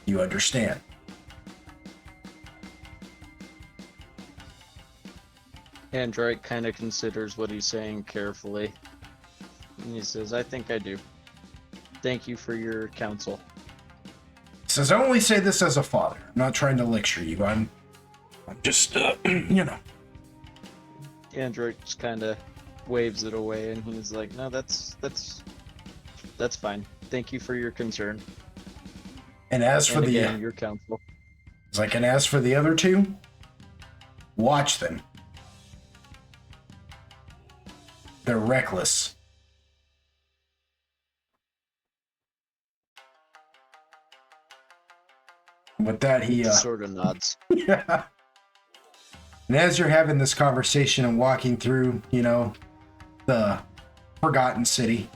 You understand?
Android kind of considers what he's saying carefully. And he says, I think I do. Thank you for your counsel.
He says, I only say this as a father. I'm not trying to lecture you. I'm just, you know.
Android just kind of waves it away, and he's like, no, that's fine. Thank you for your concern.
And as for
your counsel.
It's like, and as for the other two, watch them. They're reckless. With that, he
sort of nods.
Yeah. And as you're having this conversation and walking through, you know, the Forgotten City,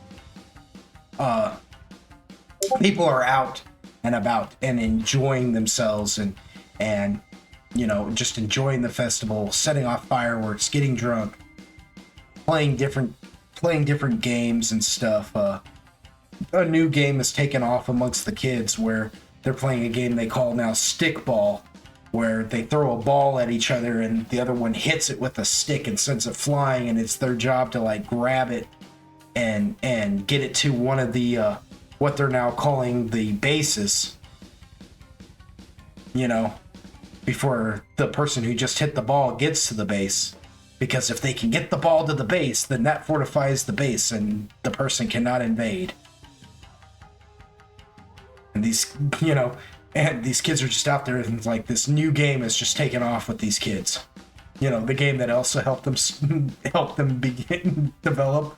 people are out and about and enjoying themselves and you know, just enjoying the festival, setting off fireworks, getting drunk, playing different games and stuff. A new game is taken off amongst the kids where they're playing a game they call now stickball, where they throw a ball at each other and the other one hits it with a stick and sends it flying, and it's their job to like grab it and get it to one of the what they're now calling the bases, you know, before the person who just hit the ball gets to the base. Because if they can get the ball to the base, then that fortifies the base and the person cannot invade. And these, you know, and these kids are just out there, and like this new game is just taking off with these kids. You know, the game that Elsa helped them begin develop.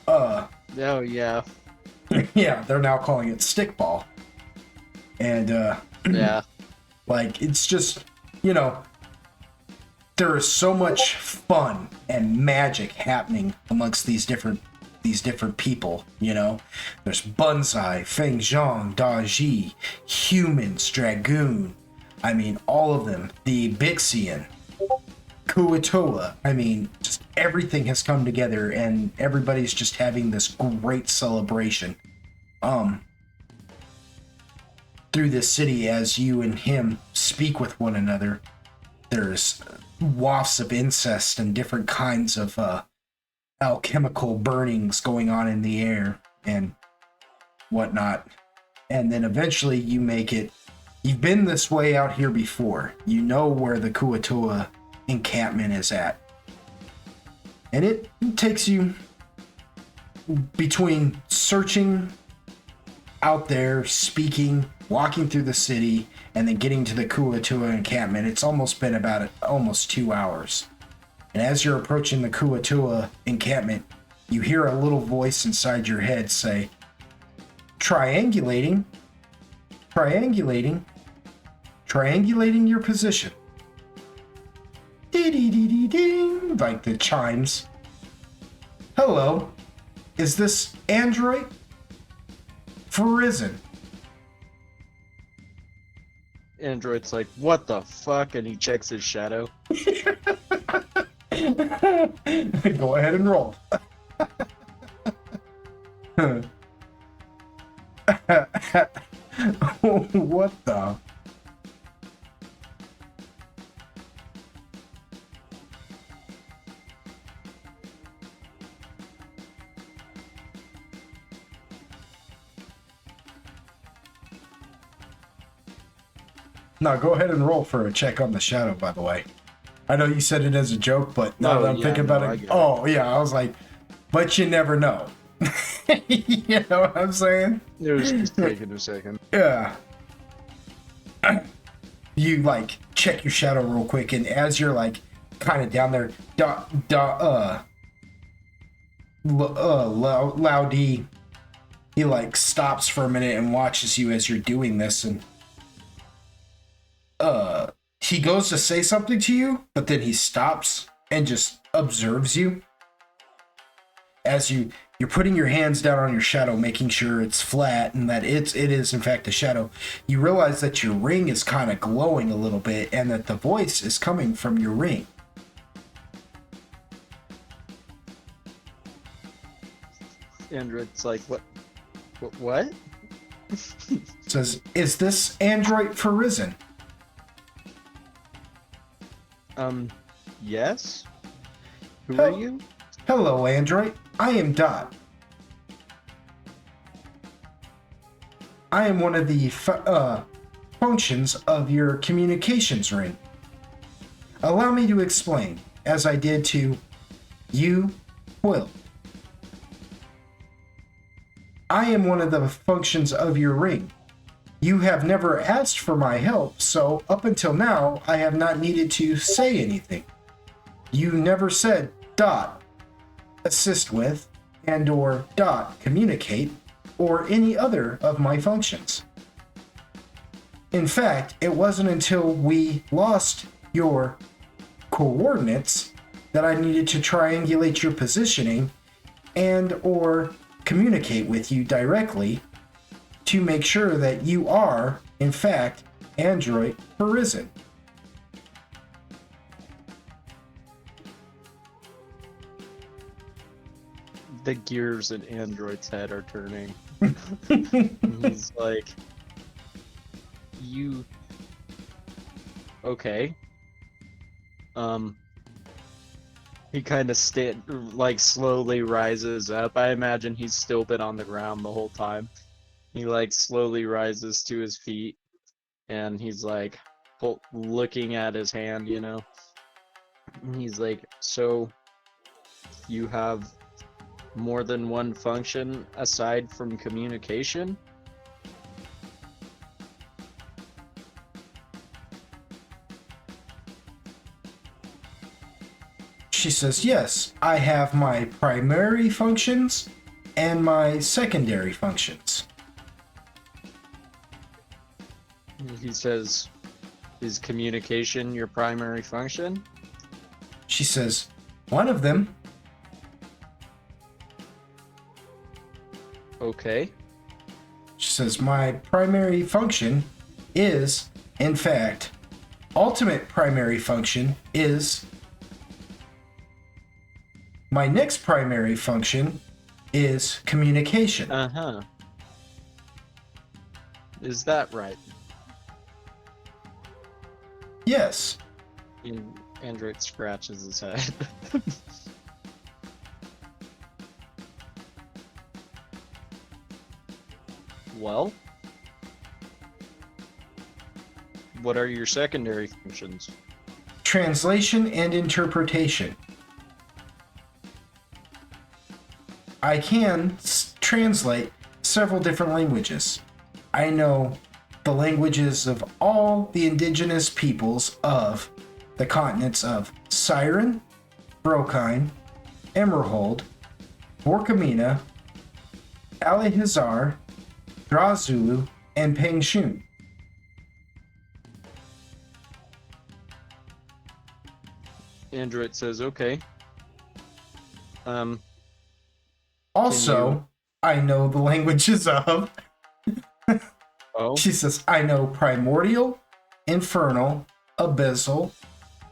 Oh yeah.
Yeah, they're now calling it stickball. And
Yeah.
like it's just, you know, there is so much fun and magic happening amongst these different people, you know. There's Bonsai, Feng Zhang, Daji, Humans, Dragoon. I mean, all of them. The Bixian, Kuatoa. I mean, just everything has come together and everybody's just having this great celebration. Through this city as you and him speak with one another. There's wafts of incest and different kinds of alchemical burnings going on in the air and whatnot. And then eventually you make it. You've been this way out here before. You know where the Kuatoa encampment is at. And it takes you between searching out there, speaking, walking through the city, and then getting to the Kuatoa encampment. It's almost been about almost 2 hours. And as you're approaching the Kuatoa encampment, you hear a little voice inside your head say, triangulating your position. Dee-dee-dee-dee-ding, like the chimes. Hello, is this Android? Farisen.
Android's like, what the fuck? And he checks his shadow.
Go ahead and roll. What the? No, go ahead and roll for a check on the shadow, by the way. I know you said it as a joke, but now that I'm thinking about it. Oh, yeah, I was like, but you never know. You know what I'm saying?
It was just taking a second.
Yeah. You, like, check your shadow real quick, and as you're, like, kind of down there, Loudy, he, like, stops for a minute and watches you as you're doing this, and he goes to say something to you, but then he stops and just observes you as you're putting your hands down on your shadow, making sure it's flat and that it is in fact a shadow. You realize that your ring is kind of glowing a little bit and that the voice is coming from your ring.
Android's like, what?
Says, is this Android Farisen?
Yes? Who are you?
Hello, Android. I am Dot. I am one of the functions of your communications ring. Allow me to explain, as I did to you, Will. I am one of the functions of your ring. You have never asked for my help, so up until now, I have not needed to say anything. You never said, Dot, assist with, and or Dot, communicate, or any other of my functions. In fact, it wasn't until we lost your coordinates that I needed to triangulate your positioning and or communicate with you directly to make sure that you are, in fact, Android Farisen.
The gears in Android's head are turning. He's like, you... Okay. He kind of slowly rises up. I imagine he's still been on the ground the whole time. He like slowly rises to his feet, and he's like looking at his hand, you know. And he's like, so you have more than one function aside from communication?
She says, yes, I have my primary functions, and my secondary functions.
He says, is communication your primary function?
She says, one of them.
Okay.
She says, my primary function is, in fact, ultimate primary function is, my next primary function is communication.
Uh-huh. Is that right?
Yes.
Android scratches his head. Well, what are your secondary functions?
Translation and interpretation. I can translate several different languages. I know the languages of all the indigenous peoples of the continents of Siren, Brokine, Emerald, Borkamina, Alihazar, Drazulu, and Pengshun.
Android says, okay.
Also, I know the languages of...
Oh,
She says, I know primordial, infernal, abyssal,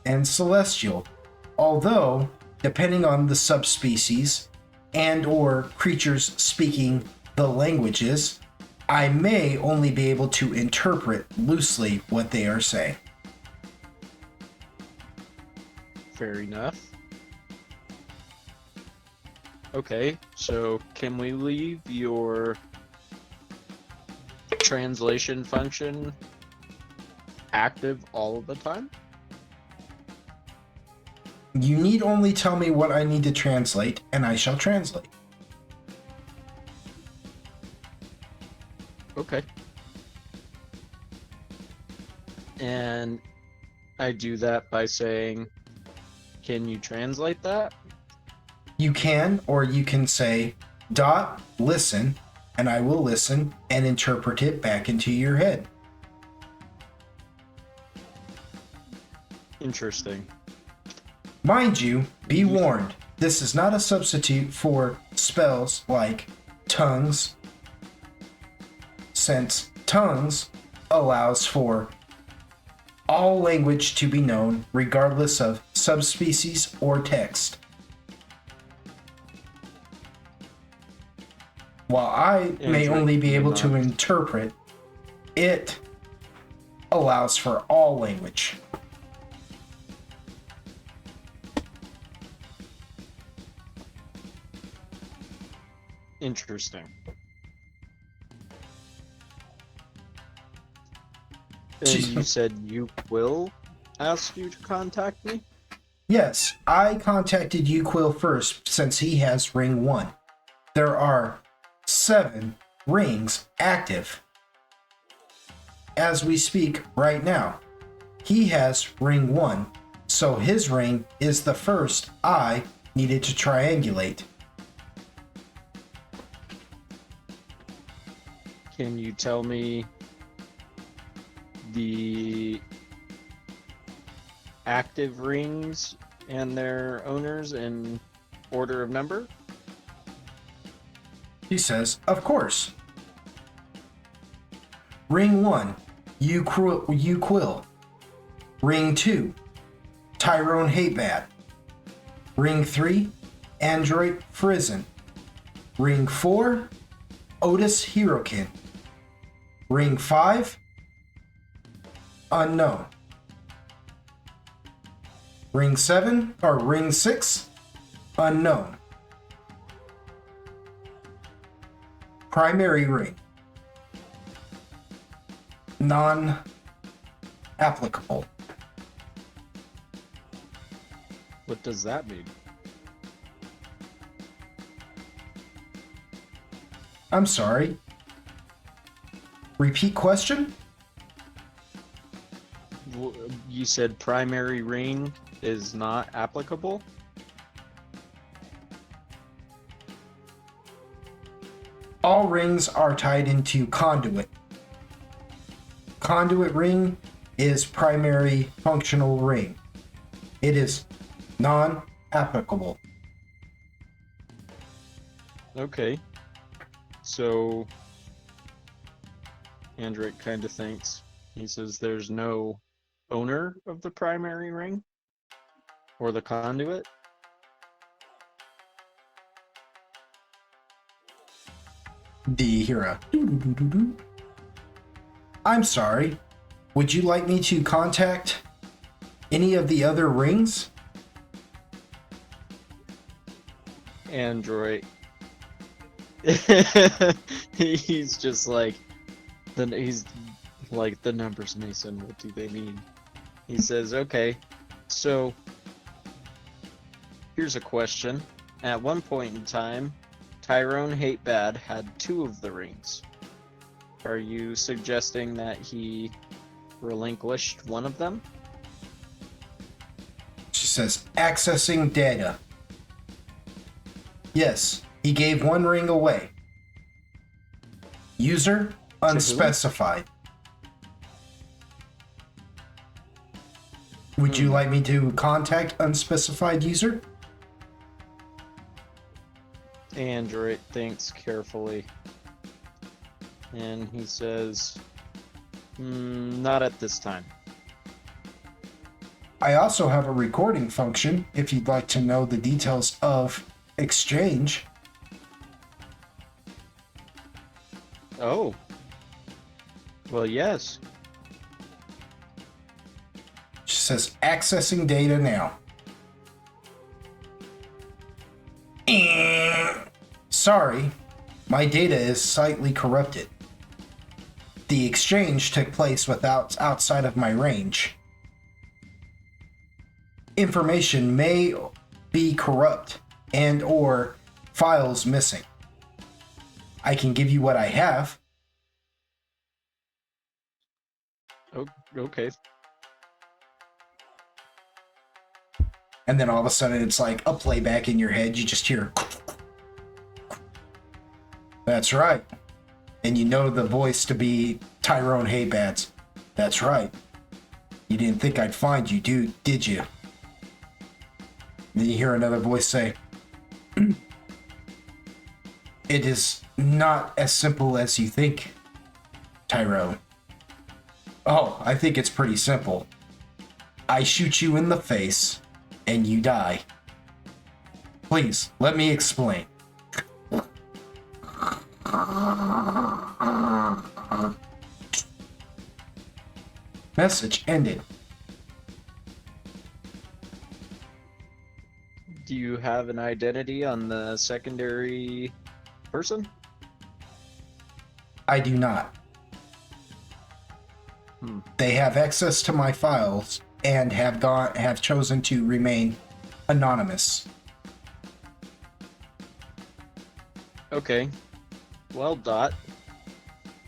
and celestial. Although, depending on the subspecies and or creatures speaking the languages, I may only be able to interpret loosely what they are saying.
fair enough. Okay, so can we leave your translation function active all of the time?
You need only tell me what I need to translate, and I shall translate.
Okay. And I do that by saying, can you translate that?
You can, or you can say, dot, listen, and I will listen and interpret it back into your head.
Interesting.
Mind you, be warned, this is not a substitute for spells like tongues, since tongues allows for all language to be known regardless of subspecies or text. While I may only be able to interpret, it allows for all language.
Interesting. And you said you will ask you to contact me?
Yes, I contacted Uquill first since he has ring 1. There are 7 rings active as we speak right now. He has ring 1, so his ring is the first I needed to triangulate.
Can you tell me the active rings and their owners in order of number?
He says, of course. Ring 1, Uquill. Ring 2, Tyrone Hatebat. Ring 3, Android Frizen. Ring 4, Otis Hirokin. Ring 5, Unknown. Ring 7, or Ring 6, Unknown. Primary ring. Non-applicable.
What does that mean?
I'm sorry. Repeat question?
You said primary ring is not applicable?
All rings are tied into conduit. Conduit ring is primary functional ring. It is non-applicable.
Okay. So Android kind of thinks. He says there's no owner of the primary ring or the conduit.
The hero. I'm sorry. Would you like me to contact any of the other rings?
Android. He's just like, he's like, the numbers, Mason. What do they mean? He says, okay, so here's a question. At one point in time, Tyrone Hatebad had 2 of the rings. Are you suggesting that he relinquished one of them?
She says, accessing data. Yes, he gave one ring away. User, unspecified. Would you like me to contact unspecified user?
Android thinks carefully. And he says, not at this time.
I also have a recording function if you'd like to know the details of exchange.
Oh. Well, yes.
She says, accessing data now. Sorry, my data is slightly corrupted. The exchange took place outside of my range. Information may be corrupt and or files missing. I can give you what I have.
Oh, okay.
And then all of a sudden it's like a playback in your head. You just hear. That's right. And you know the voice to be Tyrone Hatebad's. That's right. You didn't think I'd find you, dude, did you? Then you hear another voice say, it is not as simple as you think, Tyrone. Oh, I think it's pretty simple. I shoot you in the face, and you die. Please, let me explain. Message ended.
Do you have an identity on the secondary person?
I do not. They have access to my files and have chosen to remain anonymous.
Okay. Well, Dot,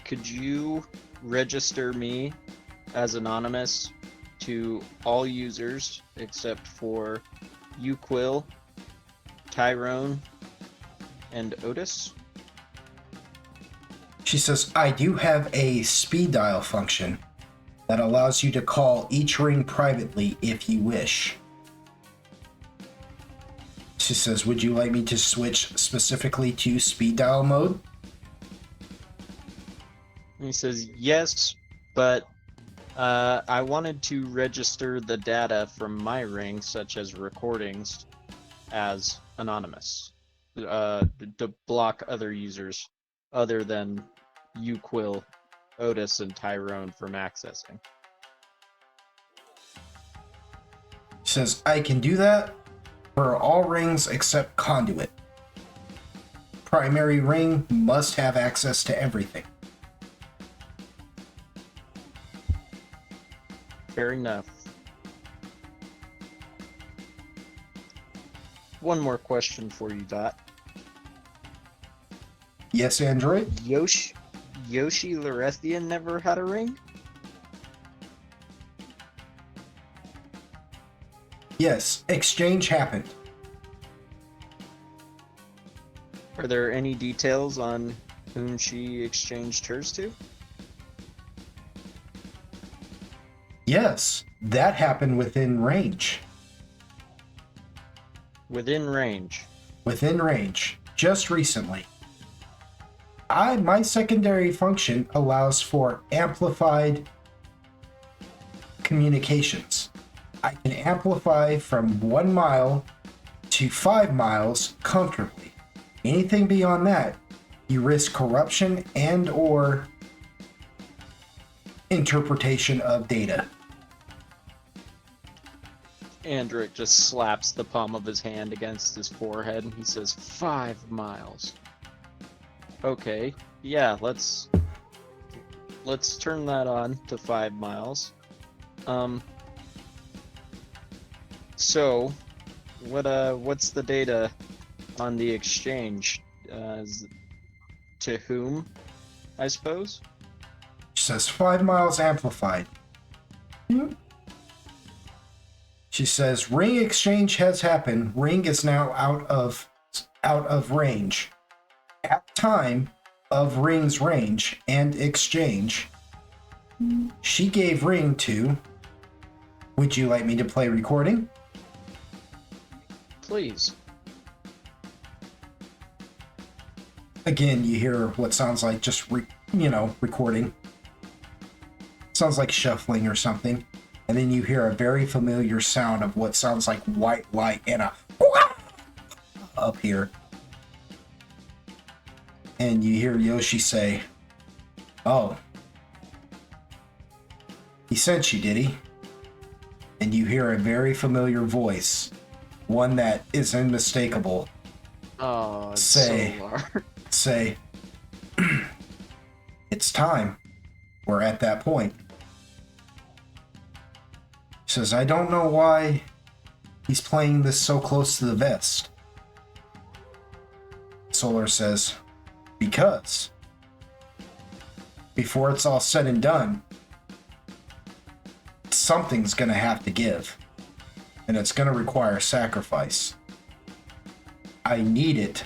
could you register me as anonymous to all users except for Uquill, Tyrone, and Otis?
She says, I do have a speed dial function that allows you to call each ring privately if you wish. She says, would you like me to switch specifically to speed dial mode?
And he says, yes, but I wanted to register the data from my ring, such as recordings, as anonymous, to block other users other than Uquill, Otis, and Tyrone from accessing.
She says, I can do that for all rings except conduit. Primary ring must have access to everything.
Fair enough. One more question for you, Dot.
Yes, Android?
Yoshi Larethian never had a ring?
Yes, exchange happened.
Are there any details on whom she exchanged hers to?
Yes, that happened within range.
Within range.
Within range, just recently. My secondary function allows for amplified communications. I can amplify from 1 mile to 5 miles comfortably. Anything beyond that, you risk corruption and or interpretation of data.
Andric just slaps the palm of his hand against his forehead and he says, 5 miles. Okay, yeah, let's turn that on to 5 miles. So, what's the data on the exchange? To whom, I suppose?
She says 5 miles amplified. She says ring exchange has happened. Ring is now out of range. At time of ring's range and exchange, she gave ring to. Would you like me to play recording?
Please.
Again, you hear what sounds like just recording. Sounds like shuffling or something. And then you hear a very familiar sound of what sounds like white light and a up here. And you hear Yoshi say, "Oh, he sent you, did he?" And you hear a very familiar voice, one that is unmistakable.
Oh, it's
Say.
Solar.
Say, "It's time. We're at that point." He says, "I don't know why he's playing this so close to the vest." Solar says, "Because before it's all said and done, something's going to have to give. And it's going to require sacrifice. I need it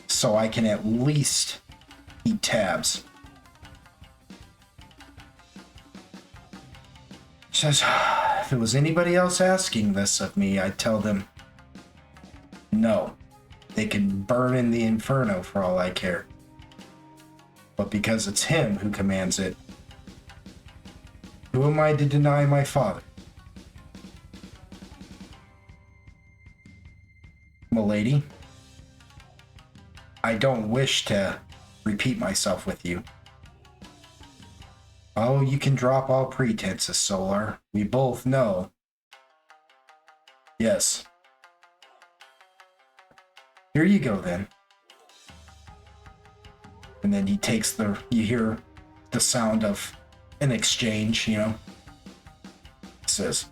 so I can at least keep tabs." She says, "If it was anybody else asking this of me, I'd tell them, no, they can burn in the inferno for all I care. But because it's him who commands it, who am I to deny my father?" "Milady, I don't wish to repeat myself with you." "Oh, you can drop all pretenses, Solar. We both know." "Yes." "Here you go, then." And then he takes you hear the sound of an exchange, It says,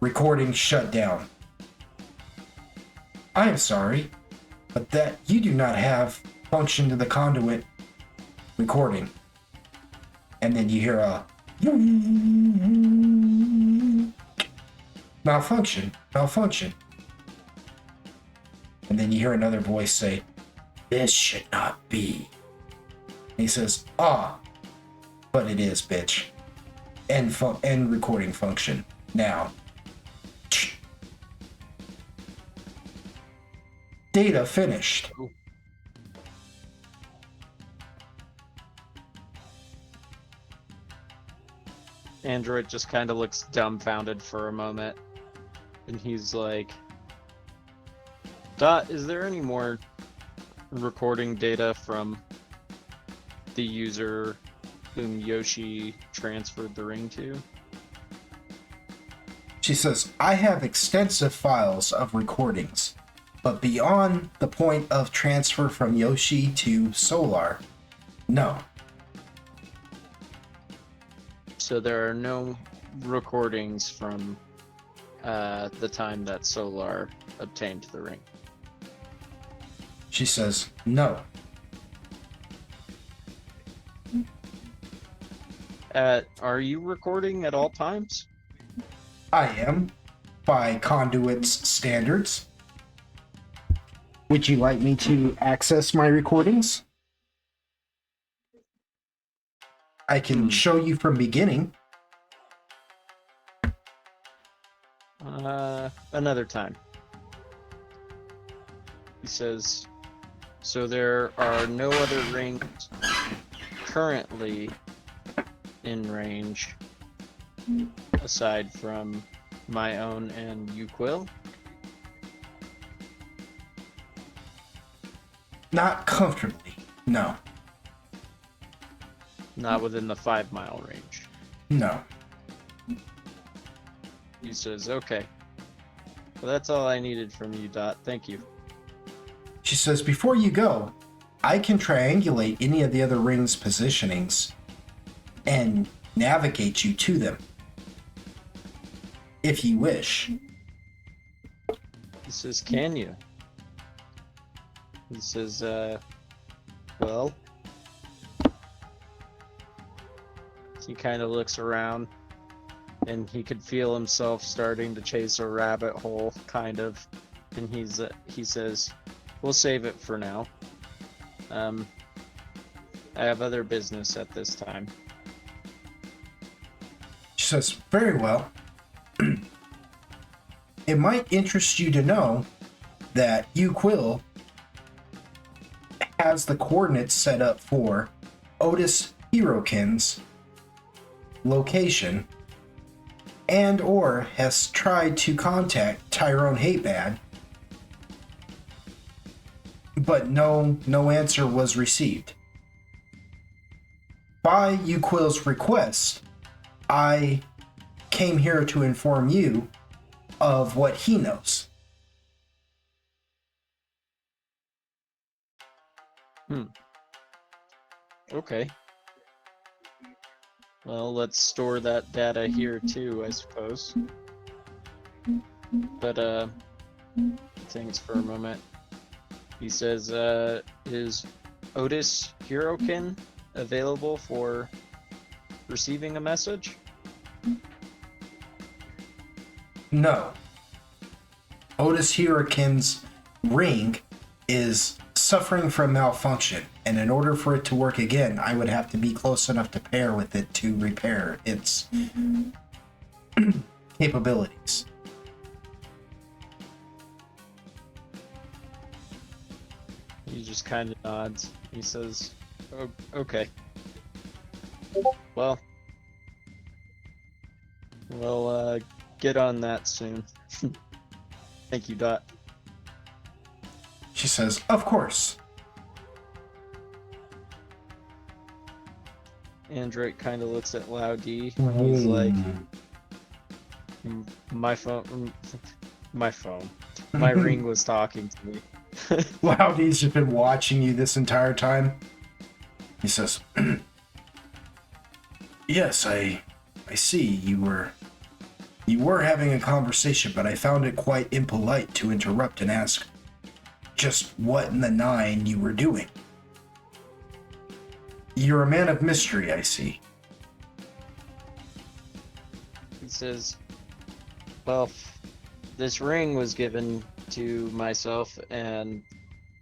"Recording shut down. I am sorry, but that you do not have function to the conduit recording." And then you hear a malfunction. And then you hear another voice say, "This should not be." And he says, "But it is, bitch. End recording function. Now." Data finished.
Android just kind of looks dumbfounded for a moment. And he's like, Dot, is there any more recording data from the user whom Yoshi transferred the ring to?
She says, "I have extensive files of recordings, but beyond the point of transfer from Yoshi to Solar, no."
So there are no recordings from the time that Solar obtained the ring.
She says, "No."
Are you recording at all times?
"I am, by conduit's standards." Would you like me to access my recordings? I can show you from beginning.
Another time. He says, so there are no other rings currently in range aside from my own and Uquil?
Not comfortably, no.
Not within the 5-mile range.
No.
He says, okay. Well, that's all I needed from you, Dot. Thank you.
She says, before you go, I can triangulate any of the other rings' positionings and navigate you to them. If you wish.
He says, can you? He says, well. He kind of looks around and he could feel himself starting to chase a rabbit hole, kind of. And he says, we'll save it for now. I have other business at this time.
She says, very well. It might interest you to know that Uquil has the coordinates set up for Otis Hirokin's location and or has tried to contact Tyrone Hatebad, but no answer was received. By Uquil's request, I came here to inform you of what he knows.
Okay. Well, let's store that data here too, I suppose. But, thanks for a moment. He says, is Otis Hirokin available for receiving a message?
No. Otis Hirokin's ring is suffering from malfunction, and in order for it to work again, I would have to be close enough to pair with it to repair its capabilities.
He just kind of nods. He says, oh, okay. Well, we'll get on that soon. Thank you, Dot.
She says, of course.
Android kind of looks at Loudy. He's like, my phone, my ring was talking to me.
Loudy's just been watching you this entire time. He says, yes, I see you were having a conversation, but I found it quite impolite to interrupt and ask just what in the nine you were doing. You're a man of mystery, I see.
He says, well, this ring was given to myself, and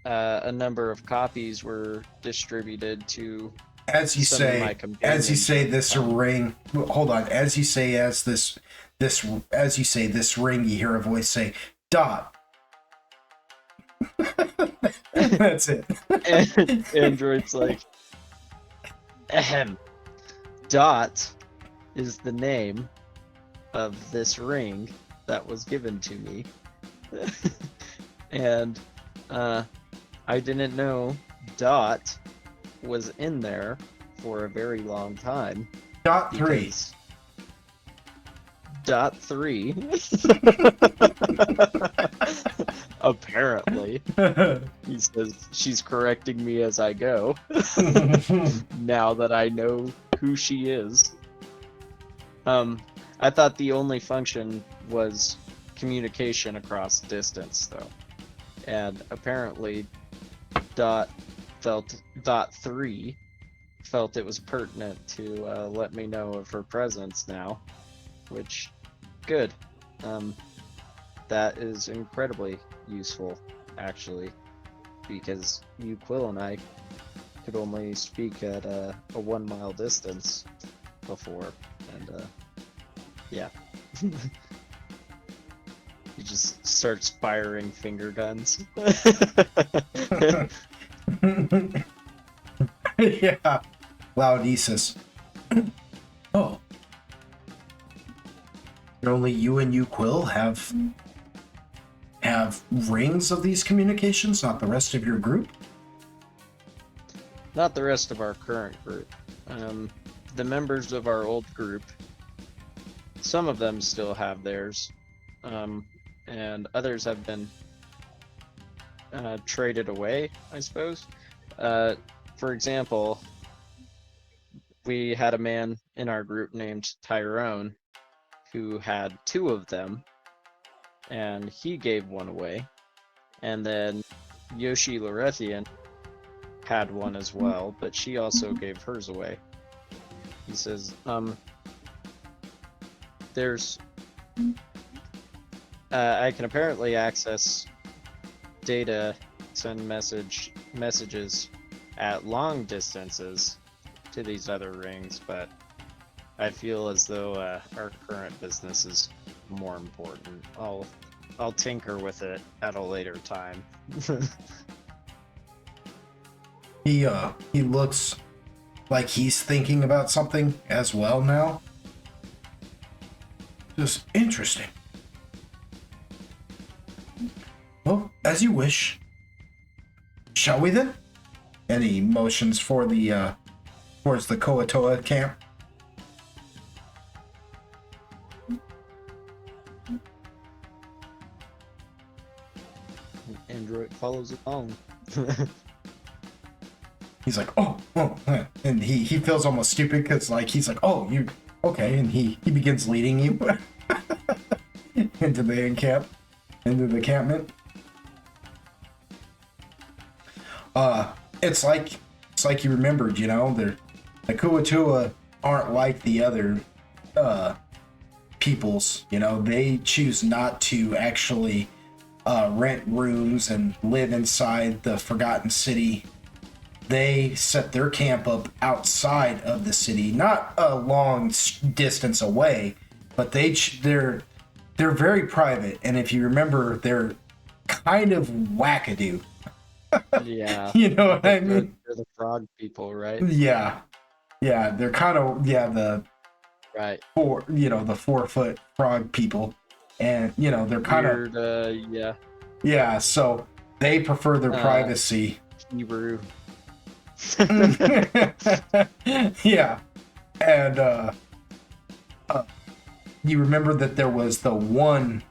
a number of copies were distributed to
as you say this ring. Hold on. As you say this ring, you hear a voice say, Dot. That's it.
And Android's like, ahem. Dot is the name of this ring that was given to me. And I didn't know Dot was in there for a very long time.
Dot 3.
Dot 3. Apparently. He says she's correcting me as I go. Now that I know who she is. I thought the only function was communication across distance, though. And apparently Dot 3 felt it was pertinent to let me know of her presence now, which, good. That is incredibly useful, actually. because you, Quill, and I could only speak at a 1 mile distance before, and yeah. He just starts firing finger guns.
Yeah. Laudesis. Oh. Only you and you, Quill, have rings of these communications, not the rest of your group?
Not the rest of our current group. The members of our old group, some of them still have theirs, and others have been traded away, I suppose. For example, we had a man in our group named Tyrone who had 2 of them, and he gave one away. And then Yoshi Lorethian had one as well, but she also gave hers away. He says, there's I can apparently access data, send messages at long distances to these other rings, but I feel as though our current business is more important. I'll tinker with it at a later time.
He looks like he's thinking about something as well now. Just interesting. Well, as you wish. Shall we then? Any motions for the towards the Koatoa camp?
Android follows along.
He's like, oh, and he feels almost stupid because like he's like, oh, you okay, and he begins leading you into the encampment. It's like you remembered, you know, the Kuatua aren't like the other peoples, you know, they choose not to actually rent rooms and live inside the Forgotten City. They set their camp up outside of the city, not a long distance away, but they're very private. And if you remember, they're kind of wackadoo.
Yeah.
You know what I mean?
They're the frog people, right?
Yeah, they're kind of the
Right.
4-foot frog people, and you know they're kind of
yeah.
So they prefer their privacy.
Hebrew.
Yeah, and you remember that there was the one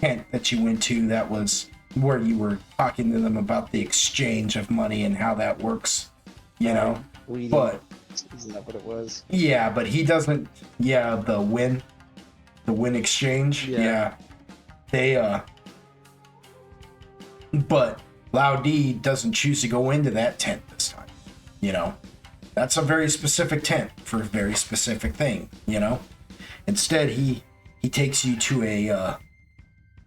tent that you went to that was where you were talking to them about the exchange of money and how that works, you know. But
isn't that what it was?
Yeah, but he doesn't. Yeah, the win exchange. Yeah, they but Laudi doesn't choose to go into that tent this time. You know, that's a very specific tent for a very specific thing. You know, instead he takes you to a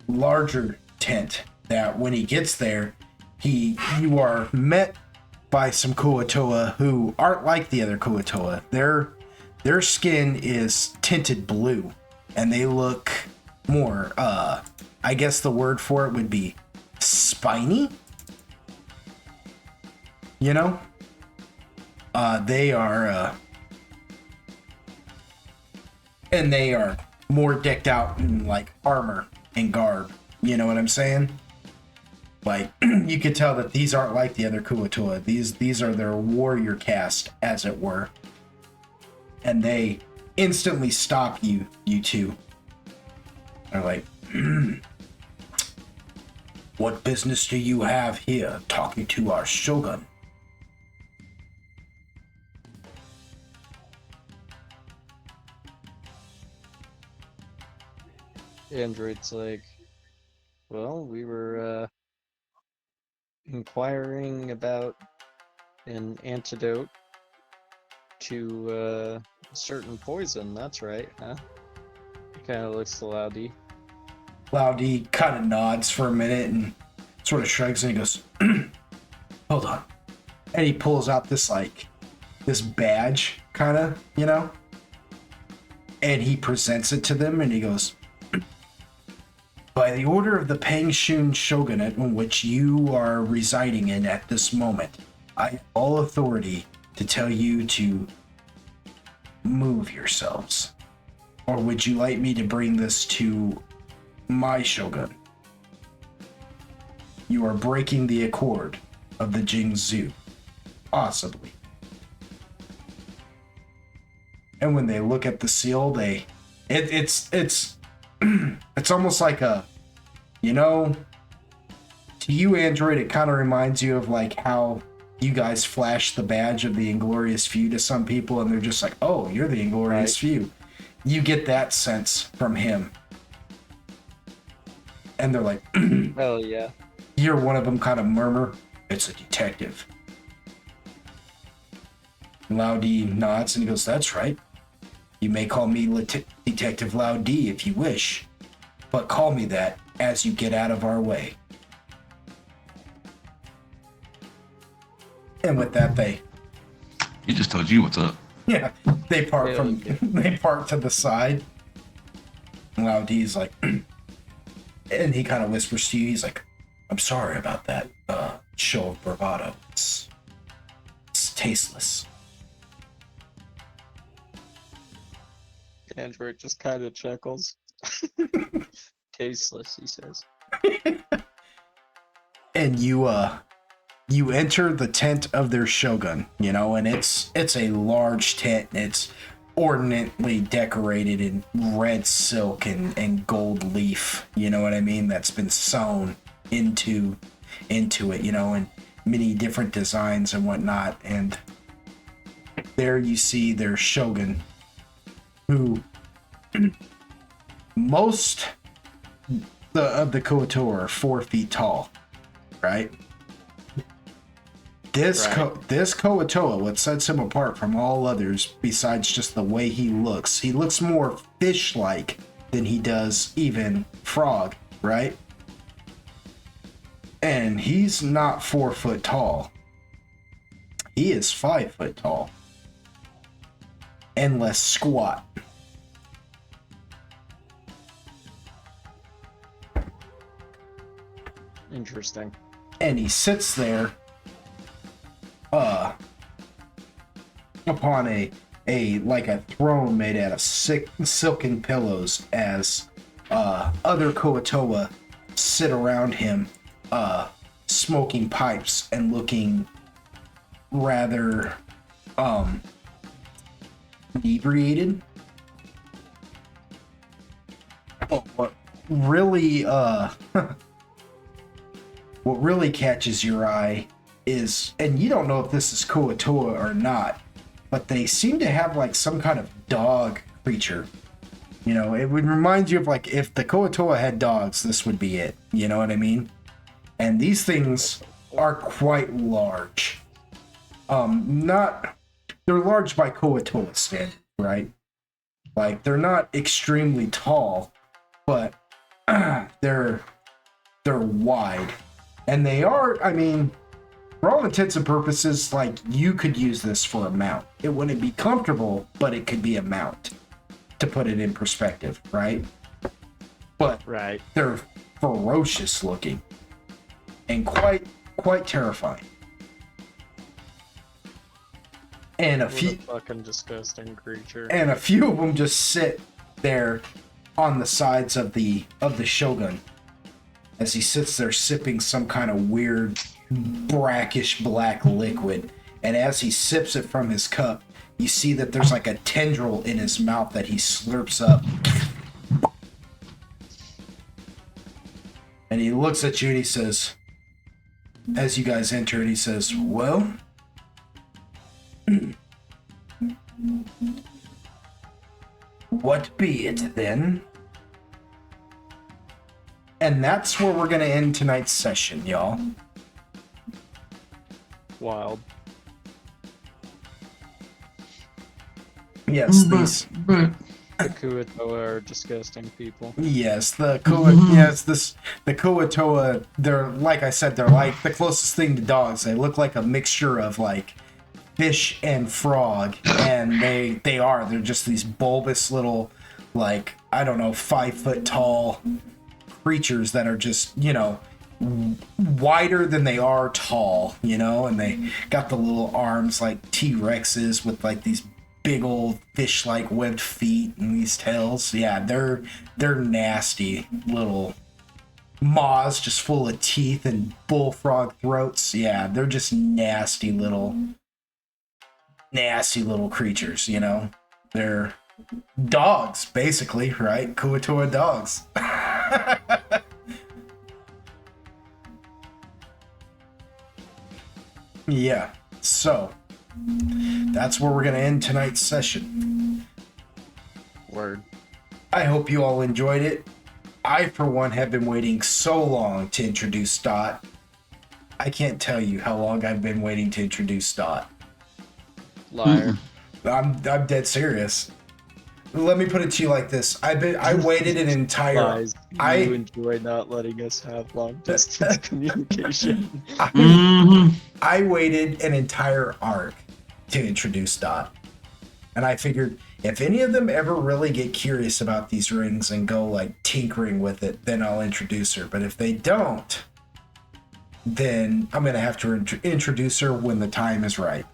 larger tent that when he gets there, you are met by some Kuatoa who aren't like the other Kuatoa. Their skin is tinted blue, and they look more. I guess the word for it would be spiny. You know, they are, and they are more decked out in like armor and garb. You know what I'm saying? Like, you could tell that these aren't like the other Kuatoa. These are their warrior caste, as it were. And they instantly stop you two. They're like, what business do you have here talking to our shogun?
Android's like, well, we were inquiring about an antidote to a certain poison. That's right, huh? Kind of looks to Laudi.
Laudi kind of nods for a minute and sort of shrugs and he goes, hold on. And he pulls out this badge, kind of, you know? And he presents it to them and he goes, by the order of the Pangshun Shogunate in which you are residing in at this moment, I have all authority to tell you to move yourselves. Or would you like me to bring this to my shogun? You are breaking the accord of the Jingzhou. Possibly. And when they look at the seal, it's it's almost like a, you know, to you, Android, it kind of reminds you of like how you guys flash the badge of the Inglorious Few to some people and they're just like, oh, you're the Inglorious Few. You get that sense from him. And they're like,
hell yeah.
You hear one of them kind of murmur, it's a detective. Lao D nods and he goes, that's right. You may call me Detective Lao D if you wish, but call me that as you get out of our way. And with that,
He just told you what's up.
yeah, they part to the side. And Lao D's like, and he kind of whispers to you, he's like, I'm sorry about that show of bravado. It's tasteless.
Android just kind of chuckles. Tasteless, he says.
And you enter the tent of their shogun, you know, and it's a large tent. It's ornately decorated in red silk and gold leaf, you know what I mean, that's been sewn into it, you know, and many different designs and whatnot. And there you see their shogun, who most of the Kotor are 4 feet tall, right? This Koatoa, what sets him apart from all others, besides just the way he looks more fish-like than he does even frog, right? And he's not 4 foot tall. He is 5 foot tall. And less squat.
Interesting.
And he sits there upon a throne made out of silken pillows as other Koatoa sit around him, smoking pipes and looking rather inebriated. What really catches your eye is, and you don't know if this is Koatoa or not, but they seem to have like some kind of dog creature. You know, it would remind you of like if the Koatoa had dogs, this would be it. You know what I mean? And these things are quite large. They're large by Koatoa standards, right? Like they're not extremely tall, but they're wide. And they are, I mean, for all intents and purposes, like, you could use this for a mount. It wouldn't be comfortable, but it could be a mount, to put it in perspective, right? But
right,
they're ferocious looking and quite terrifying. And
what a fucking disgusting creature.
And a few of them just sit there on the sides of the shogun as he sits there sipping some kind of weird brackish black liquid. And as he sips it from his cup, you see that there's like a tendril in his mouth that he slurps up. And he looks at you and he says, as you guys enter, and he says, well, what be it then? And that's where we're going to end tonight's session, y'all.
Wild.
Yes,
but
The Kuatoa are disgusting people.
Yes, the Kuatoa, they're, like I said, they're like the closest thing to dogs. They look like a mixture of like fish and frog, and they're just these bulbous little, like, I don't know, 5 foot tall creatures that are just, wider than they are tall, and they got the little arms like T-Rexes with like these big old fish-like webbed feet and these tails. Yeah, they're nasty little maws just full of teeth and bullfrog throats. Yeah, they're just nasty little creatures, They're dogs, basically, right? Kuatoa dogs. Yeah, so that's where we're going to end tonight's session.
Word.
I hope you all enjoyed it. I, for one, have been waiting so long to introduce Dot. I can't tell you how long I've been waiting to introduce Dot.
Liar.
I'm dead serious. Let me put it to you like this. I waited an entire...
Lies. You enjoy not letting us have long distance communication.
I waited an entire arc to introduce Dot. And I figured if any of them ever really get curious about these rings and go like tinkering with it, then I'll introduce her. But if they don't, then I'm going to have to introduce her when the time is right.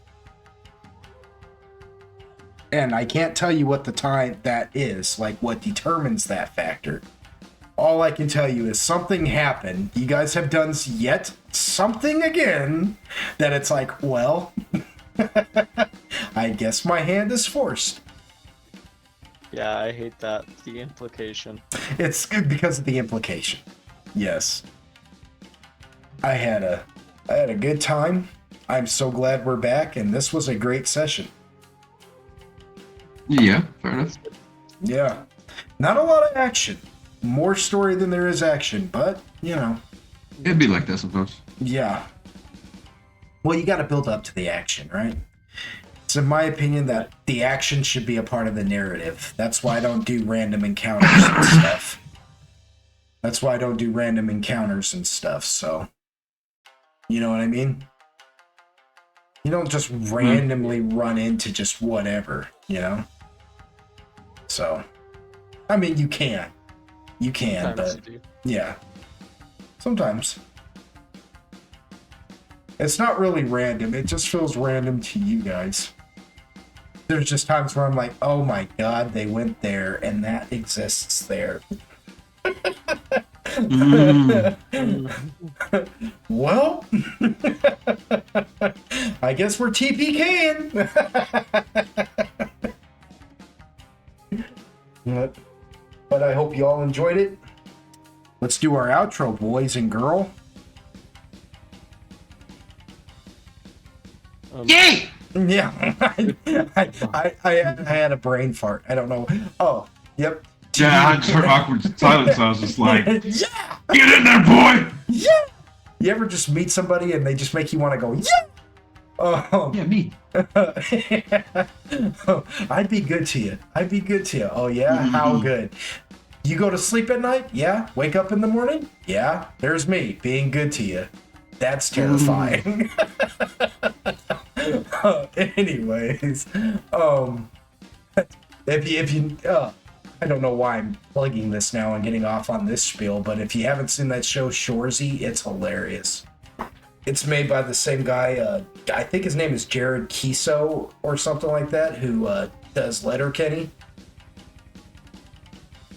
And I can't tell you what the time that is, like what determines that factor. All I can tell you is something happened. You guys have done yet something again that it's like, well, I guess my hand is forced.
Yeah, I hate that. The implication.
It's good because of the implication. Yes. I had a good time. I'm so glad we're back, and this was a great session.
Yeah, fair enough.
Yeah. Not a lot of action. More story than there is action, but,
It'd be like that sometimes.
Yeah. Well, you got to build up to the action, right? It's in my opinion that the action should be a part of the narrative. That's why I don't do random encounters and stuff. That's why I don't do random encounters and stuff, so... You know what I mean? You don't just randomly run into just whatever, So, I mean, you can. You can,
Sometimes
but...
you do.
Yeah. Sometimes. It's not really random. It just feels random to you guys. There's just times where I'm like, oh my god, they went there and that exists there. Well, I guess we're TPKing. But I hope you all enjoyed it. Let's do our outro, boys and girl.
Yay!
Yeah, I had a brain fart. I don't know. Oh, yep.
Yeah, I just heard awkward silence. I was just like,
Yeah,
get in there, boy!
yeah. You ever just meet somebody and they just make you want to go, yeah? Oh,
Yeah, me.
I'd be good to you. I'd be good to you. Oh, yeah? How good? You go to sleep at night? Yeah. Wake up in the morning? Yeah. There's me being good to you. That's terrifying. Anyways, if you I don't know why I'm plugging this now and getting off on this spiel, but if you haven't seen that show Shoresy, it's hilarious. It's made by the same guy, I think his name is Jared Kiso or something like that, who does Letterkenny.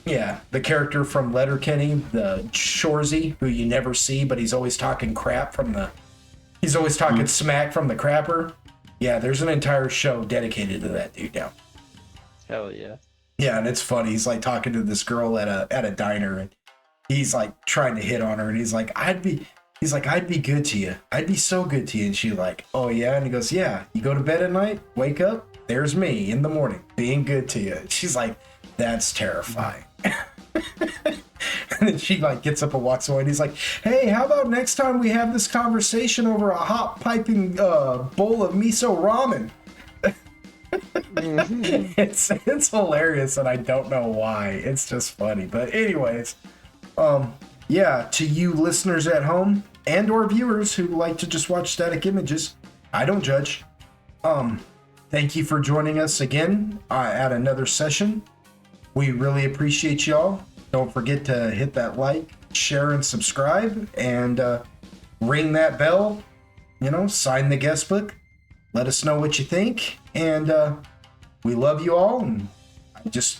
Yeah, the character from Letterkenny, the Shoresy, who you never see, but he's always talking crap from the... He's always talking smack from the crapper. Yeah, there's an entire show dedicated to that dude now.
Hell yeah.
Yeah, and it's funny. He's like talking to this girl at a diner, and he's like trying to hit on her, and he's like, I'd be good to you. I'd be so good to you. And she's like, oh yeah? And he goes, yeah. You go to bed at night, wake up, there's me in the morning being good to you. She's like, that's terrifying. And then she like gets up and walks away, and he's like, hey, how about next time we have this conversation over a hot piping bowl of miso ramen? It's hilarious and I don't know why. It's just funny. But anyways, yeah, to you listeners at home and or viewers who like to just watch static images, I don't judge. Thank you for joining us again at another session. We really appreciate y'all. Don't forget to hit that like, share, and subscribe, and ring that bell. You know, sign the guest book. Let us know what you think, and we love you all. And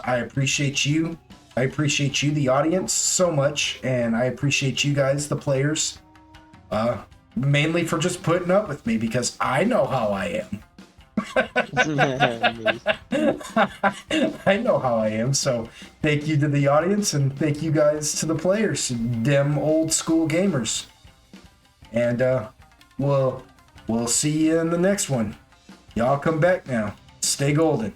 I appreciate you. I appreciate you, the audience, so much, and I appreciate you guys, the players, mainly for just putting up with me because I know how I am. I know how I am, so thank you to the audience and thank you guys to the players, them old school gamers. And we'll see you in the next one. Y'all come back now. Stay golden.